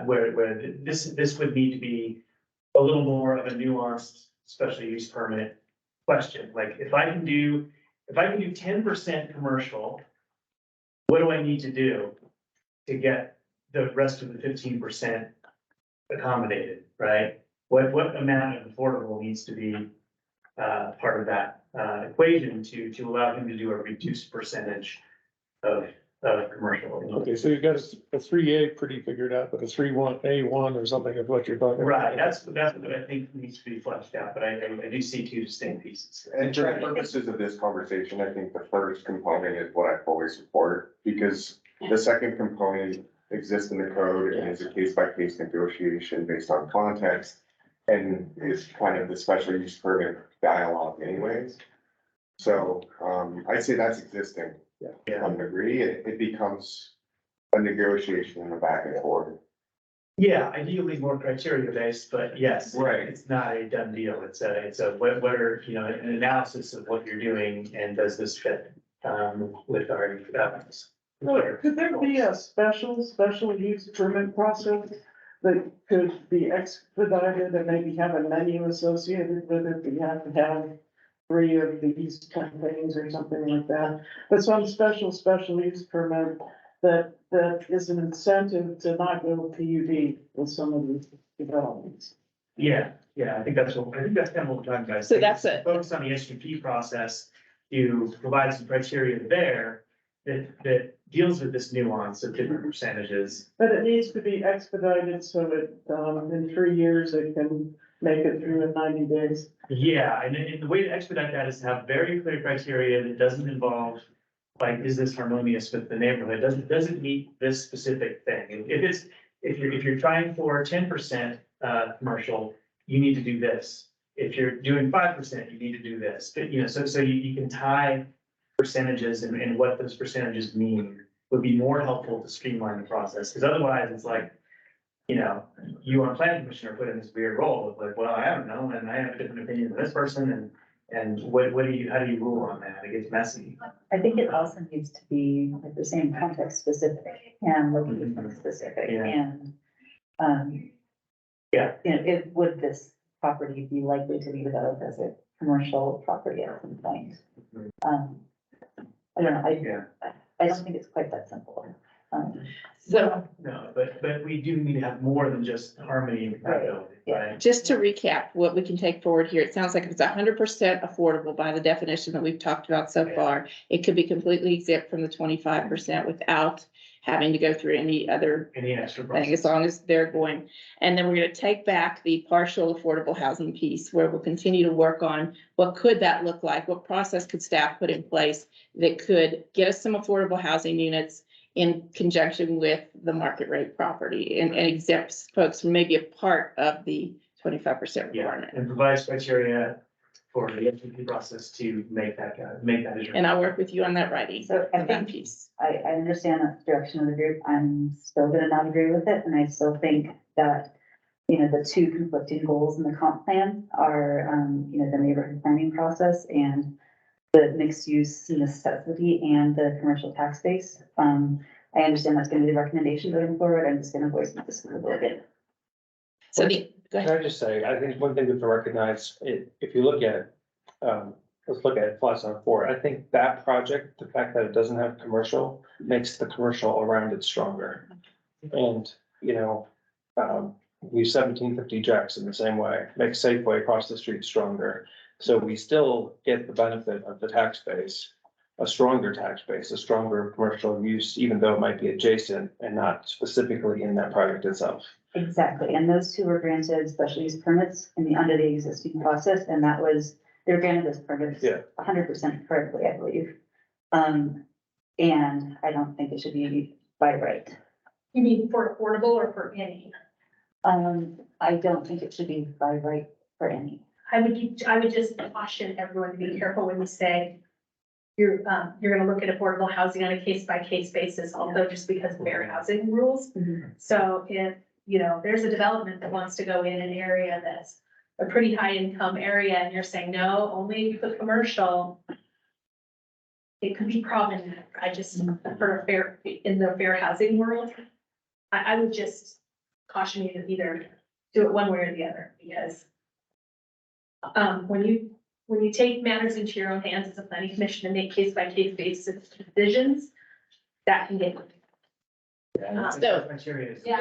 H: Where this would need to be a little more of a nuanced special use permit question. Like, if I can do 10% commercial, what do I need to do to get the rest of the 15% accommodated, right? What amount of affordable needs to be part of that equation to allow him to do a reduced percentage of commercial?
D: Okay, so you got a 3A pretty figured out, but a 3A1 or something of what you're talking about.
H: Right, that's what I think needs to be fleshed out, but I do see two distinct pieces.
L: And for the purposes of this conversation, I think the first component is what I fully support, because the second component exists in the code and is a case-by-case negotiation based on context. And is kind of the special use permit dialogue anyways. So, I'd say that's existing. To some degree, it becomes a negotiation in the back and forth.
H: Yeah, ideally more criteria based, but yes,
L: Right.
H: It's not a done deal. It's what are, an analysis of what you're doing and does this fit, with our,
F: could there be a special use permit process that could be expedited and maybe have a menu associated with it? You have to have 3 of these kind of things or something like that. But some special use permit that is an incentive to not go PUD with some of these developments.
H: Yeah, I think that's kind of what we're talking about.
A: So that's it.
H: Focus on the SUP process to provide some criteria there that deals with this nuance of different percentages.
F: But it needs to be expedited so that, in 3 years, it can make it through in 90 days.
H: Yeah, and the way to expedite that is to have very clear criteria that doesn't involve, like, is this harmonious with the neighborhood? Does it meet this specific thing? And if you're trying for 10% commercial, you need to do this. If you're doing 5%, you need to do this. But, so you can tie percentages and what those percentages mean would be more helpful to streamline the process. Because otherwise, it's like, you on planning commissioner put in this weird role of like, well, I don't know, and I have a different opinion than this person, and how do you rule on that? It gets messy.
K: I think it also needs to be like the same context specific and location specific
H: Yeah.
K: and. Would this property be likely to be developed as a commercial property at some point? I don't know, I don't think it's quite that simple.
A: So
H: No, but we do need to have more than just harmony and compatibility, right?
A: just to recap, what we can take forward here, it sounds like if it's 100% affordable by the definition that we've talked about so far, it could be completely exempt from the 25% without having to go through any other
H: Any extra
A: thing, as
H: process.
A: long as they're going. And then we're gonna take back the partial affordable housing piece, where we'll continue to work on what could that look like? What process could staff put in place that could get us some affordable housing units in conjunction with the market rate property and exempts folks from maybe a part of the 25%
H: Yeah,
A: requirement.
H: and provides criteria for the FPP process to make that determination.
A: And I'll work with you on that writing,
K: So I
A: on that
K: think
A: piece.
K: I understand that's the direction of the group. I'm still gonna not agree with it, and I still think that, you know, the two conflicting goals in the comp plan are, you know, the neighborhood planning process and the mixed use necessity and the commercial tax base. I understand that's gonna be the recommendation going forward. I'm just gonna voice my disapproval of it.
A: So go
O: Can
A: ahead.
O: I just say, I think one thing we have to recognize, if you look at, let's look at Flats on Four, I think that project, the fact that it doesn't have commercial, makes the commercial around it stronger. And, you know, we 1750 Jackson the same way, makes Safeway across the street stronger. So we still get the benefit of the tax base, a stronger tax base, a stronger commercial use, even though it might be adjacent and not specifically in that project itself.
K: Exactly, and those two were granted special use permits under the existing process, and that was, they were granted those permits.
O: Yeah.
K: 100% correctly, I believe. And I don't think it should be by right.
G: You mean for affordable or for any?
K: I don't think it should be by right for any.
G: I would just caution everyone to be careful when you say you're gonna look at affordable housing on a case by case basis, although just because of fair housing rules. So if, you know, there's a development that wants to go in an area that's a pretty high income area and you're saying, no, only if you put commercial, it could be problematic. I just, for a fair, in the fair housing world, I would just caution you to either do it one way or the other, because when you take matters into your own hands as a planning commission and make case by case basis decisions, that can get. Yeah,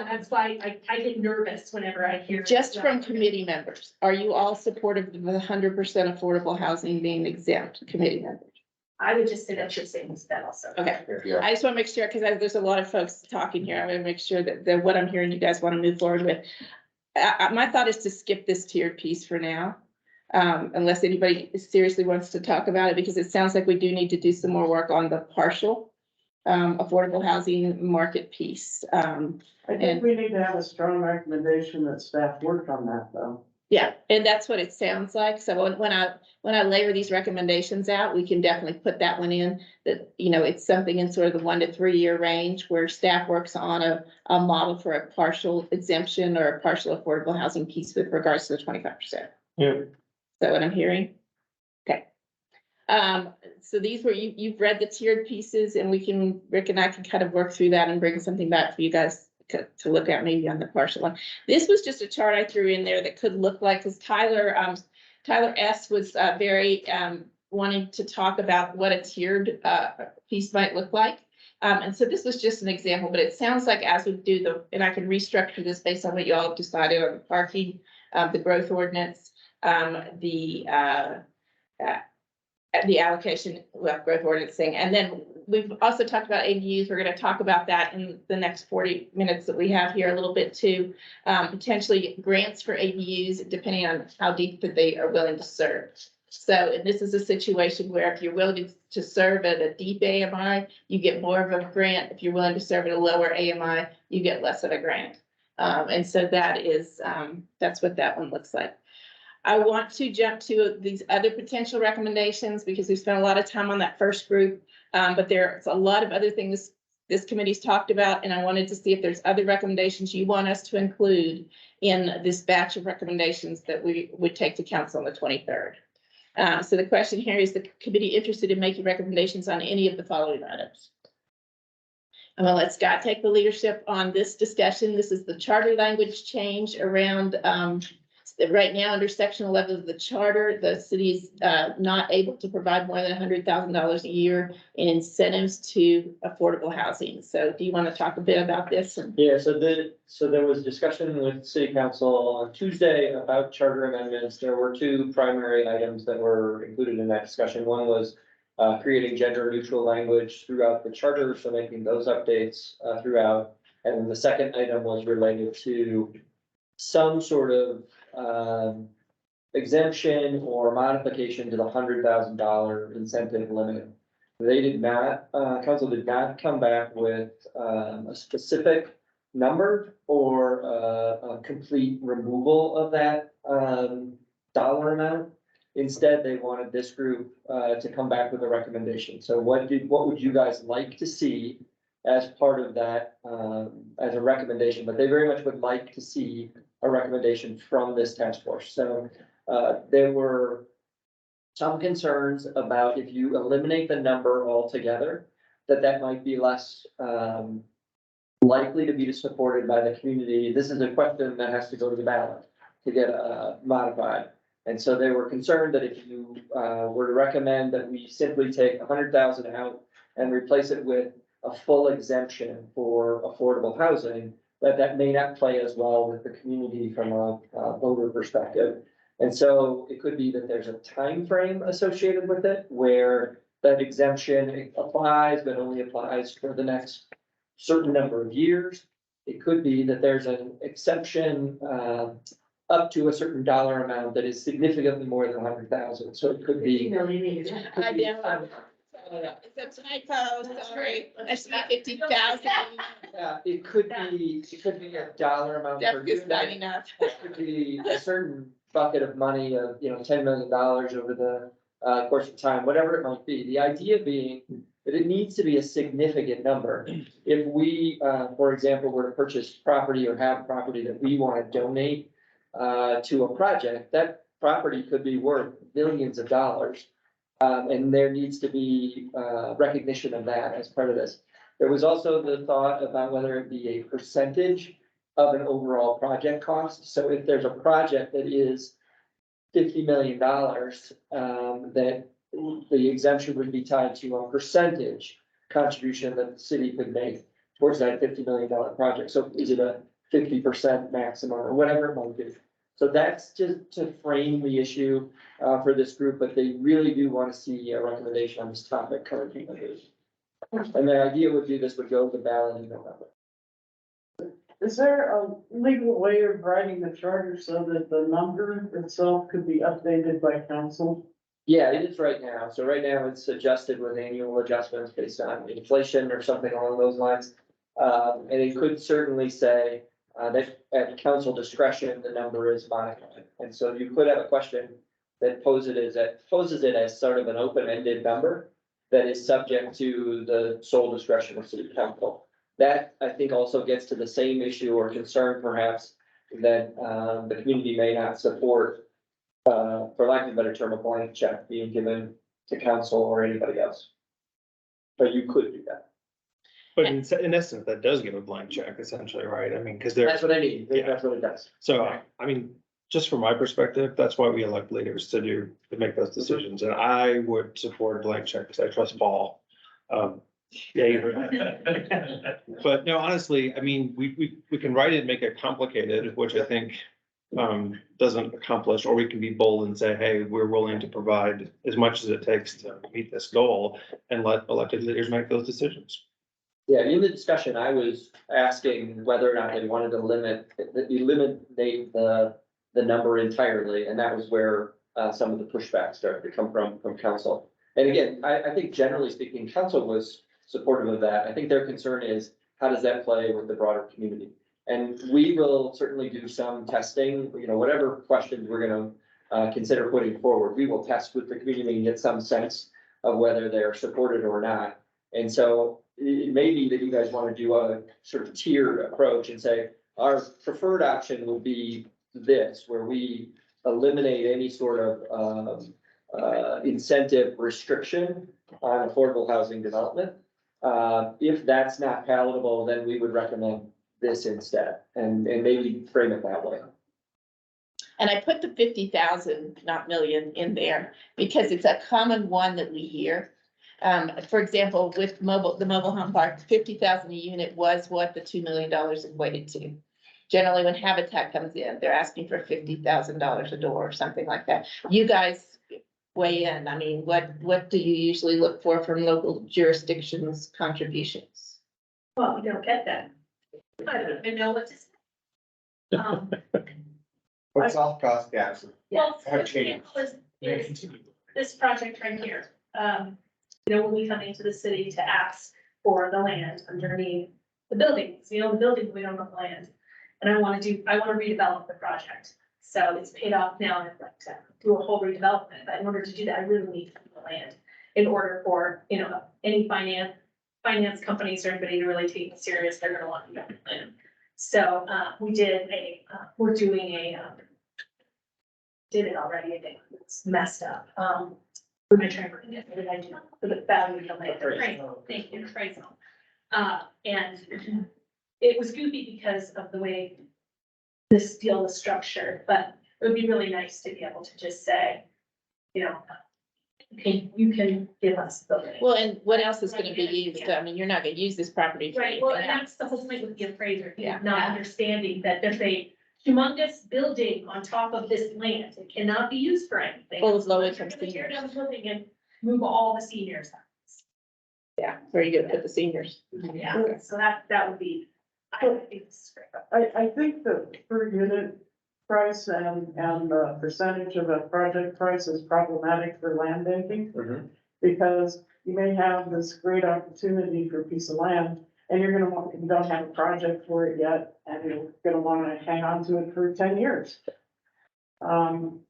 G: that's why I get nervous whenever I hear.
A: Just from committee members, are you all supportive of the 100% affordable housing being exempt, committee members?
G: I would just say that you're saying that also.
A: Okay,
L: Yeah.
A: I just want to make sure, because there's a lot of folks talking here. I want to make sure that what I'm hearing you guys want to move forward with. My thought is to skip this tiered piece for now. Unless anybody seriously wants to talk about it, because it sounds like we do need to do some more work on the partial affordable housing market piece.
F: I think we need to have a strong recommendation that staff work on that, though.
A: Yeah, and that's what it sounds like. So when I layer these recommendations out, we can definitely put that one in, that, you know, it's something in sort of the 1 to 3 year range where staff works on a model for a partial exemption or a partial affordable housing piece with regards to the 25%.
D: Yeah.
A: Is that what I'm hearing? Okay. So these were, you've read the tiered pieces, and Rick and I can kind of work through that and bring something back for you guys to look at maybe on the partial one. This was just a chart I threw in there that could look like, because Tyler S. was very wanting to talk about what a tiered piece might look like. And so this was just an example, but it sounds like as we do and I can restructure this based on what you all decided on the parking, the growth ordinance, the allocation, growth ordinancing. And then we've also talked about ADUs. We're going to talk about that in the next 40 minutes that we have here a little bit too. Potentially grants for ADUs, depending on how deep that they are willing to serve. So, and this is a situation where if you're willing to serve at a deep AMI, you get more of a grant. If you're willing to serve at a lower AMI, you get less of a grant. And so that is, that's what that one looks like. I want to jump to these other potential recommendations because we spent a lot of time on that first group. But there's a lot of other things this committee's talked about, and I wanted to see if there's other recommendations you want us to include in this batch of recommendations that we would take to council on the 23rd. So the question here is, the committee interested in making recommendations on any of the following items? I'm gonna let Scott take the leadership on this discussion. This is the charter language change around Right now, under section 11 of the charter, the city's not able to provide more than $100,000 a year in incentives to affordable housing. So do you want to talk a bit about this?
N: Yeah, so there was discussion with city council on Tuesday about charter amendments. There were two primary items that were included in that discussion. One was creating gender neutral language throughout the charter, so making those updates throughout. And then the second item was related to some sort of exemption or modification to the $100,000 incentive limit. They did not, council did not come back with a specific number or a complete removal of that dollar amount. Instead, they wanted this group to come back with a recommendation. So what would you guys like to see as part of that, as a recommendation? But they very much would like to see a recommendation from this task force. So there were some concerns about if you eliminate the number altogether, that might be less likely to be supported by the community. This is a question that has to go to the ballot to get modified. And so they were concerned that if you were to recommend that we simply take 100,000 out and replace it with a full exemption for affordable housing, that may not play as well with the community from a voter perspective. And so it could be that there's a time frame associated with it where that exemption applies, but only applies for the next certain number of years. It could be that there's an exception up to a certain dollar amount that is significantly more than 100,000. So it could be.
A: I know. It's a typo, sorry. I see 50,000.
N: Yeah, it could be a dollar amount per
A: Jeff is
N: unit.
A: not enough.
N: It could be a certain bucket of money of, $10 million over the course of time, whatever it might be. The idea being that it needs to be a significant number. If we, for example, were to purchase property or have property that we want to donate to a project, that property could be worth millions of dollars. And there needs to be recognition of that as part of this. There was also the thought about whether it be a percentage of an overall project cost. So if there's a project that is $50 million, that the exemption would be tied to a percentage contribution that the city could make towards that $50 million project. So is it a 50% maximum or whatever it might be? So that's just to frame the issue for this group, but they really do want to see a recommendation on this topic currently. And the idea would be this would go to the ballot in November.
F: Is there a legal way of writing the charter so that the number itself could be updated by council?
N: Yeah, it is right now. So right now it's adjusted with annual adjustments based on inflation or something along those lines. And it could certainly say that at council discretion, the number is modified. And so you could have a question that poses it as sort of an open-ended number that is subject to the sole discretion of city council. That, I think, also gets to the same issue or concern perhaps that the community may not support, for lack of a better term, a blank check being given to council or anybody else. But you could do that.
O: But in essence, that does give a blank check essentially, right? I mean, because
N: That's what I mean. That's what it does.
O: So, I mean, just from my perspective, that's why we elect leaders to make those decisions. And I would support a blank check because I trust Paul. Yeah, you heard that. But no, honestly, I mean, we can write it and make it complicated, which I think doesn't accomplish, or we can be bold and say, hey, we're willing to provide as much as it takes to meet this goal and let elected leaders make those decisions.
N: Yeah, in the discussion, I was asking whether or not they wanted to eliminate the number entirely, and that was where some of the pushback started to come from council. And again, I think generally speaking, council was supportive of that. I think their concern is how does that play with the broader community? And we will certainly do some testing, whatever questions we're gonna consider putting forward, we will test with the community and get some sense of whether they're supported or not. And so it may be that you guys want to do a sort of tiered approach and say, our preferred option would be this, where we eliminate any sort of incentive restriction on affordable housing development. If that's not palatable, then we would recommend this instead, and maybe frame it that way.
A: And I put the 50,000, not million, in there because it's a common one that we hear. For example, with the mobile home park, 50,000 a unit was what the $2 million equated to. Generally, when Habitat comes in, they're asking for $50,000 a door or something like that. You guys weigh in. I mean, what do you usually look for from local jurisdictions contributions?
G: Well, we don't get that. I don't even know what to say.
L: But soft cost gaps
G: Well,
L: have
G: for
L: changed.
G: example, is this project right here. When we come into the city to ask for the land underneath the buildings, we own the building, we don't own the land. And I want to redevelop the project. So it's paid off now and I'd like to do a whole redevelopment, but in order to do that, I really need the land. In order for, any finance companies or anybody to really take it serious, they're gonna want to know the land. So, we're doing did it already, I think, it's messed up. What did I do? For the value of the land, appraisal, thank you, appraisal. And it was goofy because of the way this deal was structured, but it would be really nice to be able to just say, okay, you can give us the land.
A: Well, and what else is gonna be used? I mean, you're not gonna use this property. for
G: Right, well, and
A: anything
G: that's the whole point with the appraiser,
A: Yeah.
G: not understanding that there's a humongous building on top of this land. It cannot be used for anything.
A: Full of low-income
G: You're gonna tear
A: seniors.
G: down the building and move all the seniors out.
A: Yeah, where you gonna put the seniors?
G: Yeah, so that would be, I would think this is great.
F: I think the per unit price and the percentage of a project price is problematic for land banking. Because you may have this great opportunity for a piece of land and you don't have a project for it yet, and you're gonna wanna hang on to it for 10 years.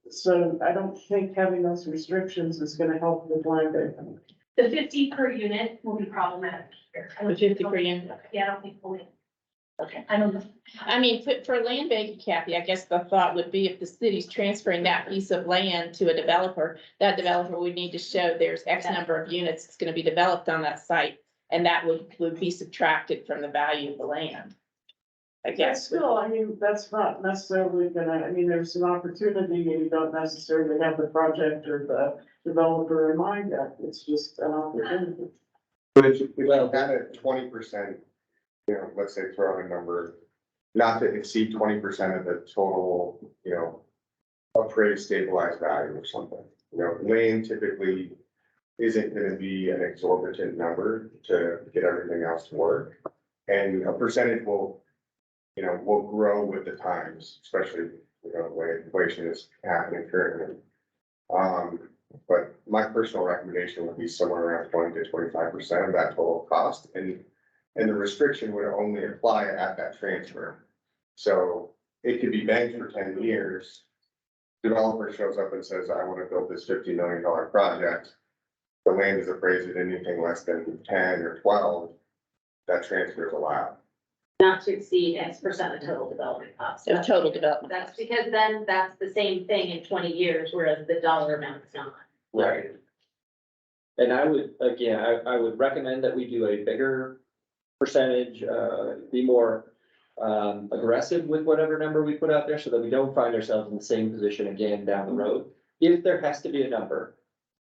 F: So I don't think having those restrictions is gonna help with land banking.
G: The 50 per unit will be problematic here.
A: The 50 per unit?
G: Yeah, I don't think we'll.
A: Okay.
G: I don't know.
A: I mean, for land banking, Kathy, I guess the thought would be if the city's transferring that piece of land to a developer, that developer would need to show there's X number of units that's gonna be developed on that site. And that would be subtracted from the value of the land. I
F: But
A: guess.
F: still, I mean, that's not necessarily there's an opportunity and you don't necessarily have the project or the developer in mind yet. It's just an opportunity.
L: But if you had a 20%, let's say throw out a number, not to exceed 20% of the total, appraised stabilized value or something. Land typically isn't gonna be an exorbitant number to get everything else to work. And a percentage will grow with the times, especially, the way inflation is happening currently. But my personal recommendation would be somewhere around 20 to 25% of that total cost, and the restriction would only apply at that transfer. So it could be banked for 10 years. Developer shows up and says, I wanna build this $50 million project. The land is appraised at anything less than 10 or 12, that transfer is allowed.
J: Not to exceed X% of total development costs.
A: Of total development.
J: That's because then that's the same thing in 20 years, whereas the dollar amount is not.
N: Right. And I would, again, I would recommend that we do a bigger percentage, be more aggressive with whatever number we put out there so that we don't find ourselves in the same position again down the road. If there has to be a number,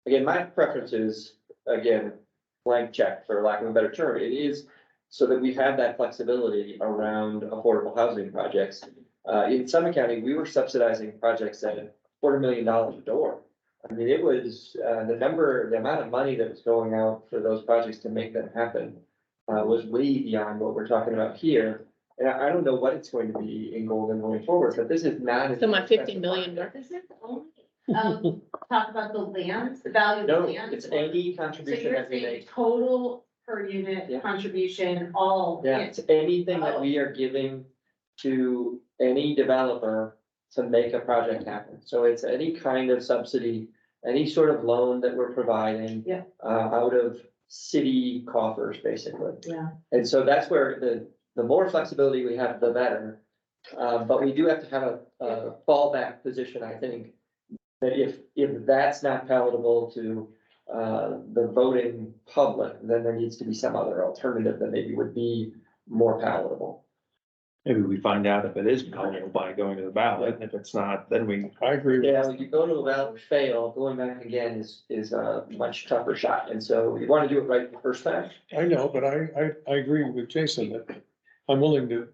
N: again, my preference is, again, blank check for lack of a better term. It is so that we have that flexibility around affordable housing projects. In Summit County, we were subsidizing projects at $250,000 a door. I mean, it was, the amount of money that was going out for those projects to make them happen was way beyond what we're talking about here. And I don't know what it's going to be in Golden going forward, but this is not.
A: So my 50 million.
J: Does it only, talk about the land, the value of the
N: No,
J: land?
N: it's any
J: So
N: contribution
J: you're
N: that we
J: saying
N: make.
J: total per unit
N: Yeah.
J: contribution, all.
N: Yeah, it's anything that we are giving to any developer to make a project happen. So it's any kind of subsidy, any sort of loan that we're providing.
J: Yeah.
N: Out of city coffers, basically.
J: Yeah.
N: And so that's where the more flexibility we have, the better. But we do have to have a fallback position, I think. That if that's not palatable to the voting public, then there needs to be some other alternative that maybe would be more palatable.
O: maybe we find out if it is palatable by going to the ballot, and if it's not, then we.
D: I agree with
N: Yeah, when you go to a ballot and fail, going back again is a much tougher shot, and so you wanna do it right the first time.
D: I know, but I agree with Jason that I'm willing to.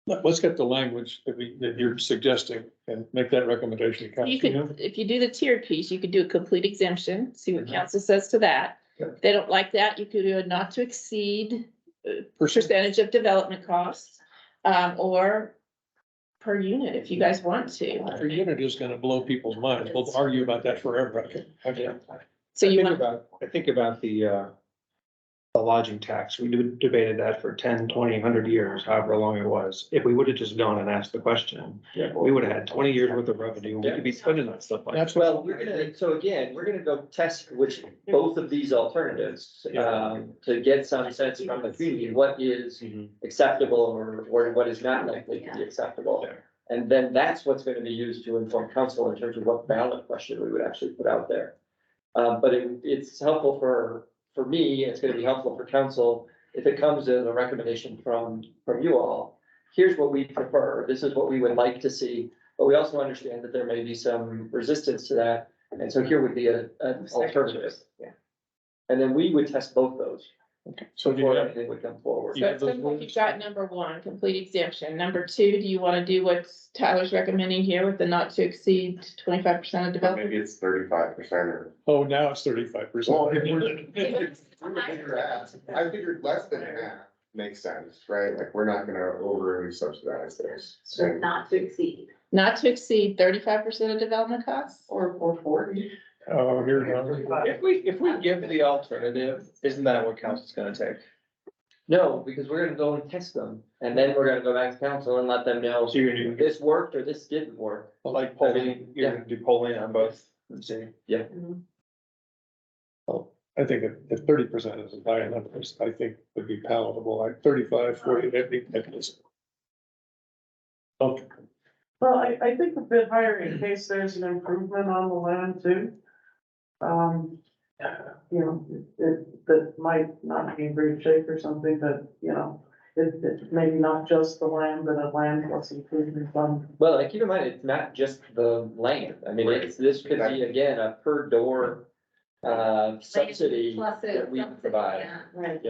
D: Let's get the language that you're suggesting and make that recommendation. to council.
A: You could, if you do the tiered piece, you could do a complete exemption, see what council says to that.
D: Yeah.
A: If they don't like that, you could do a not to exceed percentage of development costs, or per unit, if you guys want to.
D: Per unit is gonna blow people's minds. We'll argue about that forever. Okay.
A: So you want,
O: I think about the lodging tax. We debated that for 10, 20, 100 years, however long it was. If we would have just gone and asked the question, we would have had 20 years worth of revenue. We could be spending that stuff like.
D: That's
N: Well, we're gonna, so again, we're gonna go test both of these alternatives, to get some sense from the community, what is acceptable or what is not likely to be acceptable. And then that's what's gonna be used to inform council in terms of what ballot question we would actually put out there. But it's helpful for me, it's gonna be helpful for council, if it comes as a recommendation from you all. Here's what we prefer, this is what we would like to see, but we also understand that there may be some resistance to that. And so here would be an alternative. And then we would test both those.
D: So
N: before anything would come forward.
A: so it sounds like you've got number one, complete exemption. Number two, do you wanna do what Tyler's recommending here with the not to exceed 25% of development?
L: Maybe it's 35% or.
D: Oh, now it's 35%.
L: Well, I figured less than half makes sense, right? Like, we're not gonna overly subsidize this.
J: So not to exceed.
A: Not to exceed 35% of development costs?
F: Or 40.
D: Oh, here we go.
O: If we give the alternative, isn't that what council's gonna take?
N: No, because we're gonna go and test them, and then we're gonna go back to council and let them know
O: So you're gonna do,
N: this worked or this didn't work.
O: like polling, you're gonna do polling on both and see.
D: I think if 30% is a high enough, I think would be palatable, like 35, 40, that'd be. Okay.
F: Well, I think a bit higher in case there's an improvement on the land too. You know, that might not be in great shape or something, but, you know, it's maybe not just the land, but a land plus improvement fund.
N: Well, and keep in mind, it's not just the land, I mean, this could be, again, a per door subsidy
J: Plus it-
N: that we provide.
J: Yeah.
F: Right.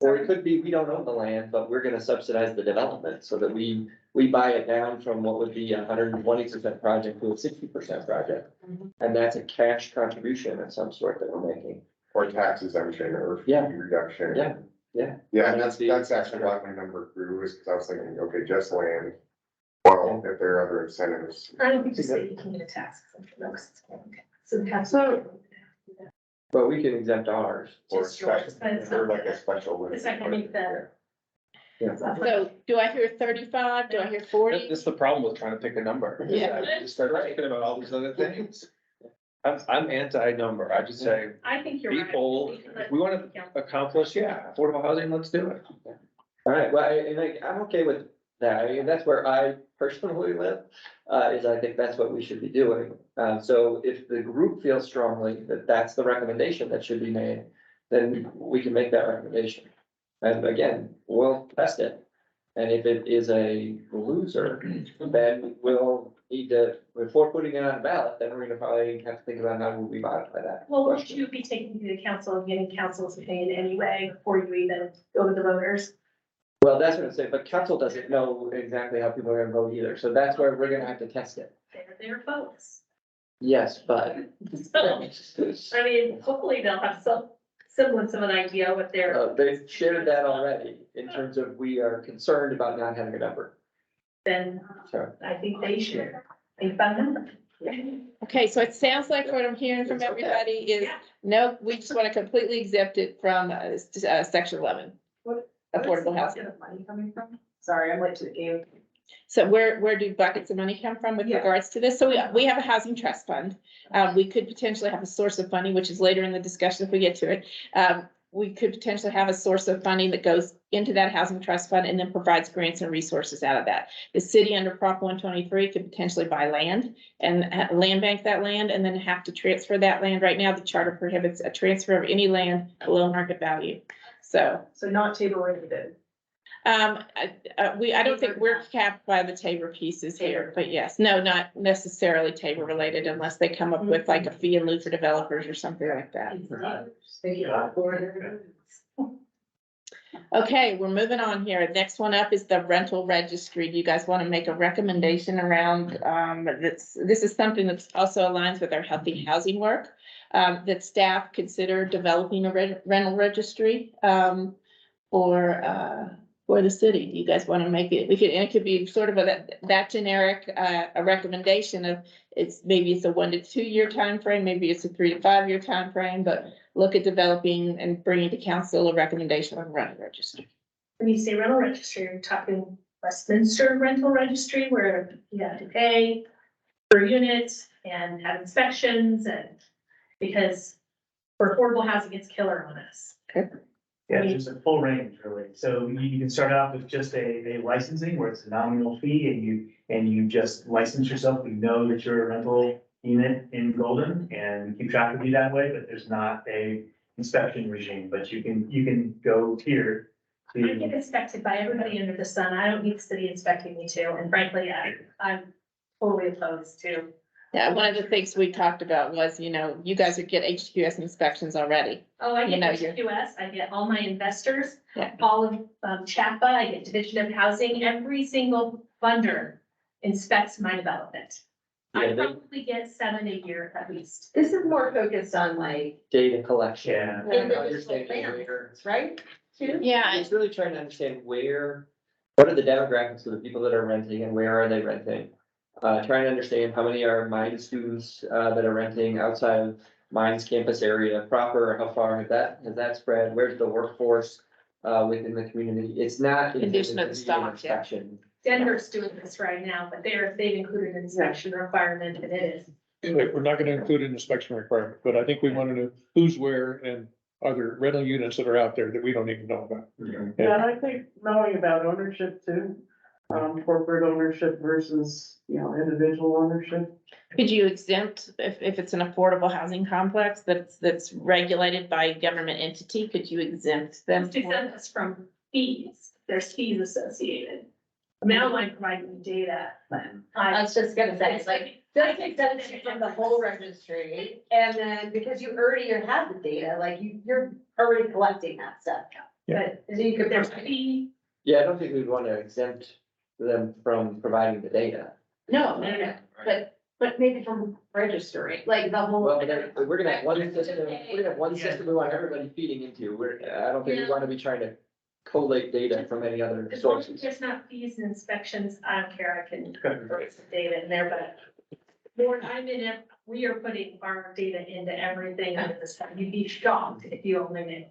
N: Or it could be, we don't own the land, but we're gonna subsidize the development so that we buy it down from what would be 120% project to a 60% project. And that's a cash contribution of some sort that we're making.
L: Or tax exemption or fee
N: Yeah.
L: reduction.
N: Yeah.
L: Yeah, and that's actually why my number grew, is because I was thinking, okay, just land. Well, if there are other incentives.
G: I don't think you say you can get a tax exemption, though, 'cause it's okay. So we have.
N: But we can exempt ours.
L: Or
G: Just yours,
L: special,
G: but it's
L: or
G: not
L: like a special.
G: It's not gonna make the.
A: So do I hear 35? Do I hear 40?
O: That's the problem with trying to pick a number.
A: Yeah.
O: You start thinking about all these other things. I'm anti-number, I just say,
G: I think you're right.
O: people, if we wanna accomplish, affordable housing, let's do it.
N: All right, well, I'm okay with that, I mean, that's where I personally live, is I think that's what we should be doing. So if the group feels strongly that that's the recommendation that should be made, then we can make that recommendation. And again, we'll test it. And if it is a loser, then we'll need to, before putting it on a ballot, then we're gonna probably have to think about how we modify that.
G: Well, would you be taking to the council and getting council's opinion anyway before you even go to the voters?
N: Well, that's what I'm saying, but council doesn't know exactly how people are gonna vote either, so that's where we're gonna have to test it.
G: They're their votes.
N: Yes, but.
G: I mean, hopefully they'll have some semblance of an idea what they're,
N: They've shared that already, in terms of we are concerned about not having a number.
G: then
N: Sure.
G: I think they should think about them.
A: Okay, so it sounds like what I'm hearing from everybody is, no, we just want to completely exempt it from section 11. Affordable housing.
M: Money coming from? Sorry, I'm late to the game.
A: So where do buckets of money come from with regards to this? So we have a housing trust fund. We could potentially have a source of funding, which is later in the discussion if we get to it. We could potentially have a source of funding that goes into that housing trust fund and then provides grants and resources out of that. The city under Prop 123 could potentially buy land and land bank that land and then have to transfer that land. Right now, the charter prohibits a transfer of any land below market value. So
M: not table rated.
A: I don't think we're capped by the Tabor pieces here, but yes, no, not necessarily Tabor related unless they come up with like a fee in lieu for developers or something like that. Okay, we're moving on here. Next one up is the rental registry. Do you guys want to make a recommendation around, this is something that's also aligns with our healthy housing work. That staff consider developing a rental registry, for the city. Do you guys want to make it? And it could be sort of that generic, a recommendation of maybe it's a 1 to 2 year time frame, maybe it's a 3 to 5 year time frame, but look at developing and bringing to council a recommendation on rental registry.
G: When you say rental registry, you're talking Westminster rental registry where you have to pay per unit and have inspections and because for affordable housing, it's killer on us.
A: Okay.
H: Yeah, it's just a full range really. So you can start out with just a licensing where it's a nominal fee and you just license yourself. We know that you're a rental unit in Golden and keep track of you that way, but there's not a inspection regime, but you can go tier.
G: I get inspected by everybody under the sun. I don't need the city inspecting me too. And frankly, I'm totally opposed to.
A: Yeah, one of the things we talked about was, you guys would get HQS inspections already.
G: Oh, I get
A: you're-
G: HQS, I get all my investors,
A: Yeah.
G: all of CHAPA, I get Division of Housing, every single funder inspects my development. I probably get 7 a year at least.
J: This is more focused on like
N: Data collection.
H: Yeah.
J: individual families, right? Too?
A: Yeah,
N: It's really trying to understand what are the demographics of the people that are renting and where are they renting? Trying to understand how many are Mines students, that are renting outside of Mines campus area proper, how far has that spread? Where's the workforce, within the community? It's not.
A: Condition of the stock, yeah.
N: inspection.
G: Denver's doing this right now, but they've included an inspection requirement and it is.
D: We're not gonna include an inspection requirement, but I think we wanna know who's where and other rental units that are out there that we don't even know about.
F: Yeah, and I think knowing about ownership too, corporate ownership versus, individual ownership.
A: could you exempt, if it's an affordable housing complex that's regulated by a government entity, could you exempt them?
G: Just exempt us from fees, there's fees associated. I mean, I don't mind providing data, but
J: I was just gonna say, it's like, just exempt you from the whole registry, and then because you already have the data, like you're already collecting that stuff.
G: But
J: So you could,
G: there's a fee,
N: Yeah, I don't think we'd want to exempt them from providing the data.
J: no, but maybe from registering, like the whole.
N: Well, we're gonna have one system we want everybody feeding into. I don't think we want to be trying to collate data from any other
G: as long as
N: sources.
G: there's not fees and inspections, I don't care, I can throw some data in there, but. Lord, we are putting our data into everything under the sun. You'd be shocked if you only knew.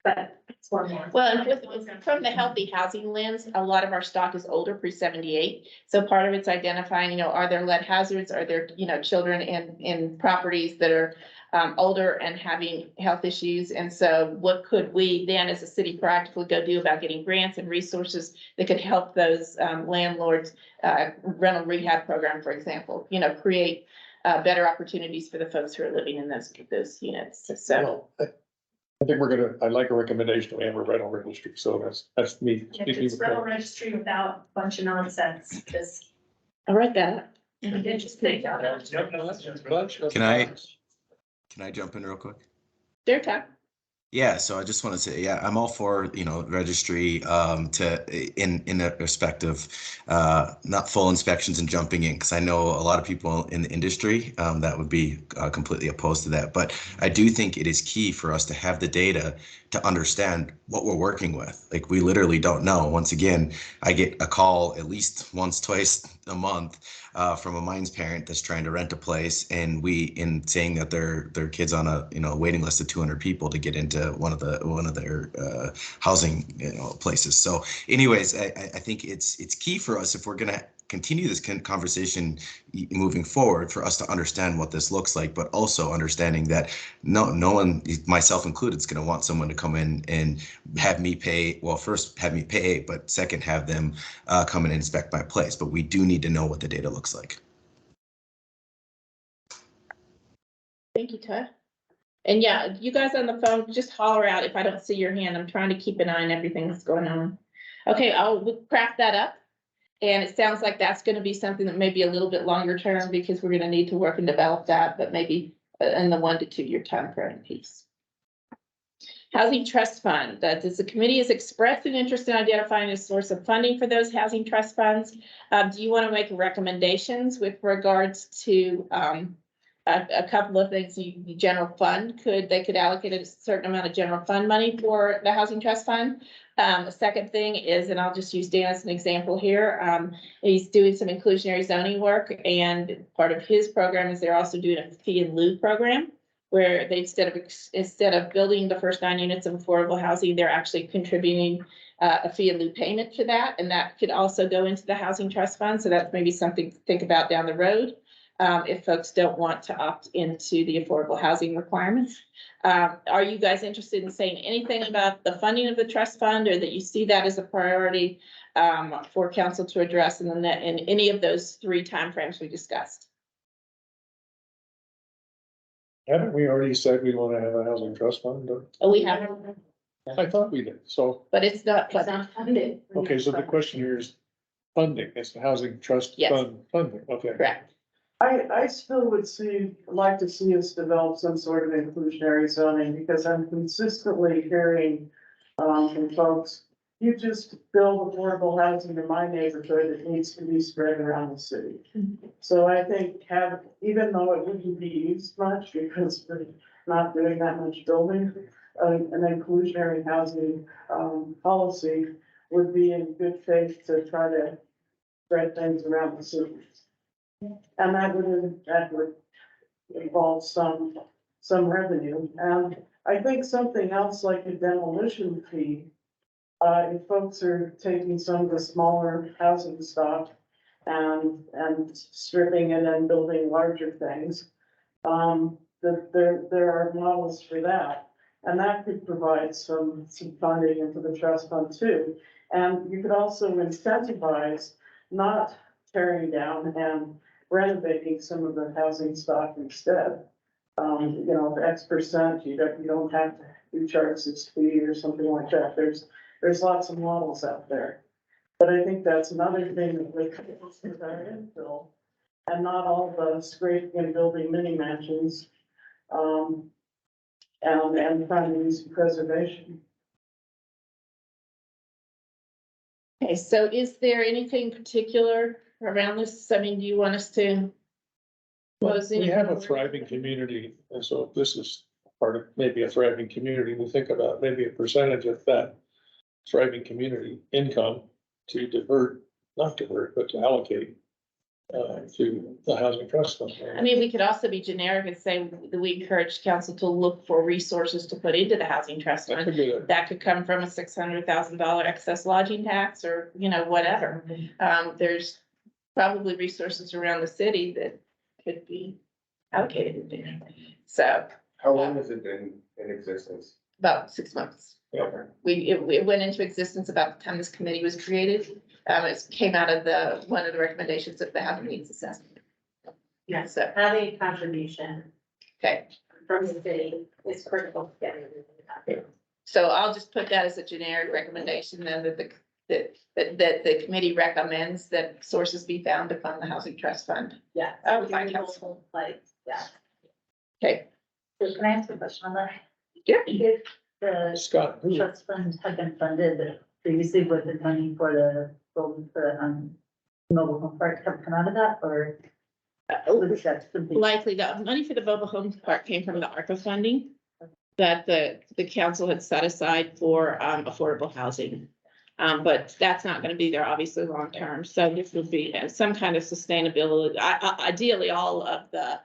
G: But it's one more.
A: Well, and from the healthy housing lens, a lot of our stock is older, pre-78. So part of it's identifying, are there lead hazards? Are there, children in properties that are older and having health issues? And so what could we then as a city practically go do about getting grants and resources that could help those landlords, rental rehab program, for example, create better opportunities for the folks who are living in those units. So.
D: I think I'd like a recommendation to have a rental registry, so that's me.
G: If it's rental registry without a bunch of nonsense, just.
A: I'll write that.
G: Just think about it.
I: Can I jump in real quick?
A: Sure, Todd.
I: Yeah, so I just want to say, yeah, I'm all for, registry in the respect of not full inspections and jumping in, because I know a lot of people in the industry that would be completely opposed to that. But I do think it is key for us to have the data to understand what we're working with. Like, we literally don't know. Once again, I get a call at least once, twice a month from a Mines parent that's trying to rent a place, and saying that their kid's on a waiting list of 200 people to get into one of their housing places. So anyways, I think it's key for us, if we're gonna continue this conversation moving forward, for us to understand what this looks like, but also understanding that no one, myself included, is going to want someone to come in and have me pay. Well, first have me pay, but second have them come and inspect my place. But we do need to know what the data looks like.
A: Thank you, Todd. And yeah, you guys on the phone, just holler out if I don't see your hand. I'm trying to keep an eye on everything that's going on. Okay, I'll craft that up. And it sounds like that's gonna be something that may be a little bit longer term because we're gonna need to work and develop that, but maybe in the 1 to 2 year timeframe piece. Housing Trust Fund, that is, the committee has expressed an interest in identifying a source of funding for those housing trust funds. Do you want to make recommendations with regards to a couple of things? The general fund, they could allocate a certain amount of general fund money for the Housing Trust Fund. The second thing is, and I'll just use Dan as an example here, he's doing some inclusionary zoning work, and part of his program is they're also doing a fee in lieu program, where they, instead of building the first 9 units of affordable housing, they're actually contributing a fee in lieu payment to that, and that could also go into the Housing Trust Fund. So that's maybe something to think about down the road, if folks don't want to opt into the affordable housing requirements. Are you guys interested in saying anything about the funding of the trust fund, or that you see that as a priority for council to address in any of those 3 timeframes we discussed?
D: Haven't we already said we want to have a housing trust fund?
A: Oh, we haven't,
D: I thought we did, so,
A: but it's not.
J: It's not funded.
D: okay, so the question here is funding, it's the housing trust
A: Yes.
D: fund funding, okay.
A: Correct.
F: I still would like to see us develop some sort of inclusionary zoning, because I'm consistently hearing, from folks, you just build affordable housing in my neighborhood, it needs to be spread around the city. So I think even though it wouldn't be used much, because we're not doing that much building, an inclusionary housing, policy would be in good faith to try to spread things around the city. And that would involve some revenue. And I think something else like a demolition fee, if folks are taking some of the smaller housing stock and stripping it and building larger things, there are models for that. And that could provide some funding into the trust fund too. And you could also incentivize not tearing down and renovating some of the housing stock instead. You know, the X%, you don't have to charge this fee or something like that. There's lots of models out there. But I think that's another thing that we could with our infill, and not all the scraping and building mini mansions, and trying to use preservation.
A: Okay, so is there anything particular around this? I mean, do you want us to?
D: Well, we have a thriving community, and so if this is part of maybe a thriving community, we think about maybe a percentage of that thriving community income to but to allocate to the housing trust fund.
A: I mean, we could also be generic and say that we encourage council to look for resources to put into the housing trust
D: That
A: fund.
D: could be it.
A: That could come from a $600,000 excess lodging tax, or, whatever. There's probably resources around the city that could be allocated there. So
L: How long has it been in existence?
A: about 6 months.
D: Yeah.
A: It went into existence about the time this committee was created. It came out of one of the recommendations of the housing needs assessment.
J: Yes,
A: So,
J: having a contribution
A: okay,
J: from the city is critical to getting it.
A: so I'll just put that as a generic recommendation then, that the committee recommends that sources be found to fund the housing trust fund.
J: Yeah.
A: Oh, fine, council.
J: Like, yeah.
A: Okay,
K: So can I ask a question on that?
A: yeah.
K: If the
D: Scott, who-
K: trust fund had been funded previously with the money for the mobile home park come out of that, or was that simply?
A: Likely, the money for the mobile home park came from the ARPA funding that the council had set aside for affordable housing. But that's not gonna be there obviously long term, so this would be some kind of sustainability. Ideally, all of the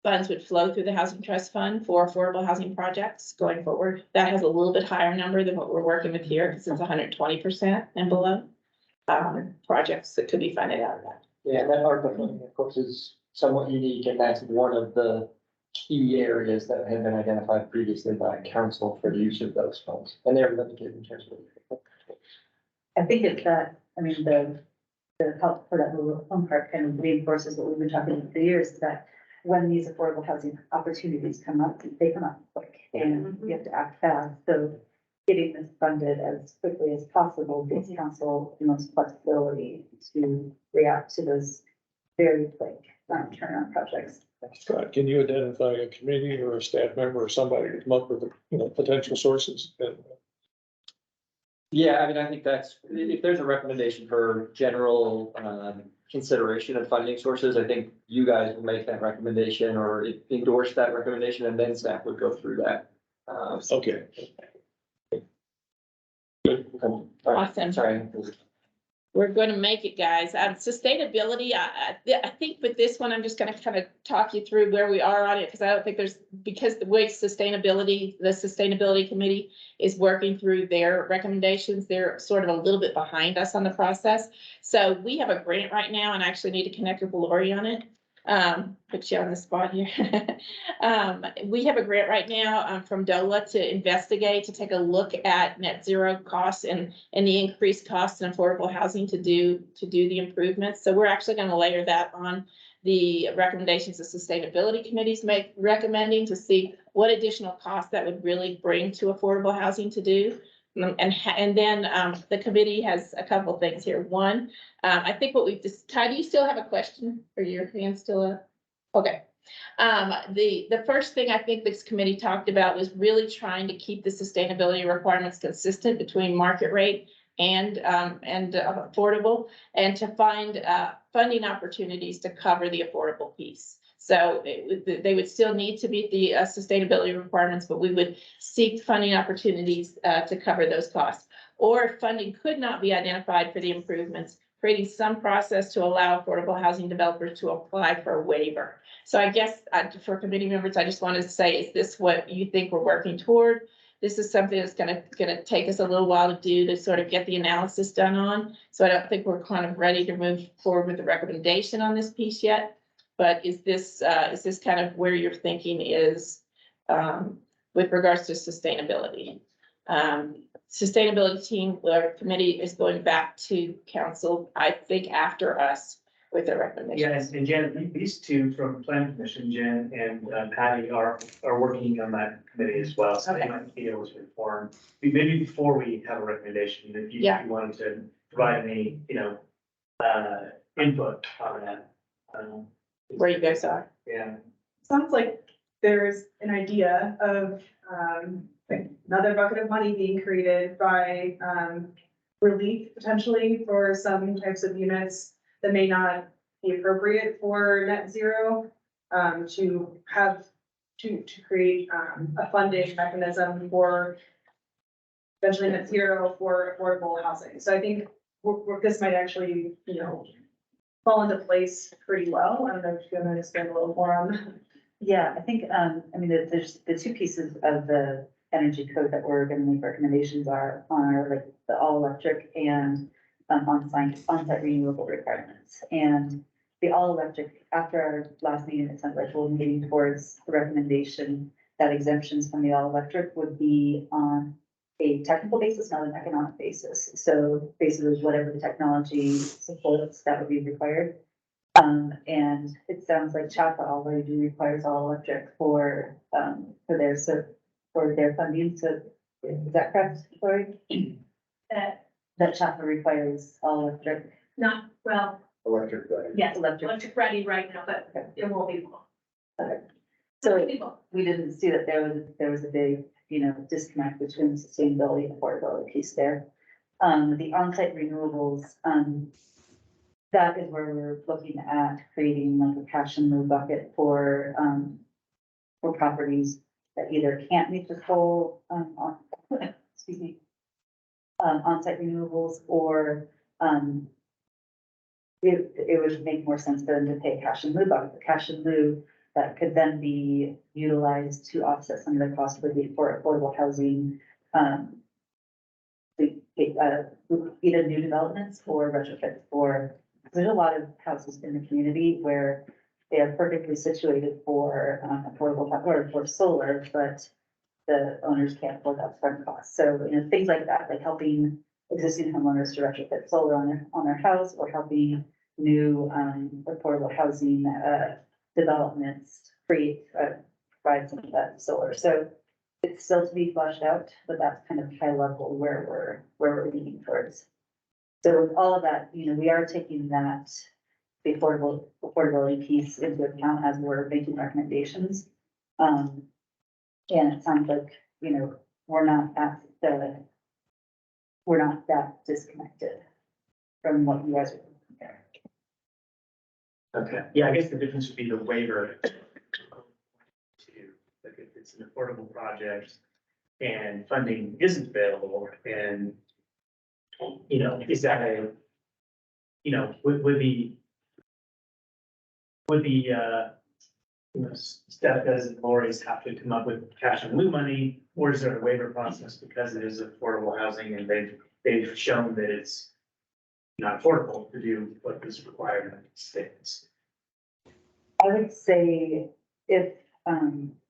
A: funds would flow through the housing trust fund for affordable housing projects going forward. That has a little bit higher number than what we're working with here, because it's 120% and below. Projects that could be funded out of that.
N: Yeah, and that ARPA funding, of course, is somewhat unique, and that's one of the key areas that had been identified previously by council for the use of those funds, and they're limited in terms of.
K: I think it's that, I mean, the help for that mobile home park kind of reinforces what we've been talking about for years, that when these affordable housing opportunities come up, they come up quick, and you have to act fast. So getting this funded as quickly as possible gives council the most flexibility to react to those very quick turnaround projects.
D: Scott, can you identify a committee or a staff member or somebody to come up with, potential sources?
N: Yeah, I mean, I think that's, if there's a recommendation for general, consideration of funding sources, I think you guys will make that recommendation or endorse that recommendation, and then staff would go through that.
D: Okay.
N: Good.
A: Awesome.
N: Sorry.
A: We're going to make it, guys. Sustainability, I think with this one, I'm just going to kind of talk you through where we are on it, because I don't think because the way the sustainability committee is working through their recommendations, they're sort of a little bit behind us on the process. So we have a grant right now, and I actually need to connect with Lori on it. Put you on the spot here. We have a grant right now from DOLA to investigate, to take a look at net zero costs and the increased costs in affordable housing to do the improvements. So we're actually going to layer that on the recommendations the sustainability committees recommending, to see what additional costs that would really bring to affordable housing to do. And then the committee has a couple of things here. One, I think what we've just, Ty, do you still have a question, or your hand still up? Okay. The first thing I think this committee talked about was really trying to keep the sustainability requirements consistent between market rate and affordable, and to find funding opportunities to cover the affordable piece. So they would still need to meet the sustainability requirements, but we would seek funding opportunities to cover those costs. Or if funding could not be identified for the improvements, creating some process to allow affordable housing developers to apply for a waiver. So I guess for committee members, I just wanted to say, is this what you think we're working toward? This is something that's gonna take us a little while to do, to sort of get the analysis done on. So I don't think we're kind of ready to move forward with the recommendation on this piece yet. But is this kind of where your thinking is with regards to sustainability? Sustainability team or committee is going back to council, I think, after us with their recommendations.
H: Yeah, and Jen, these two from Plan Commission, Jen and Patty are working on that committee as well, so they might be able to inform. Maybe before we have a recommendation, if you wanted to provide any, input on that.
A: Where you guys are.
H: Yeah.
M: Sounds like there's an idea of, like another bucket of money being created by, relief potentially for some types of units that may not be appropriate for net zero, to create, a funding mechanism for eventually net zero for affordable housing. So I think this might actually, fall into place pretty well. I don't know if you're gonna expand a little more on that.
K: Yeah, I think, there's the two pieces of the energy code that we're gonna make recommendations are like the all electric and on-site renewable requirements. And the all electric, after our last meeting, it sounds like we're moving towards the recommendation that exemptions from the all electric would be on a technical basis, not an economic basis. So basically whatever the technology supports, that would be required. And it sounds like Chapa already requires all electric for their funding. So is that correct, Lori? That Chapa requires all electric.
G: Not, well,
L: Electric, right?
G: yes, electric ready right now, but it won't be long.
K: Okay. So we didn't see that there was a big, disconnect between the sustainability and affordability piece there. The on-site renewables, that is where we're looking at creating like a cash and move bucket for properties that either can't meet the full, on-site renewables, or it would make more sense for them to pay cash and lieu bucket. The cash and lieu that could then be utilized to offset some of the costs for the affordable housing, either new developments or retrofits for. There's a lot of houses in the community where they are perfectly situated for affordable or for solar, but the owners can't afford that upfront cost. So, things like that, like helping existing homeowners to retrofit solar on their house, or helping new affordable housing developments provide some of that solar. So it's still to be fleshed out, but that's kind of high level where we're leaning towards. So with all of that, you know, we are taking that, the affordability piece into account as we're making recommendations. And it sounds like, you know, we're not that disconnected from what you guys are doing there.
H: Okay, yeah, I guess the difference would be the waiver. Like if it's an affordable project and funding isn't available and, you know, is that a, you know, would the, you know, Stefka's and Lori's have to come up with cash and lieu money, or is there a waiver process because it is affordable housing and they've shown that it's not affordable to do what is required in the states?
K: I would say if,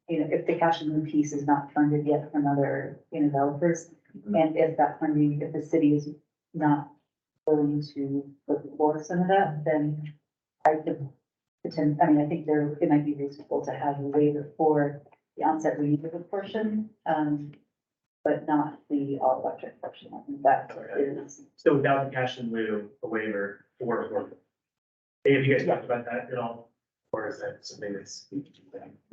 K: you know, if the cash and lieu piece is not funded yet from other, you know, developers, and if that funding, if the city is not willing to put forward some of that, then I could pretend, I mean, I think there, it might be reasonable to have a waiver for the onset renewable portion, but not the all electric portion. I think that is.
H: So without the cash and lieu, a waiver for affordable. Have you guys talked about that at all? Or is that something that's?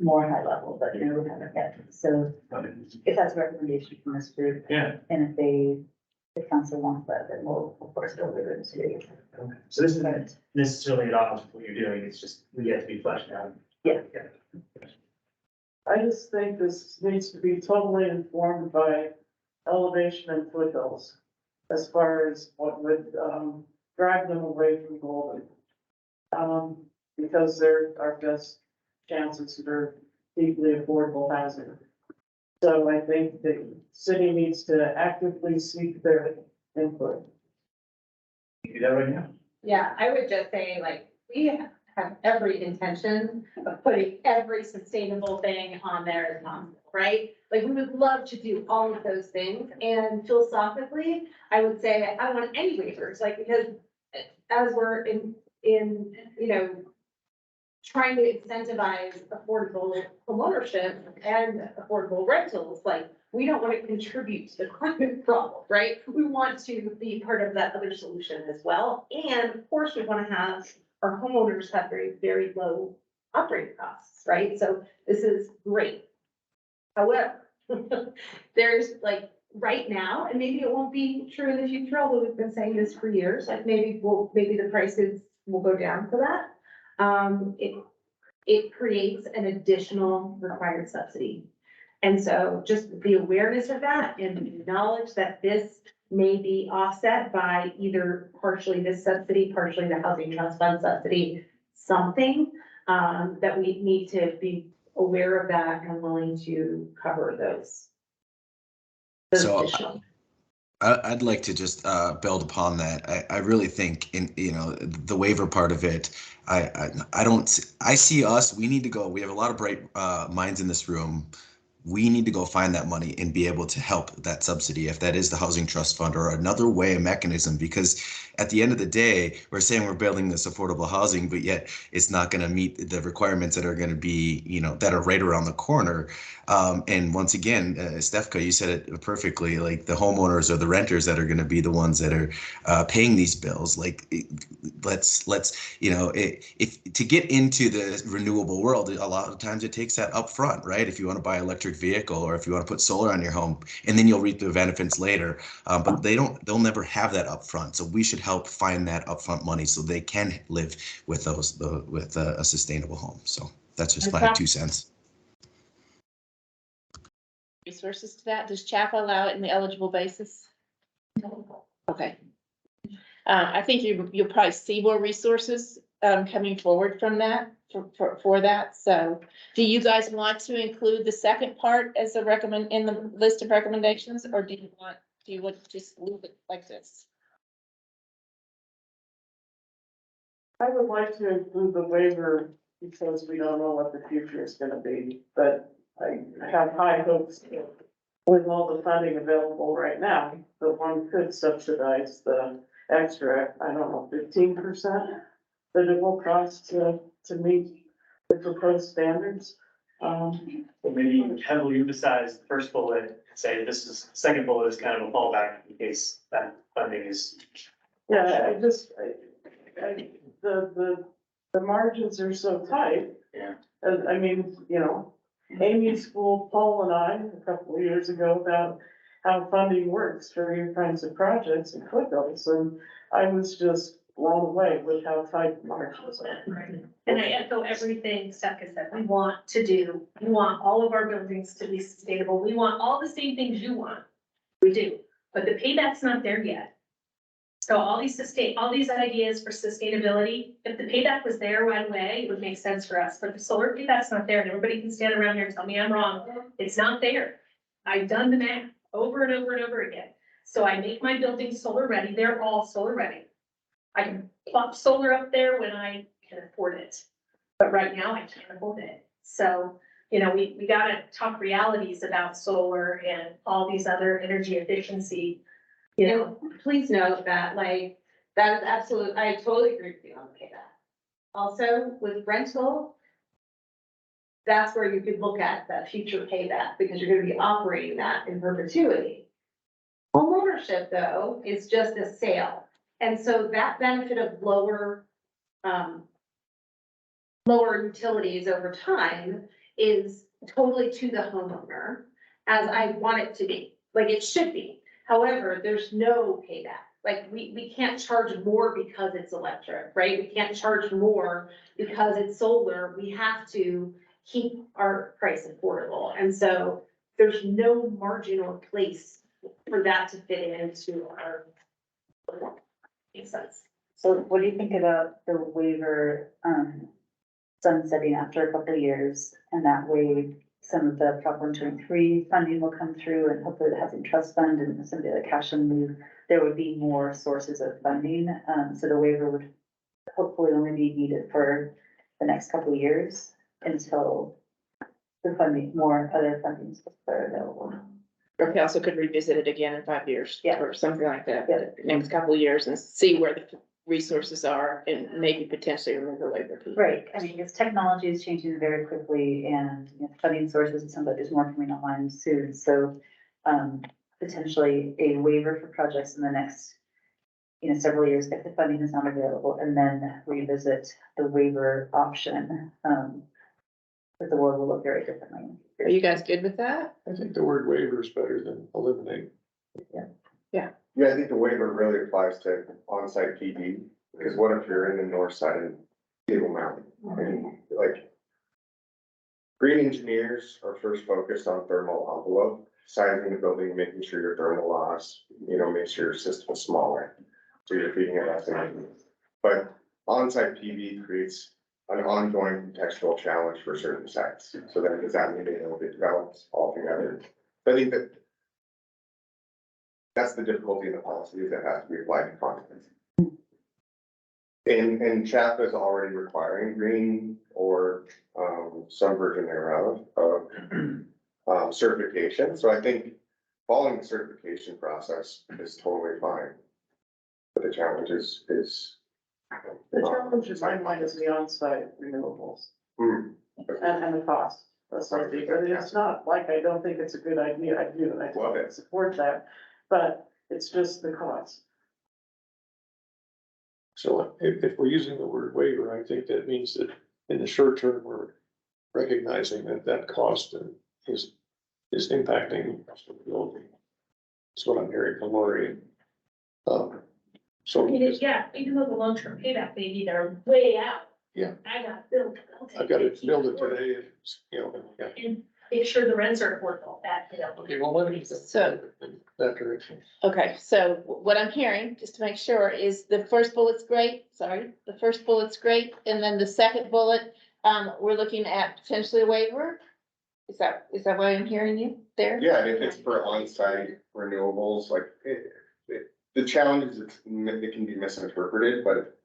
K: More high level, but you know, we haven't yet. So if that's a recommendation from this group.
H: Yeah.
K: And if the council wants that, then we'll, of course, go over it today.
H: Okay. So this isn't necessarily at odds with what you're doing, it's just, we have to be fleshed out.
K: Yeah.
F: I just think this needs to be totally informed by elevation and foothills as far as what would, drive them away from Golden. Because they're our best chances for deeply affordable housing. So I think the city needs to actively seek their input.
H: You do that right now?
J: Yeah, I would just say, like, we have every intention of putting every sustainable thing on there as possible, right? Like, we would love to do all of those things, and philosophically, I would say I don't want any waivers, like, because as we're in, you know, trying to incentivize affordable homeownership and affordable rentals, like, we don't want to contribute to the climate problem, right? We want to be part of that other solution as well. And of course, we want to have our homeowners have very, very low operating costs, right? So this is great. However, there's like right now, and maybe it won't be true in the future, although we've been saying this for years, like maybe the prices will go down for that. It creates an additional required subsidy. And so just the awareness of that and the knowledge that this may be offset by either partially this subsidy, partially the housing trust fund subsidy, something, that we need to be aware of that and willing to cover those.
I: So
J: additional.
I: I'd like to just build upon that. I really think in, you know, the waiver part of it, I see us, we need to go, we have a lot of bright minds in this room. We need to go find that money and be able to help that subsidy, if that is the housing trust fund or another way, a mechanism, because at the end of the day, we're saying we're building this affordable housing, but yet it's not going to meet the requirements that are going to be, you know, that are right around the corner. And once again, Stefka, you said it perfectly, like the homeowners or the renters that are going to be the ones that are paying these bills. Like, let's, you know, if to get into the renewable world, a lot of times it takes that upfront, right? If you want to buy electric vehicle or if you want to put solar on your home, and then you'll reap the benefits later. But they'll never have that upfront. So we should help find that upfront money so they can live with with a sustainable home. So that's just my 2 cents.
A: Resources to that? Does CHAPA allow it in the eligible basis? Okay. I think you'll probably see more resources coming forward from that for that. So do you guys want to include the second part as a in the list of recommendations, or do you want to just leave it like this?
F: I would like to include the waiver because we don't know what the future is gonna be, but I have high hopes that with all the funding available right now, that one could subsidize the extra, I don't know, 15% that it will cost to meet the proposed standards.
H: But maybe you would heavily emphasize the first bullet, and say this is, second bullet is kind of a fallback in case that funding is.
F: Yeah, the margins are so tight.
H: Yeah.
F: And I mean, you know, Amy schooled Paul and I a couple of years ago about how funding works for your kinds of projects and foothills, and I was just blown away with how tight the margins are.
G: And I echo everything Stefka said, we want to do, we want all of our buildings to be sustainable, we want all the same things you want. We do, but the payback's not there yet. So all these ideas for sustainability, if the payback was there right away, it would make sense for us, but the solar payback's not there, and everybody can stand around here and tell me I'm wrong, it's not there. I've done the math over and over and over again, so I make my buildings solar ready, they're all solar ready. I can plop solar up there when I can afford it, but right now I can't afford it. So, you know, we gotta talk realities about solar and all these other energy efficiency, you know.
J: Please note that, like, that is absolute, I totally agree with you on the payback. Also, with rental, that's where you could look at that future payback, because you're gonna be operating that in perpetuity. Homeownership, though, is just a sale, and so that benefit of lower utilities over time is totally to the homeowner, as I want it to be, like it should be. However, there's no payback. Like, we can't charge more because it's electric, right? We can't charge more because it's solar. We have to keep our price affordable. And so there's no margin or place for that to fit into our. Makes sense.
K: So what do you think about the waiver, sunsetting after a couple of years, and that way some of the Prop 123 funding will come through, and hopefully the housing trust fund and some of the other cash and move, there would be more sources of funding, so the waiver would hopefully only be needed for the next couple of years until the funding, more other fundings are available.
A: Or council could revisit it again in 5 years.
K: Yeah.
A: Or something like that,
K: Yeah.
A: next couple of years, and see where the resources are and maybe potentially remove the waiver piece.
K: Right, I mean, because technology is changing very quickly, and you know, funding sources, it sounds like there's more coming online soon, so potentially a waiver for projects in the next, you know, several years if the funding is not available, and then revisit the waiver option. But the world will look very differently.
A: Are you guys good with that?
D: I think the word waiver is better than eliminate.
L: Yeah, I think the waiver really applies to on-site PD, because what if you're in the north side of Table Mountain, and like. Green engineers are first focused on thermal envelope, sizing the building, making sure your thermal loss, you know, make sure your system is smaller. So you're feeding it less energy. But on-site PV creates an ongoing contextual challenge for certain sites. So then does that mean they don't get developed altogether? I think that. That's the difficulty in the policy, is that has to be applied to content. And CHAP is already requiring green or some version thereof of certification. So I think following the certification process is totally fine. But the challenge is.
F: The challenge in my mind is the on-site renewables and the cost. That's something, but it's not like I don't think it's a good idea. I do, and I
L: Love it.
F: support that, but it's just the cost.
D: So if we're using the word waiver, I think that means that in the short term, we're recognizing that cost is impacting profitability. That's what I'm hearing from Lori. So
G: Yeah, even though the long-term payback, maybe they're way out.
D: Yeah.
G: I got built.
D: I've got to build it today, you know, yeah.
G: And make sure the rents are affordable, that, you know.
D: Okay, well, let me.
A: So-
D: That direction.
A: Okay, so what I'm hearing, just to make sure, is the first bullet's great, the first bullet's great, and then the second bullet, we're looking at potentially a waiver? Is that why I'm hearing you there?
L: Yeah, and if it's for on-site renewables, like the challenge is it can be misinterpreted, but.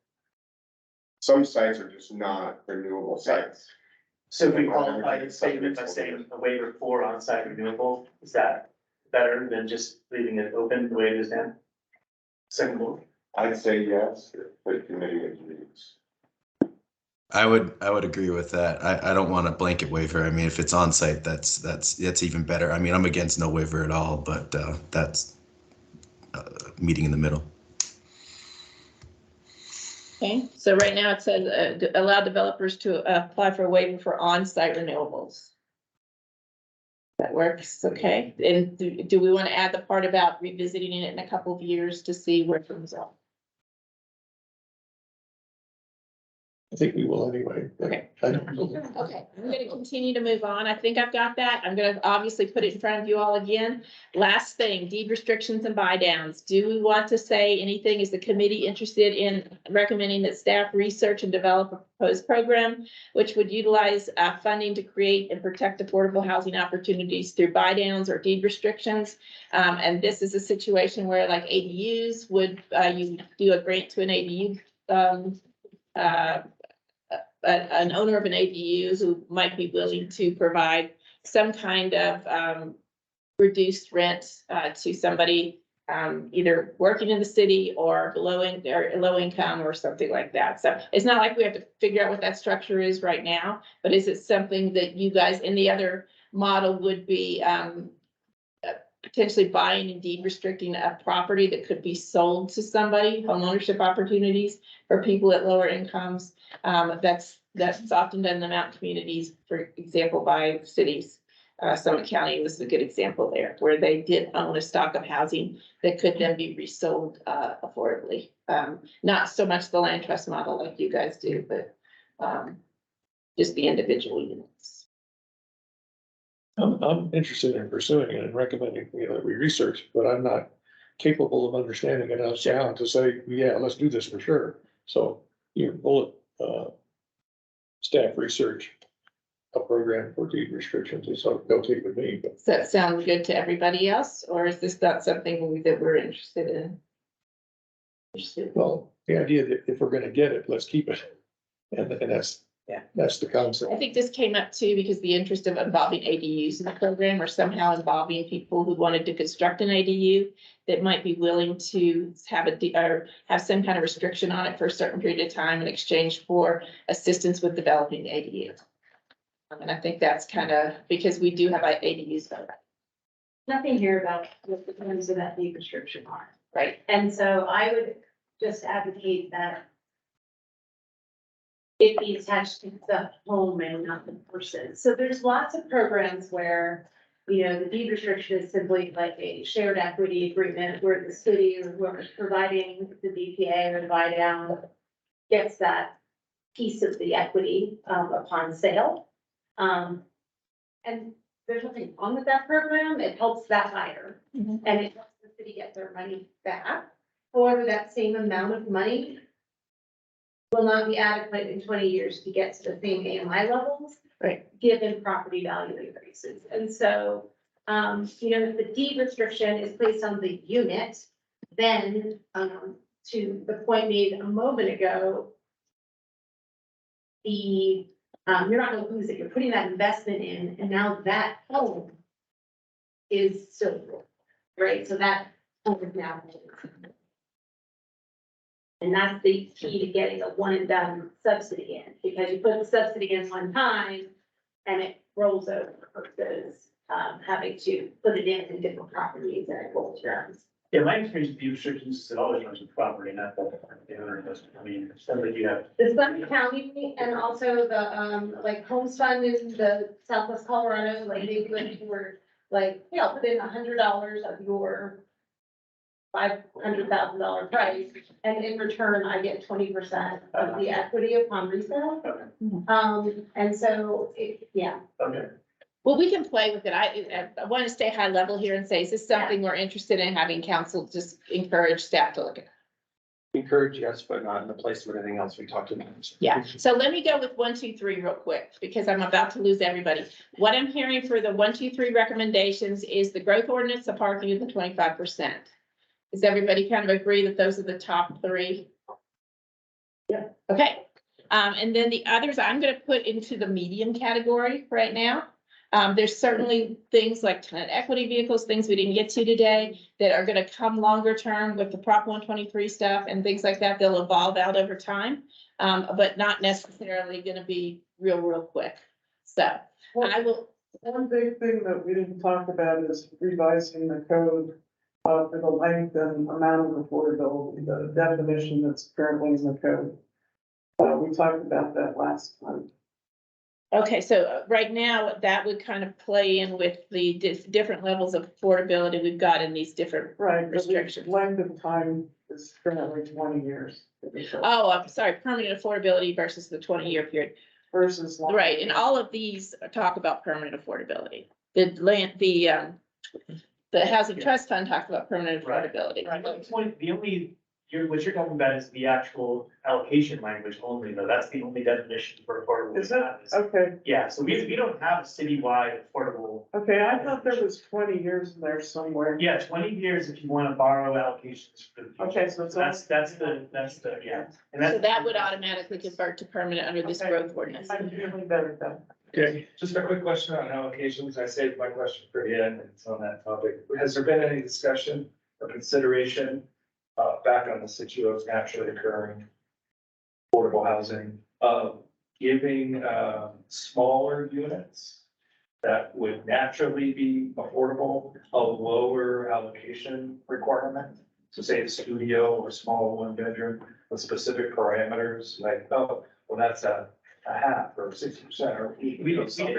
L: Some sites are just not renewable sites.
H: So if we qualify the statement by saying a waiver for on-site renewable, is that better than just leaving it open the way it is now? Second one.
L: I'd say yes, but committee agrees.
I: I would agree with that. I don't want a blanket waiver. I mean, if it's on site, that's even better. I mean, I'm against no waiver at all, but that's meeting in the middle.
A: Okay, so right now it says, allow developers to apply for a waiver for on-site renewables. That works, okay. And do we want to add the part about revisiting it in a couple of years to see where it comes out?
D: I think we will anyway.
A: Okay.
D: I don't know.
A: Okay, I'm gonna continue to move on. I think I've got that. I'm gonna obviously put it in front of you all again. Last thing, deed restrictions and buy downs. Do we want to say anything? Is the committee interested in recommending that staff research and develop a proposed program which would utilize funding to create and protect affordable housing opportunities through buy downs or deed restrictions? And this is a situation where like ADUs would, you do a grant to an ADU, an owner of an ADU who might be willing to provide some kind of reduced rent to somebody either working in the city or low income or something like that. So it's not like we have to figure out what that structure is right now, but is it something that you guys in the other model would be potentially buying and deed restricting a property that could be sold to somebody, home ownership opportunities for people at lower incomes? That's often done in the mountain communities, for example, by cities. Summit County was a good example there, where they did own a stock of housing that could then be resold affordably. Not so much the land trust model like you guys do, but just the individual units.
D: I'm interested in pursuing it and recommending, that we research, but I'm not capable of understanding enough now to say, yeah, let's do this for sure. So your bullet, staff research a program for deed restrictions is okay with me, but.
A: Does that sound good to everybody else, or is this not something that we're interested in?
D: Well, the idea that if we're gonna get it, let's keep it. And that's the concept.
A: I think this came up too because the interest of involving ADUs in the program, or somehow involving people who wanted to construct an ADU that might be willing to have or have some kind of restriction on it for a certain period of time in exchange for assistance with developing the ADU. And I think that's kind of, because we do have ADUs already.
J: Nothing here about what the terms of that deed restriction are.
A: Right.
J: And so I would just advocate that it be attached to the home and not the person. So there's lots of programs where, the deed restriction is simply like a shared equity agreement where the city or whoever's providing the DPA or the buy down gets that piece of the equity upon sale. And there's nothing wrong with that program. It helps that buyer and it helps the city get their money back. However, that same amount of money will not be adequate in 20 years to get to the same AMI levels.
A: Right. Given
J: Property value increases. And so, if the deed restriction is placed on the unit, then, to the point made a moment ago, you're not gonna lose it. You're putting that investment in, and now that home is still, right? So that home is now. And that's the key to getting a one and done subsidy in, because you put the subsidy in one time and it rolls over versus having to put it in different properties and it rolls around.
H: Yeah, my experience with deed restrictions is it always runs with property, not the owner doesn't. I mean, it's something you have.
J: The Summit County and also the like Homespun in the Southwest Colorado, like they do it where like, hey, I'll put in $100 of your $500,000 price, and in return, I get 20% of the equity upon resale. And so,
H: Okay.
A: Well, we can play with it. I want to stay high level here and say, is this something we're interested in having council just encourage staff to look at?
O: Encourage, yes, but not in the place of everything else we talked about.
A: Yeah, so let me go with 1, 2, 3 real quick, because I'm about to lose everybody. What I'm hearing for the 1, 2, 3 recommendations is the growth ordinance, the parking of the 25%. Does everybody kind of agree that those are the top 3? Yeah. Okay, and then the others I'm gonna put into the medium category right now. There's certainly things like tenant equity vehicles, things we didn't get to today that are gonna come longer term with the Prop 123 stuff and things like that. They'll evolve out over time, but not necessarily gonna be real quick. So I will,
F: One big thing that we didn't talk about is revising the code for the length and amount of affordability, the definition that's currently in the code. We talked about that last time.
A: okay, so right now, that would kind of play in with the different levels of affordability we've got in these different.
F: Right, but the
A: Restrictions.
F: length of time is currently 20 years.
A: Oh, I'm sorry, permanent affordability versus the 20-year period.
F: Versus. long.
A: Right, and all of these talk about permanent affordability. The housing trust fund talks about permanent
H: Right.
A: affordability.
H: Right, but the only, what you're talking about is the actual allocation language only, though, that's the only definition for affordable.
F: Is
H: we
F: it?
H: have
F: Okay,
H: Yeah, so we don't have a citywide affordable,
F: okay, I thought there was 20 years in there somewhere.
H: yeah, 20 years if you wanna borrow allocations for the future.
F: Okay, so it's.
H: That's the, yeah. And
A: So
H: that's.
A: that would automatically convert to permanent under this
F: Okay.
A: growth ordinance.
F: I'm feeling better then.
D: Okay,
O: Just a quick question on allocations. I saved my question for the end. It's on that topic. Has there been any discussion or consideration back on the situation of naturally occurring affordable housing of giving smaller units that would naturally be affordable, a lower allocation requirement? So say a studio or small one bedroom with specific parameters, like, oh, well, that's a half or 60%, or
H: We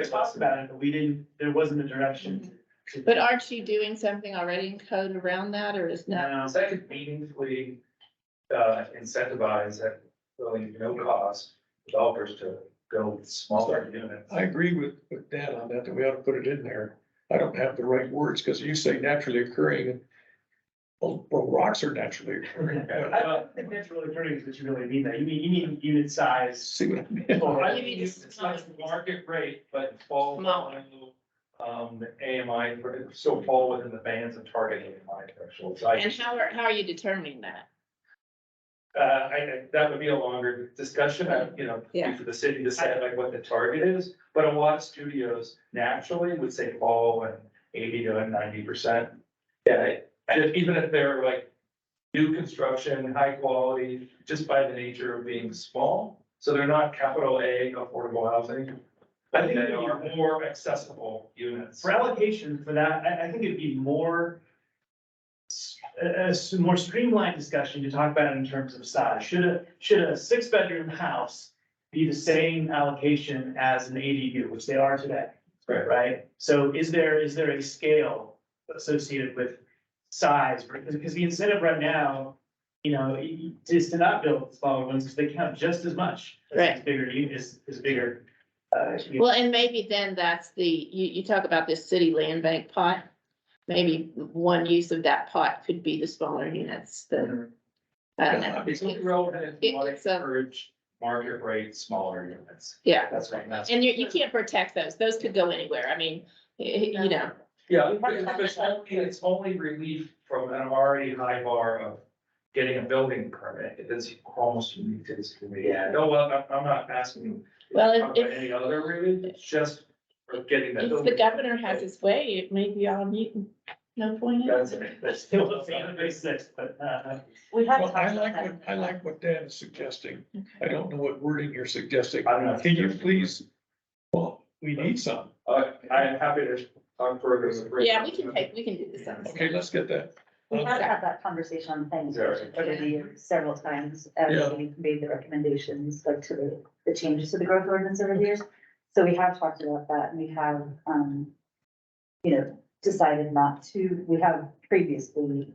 H: talked about it, but we didn't, there wasn't a direction. to-
A: But aren't you doing something already in code around that, or is not?
H: No.
O: So I could meaningfully incentivize at really no cost developers to build smaller units.
D: I agree with Dan on that we ought to put it in there. I don't have the right words, because you say naturally occurring, and well, rocks are naturally occurring.
H: I don't think naturally occurring is what you really mean, that you mean unit size.
D: See what I mean?
H: Well, I
A: You mean
O: It's like market rate, but fall
A: Smaller.
O: the AMI, still fall within the bands of target AMI thresholds.
A: And how are you determining that?
O: That would be a longer discussion,
A: Yeah.
O: for the city to decide like what the target is, but a lot of studios naturally would say fall in 80 to 90%. Yeah, and even if they're like new construction, high quality, just by the nature of being small, so they're not capital A affordable housing. I think they are more accessible units.
H: For allocation for that, I think it'd be more. A more streamlined discussion to talk about it in terms of size. Should a 6-bedroom house be the same allocation as an ADU, which they are today? Right? So is there a scale associated with size? Because the incentive right now, is to not build smaller ones because they count just as much.
A: Right.
H: Bigger is bigger.
A: Well, and maybe then that's you talk about this city land bank pot. Maybe one use of that pot could be the smaller units, I don't know.
O: It's relevant if you want to
A: It's a-
O: encourage market rate smaller units.
A: Yeah,
O: That's right. That's.
A: and you can't protect those could go anywhere, I mean,
O: Yeah, it's only relief from an already high bar of getting a building permit. It's almost unique to this community.
H: Yeah.
O: No, well, I'm not asking you.
A: Well,
O: to talk about any other relief, it's just for getting that.
A: if the
O: building
A: governor
O: permit.
A: has his way, it may be all mute, no point in it.
H: That's still a fan of six, but,
K: We have.
D: Well,
K: talked about that.
D: I like what Dan is suggesting. I don't know what wording you're suggesting.
O: I'm not-
D: Can you please? Well, we need some.
O: I am happy to talk further.
A: Yeah, we can do this on this.
D: Okay, let's get that.
K: We have had that conversation on planning commission over the years several times, as
D: Yeah.
K: we made the recommendations, like to the changes to the growth ordinance over the years. So we have talked about that, and we have, decided not to, we have previously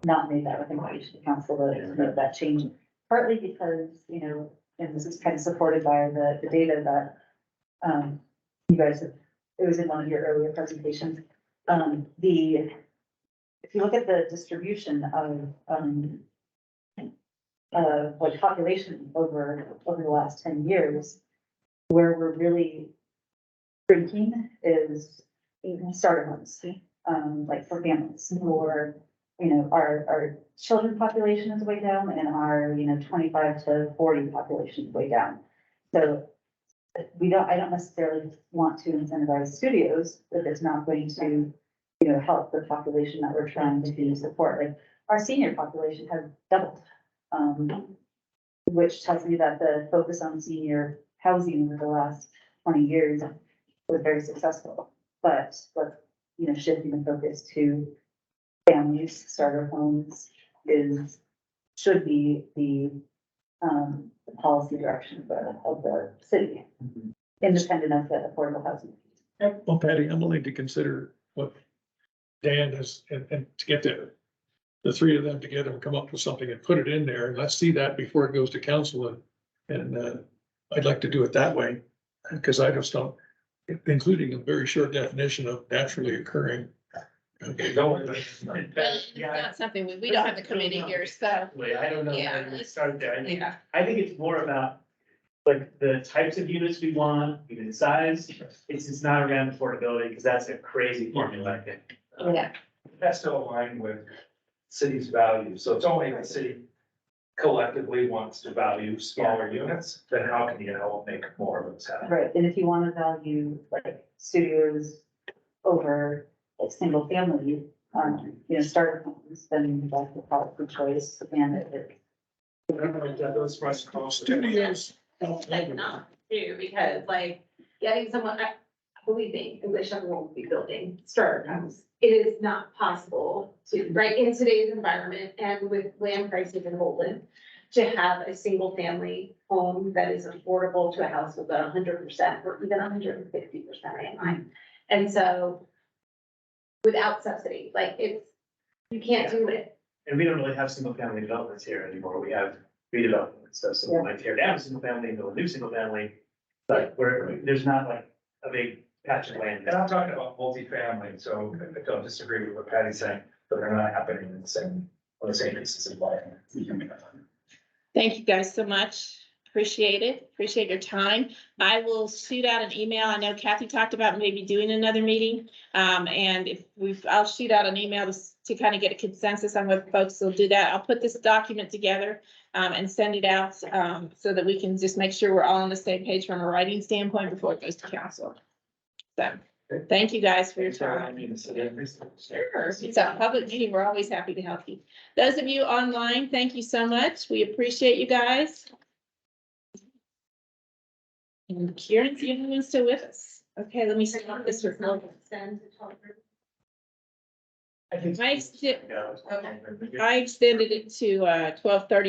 K: not made that recommendation to council to make that change. Partly because, and this is kind of supported by the data that, you guys have, it was in one of your earlier presentations. If you look at the distribution of like population over the last 10 years, where we're really shrinking is in starter homes, like for families, or, our children population is way down and our, 25 to 40 population is way down. So I don't necessarily want to incentivize studios if it's not going to, help the population that we're trying to support. Like, our senior population has doubled. Which tells me that the focus on senior housing over the last 20 years was very successful. But let's, shifting the focus to families, starter homes should be the policy direction of the city, independent of the affordable housing.
D: Well, Patty, I'm willing to consider what Dan has, and to get the three of them together and come up with something and put it in there. And let's see that before it goes to council. And I'd like to do it that way, because I just don't, including a very short definition of naturally occurring. Okay,
A: It's not something, we don't have the committee here, so.
H: I don't know
A: Yeah,
H: where to start there.
A: Yeah.
H: I think it's more about like the types of units we want, unit size. It's not around affordability because that's a crazy formula, I think.
A: Yeah.
C: That's to align with city's values, so it's only if the city collectively wants to value smaller units, then how can you help make more of those happen?
K: Right, and if you want to value like studios over a single family, starter homes, then that's the policy choice and it.
C: Those price
D: Studios.
J: Like not too, because like getting someone, believe me, I wish everyone would be building starter homes. It is not possible to, right, in today's environment and with land prices in Holden, to have a single family home that is affordable to a house with 100% or even 150% AMI. And so without subsidy, like you can't do it.
H: And we don't really have single family developments here anymore. We have redevelopment. So someone might tear down a single family and build a new single family. But there's not like a big patch of land.
C: And I'm talking about multifamily, so I don't disagree with what Patty's saying, but they're not happening on the same basis of life.
A: Thank you guys so much. Appreciate it. Appreciate your time. I will shoot out an email. I know Kathy talked about maybe doing another meeting. And I'll shoot out an email to kind of get a consensus on what folks will do that. I'll put this document together and send it out so that we can just make sure we're all on the same page from a writing standpoint before it goes to council. So, thank you guys for your time. Sure, it's a public meeting. We're always happy to help you. Those of you online, thank you so much. We appreciate you guys. And Kieran's the only one still with us. Okay, let me start this with. I extended it to 12:30.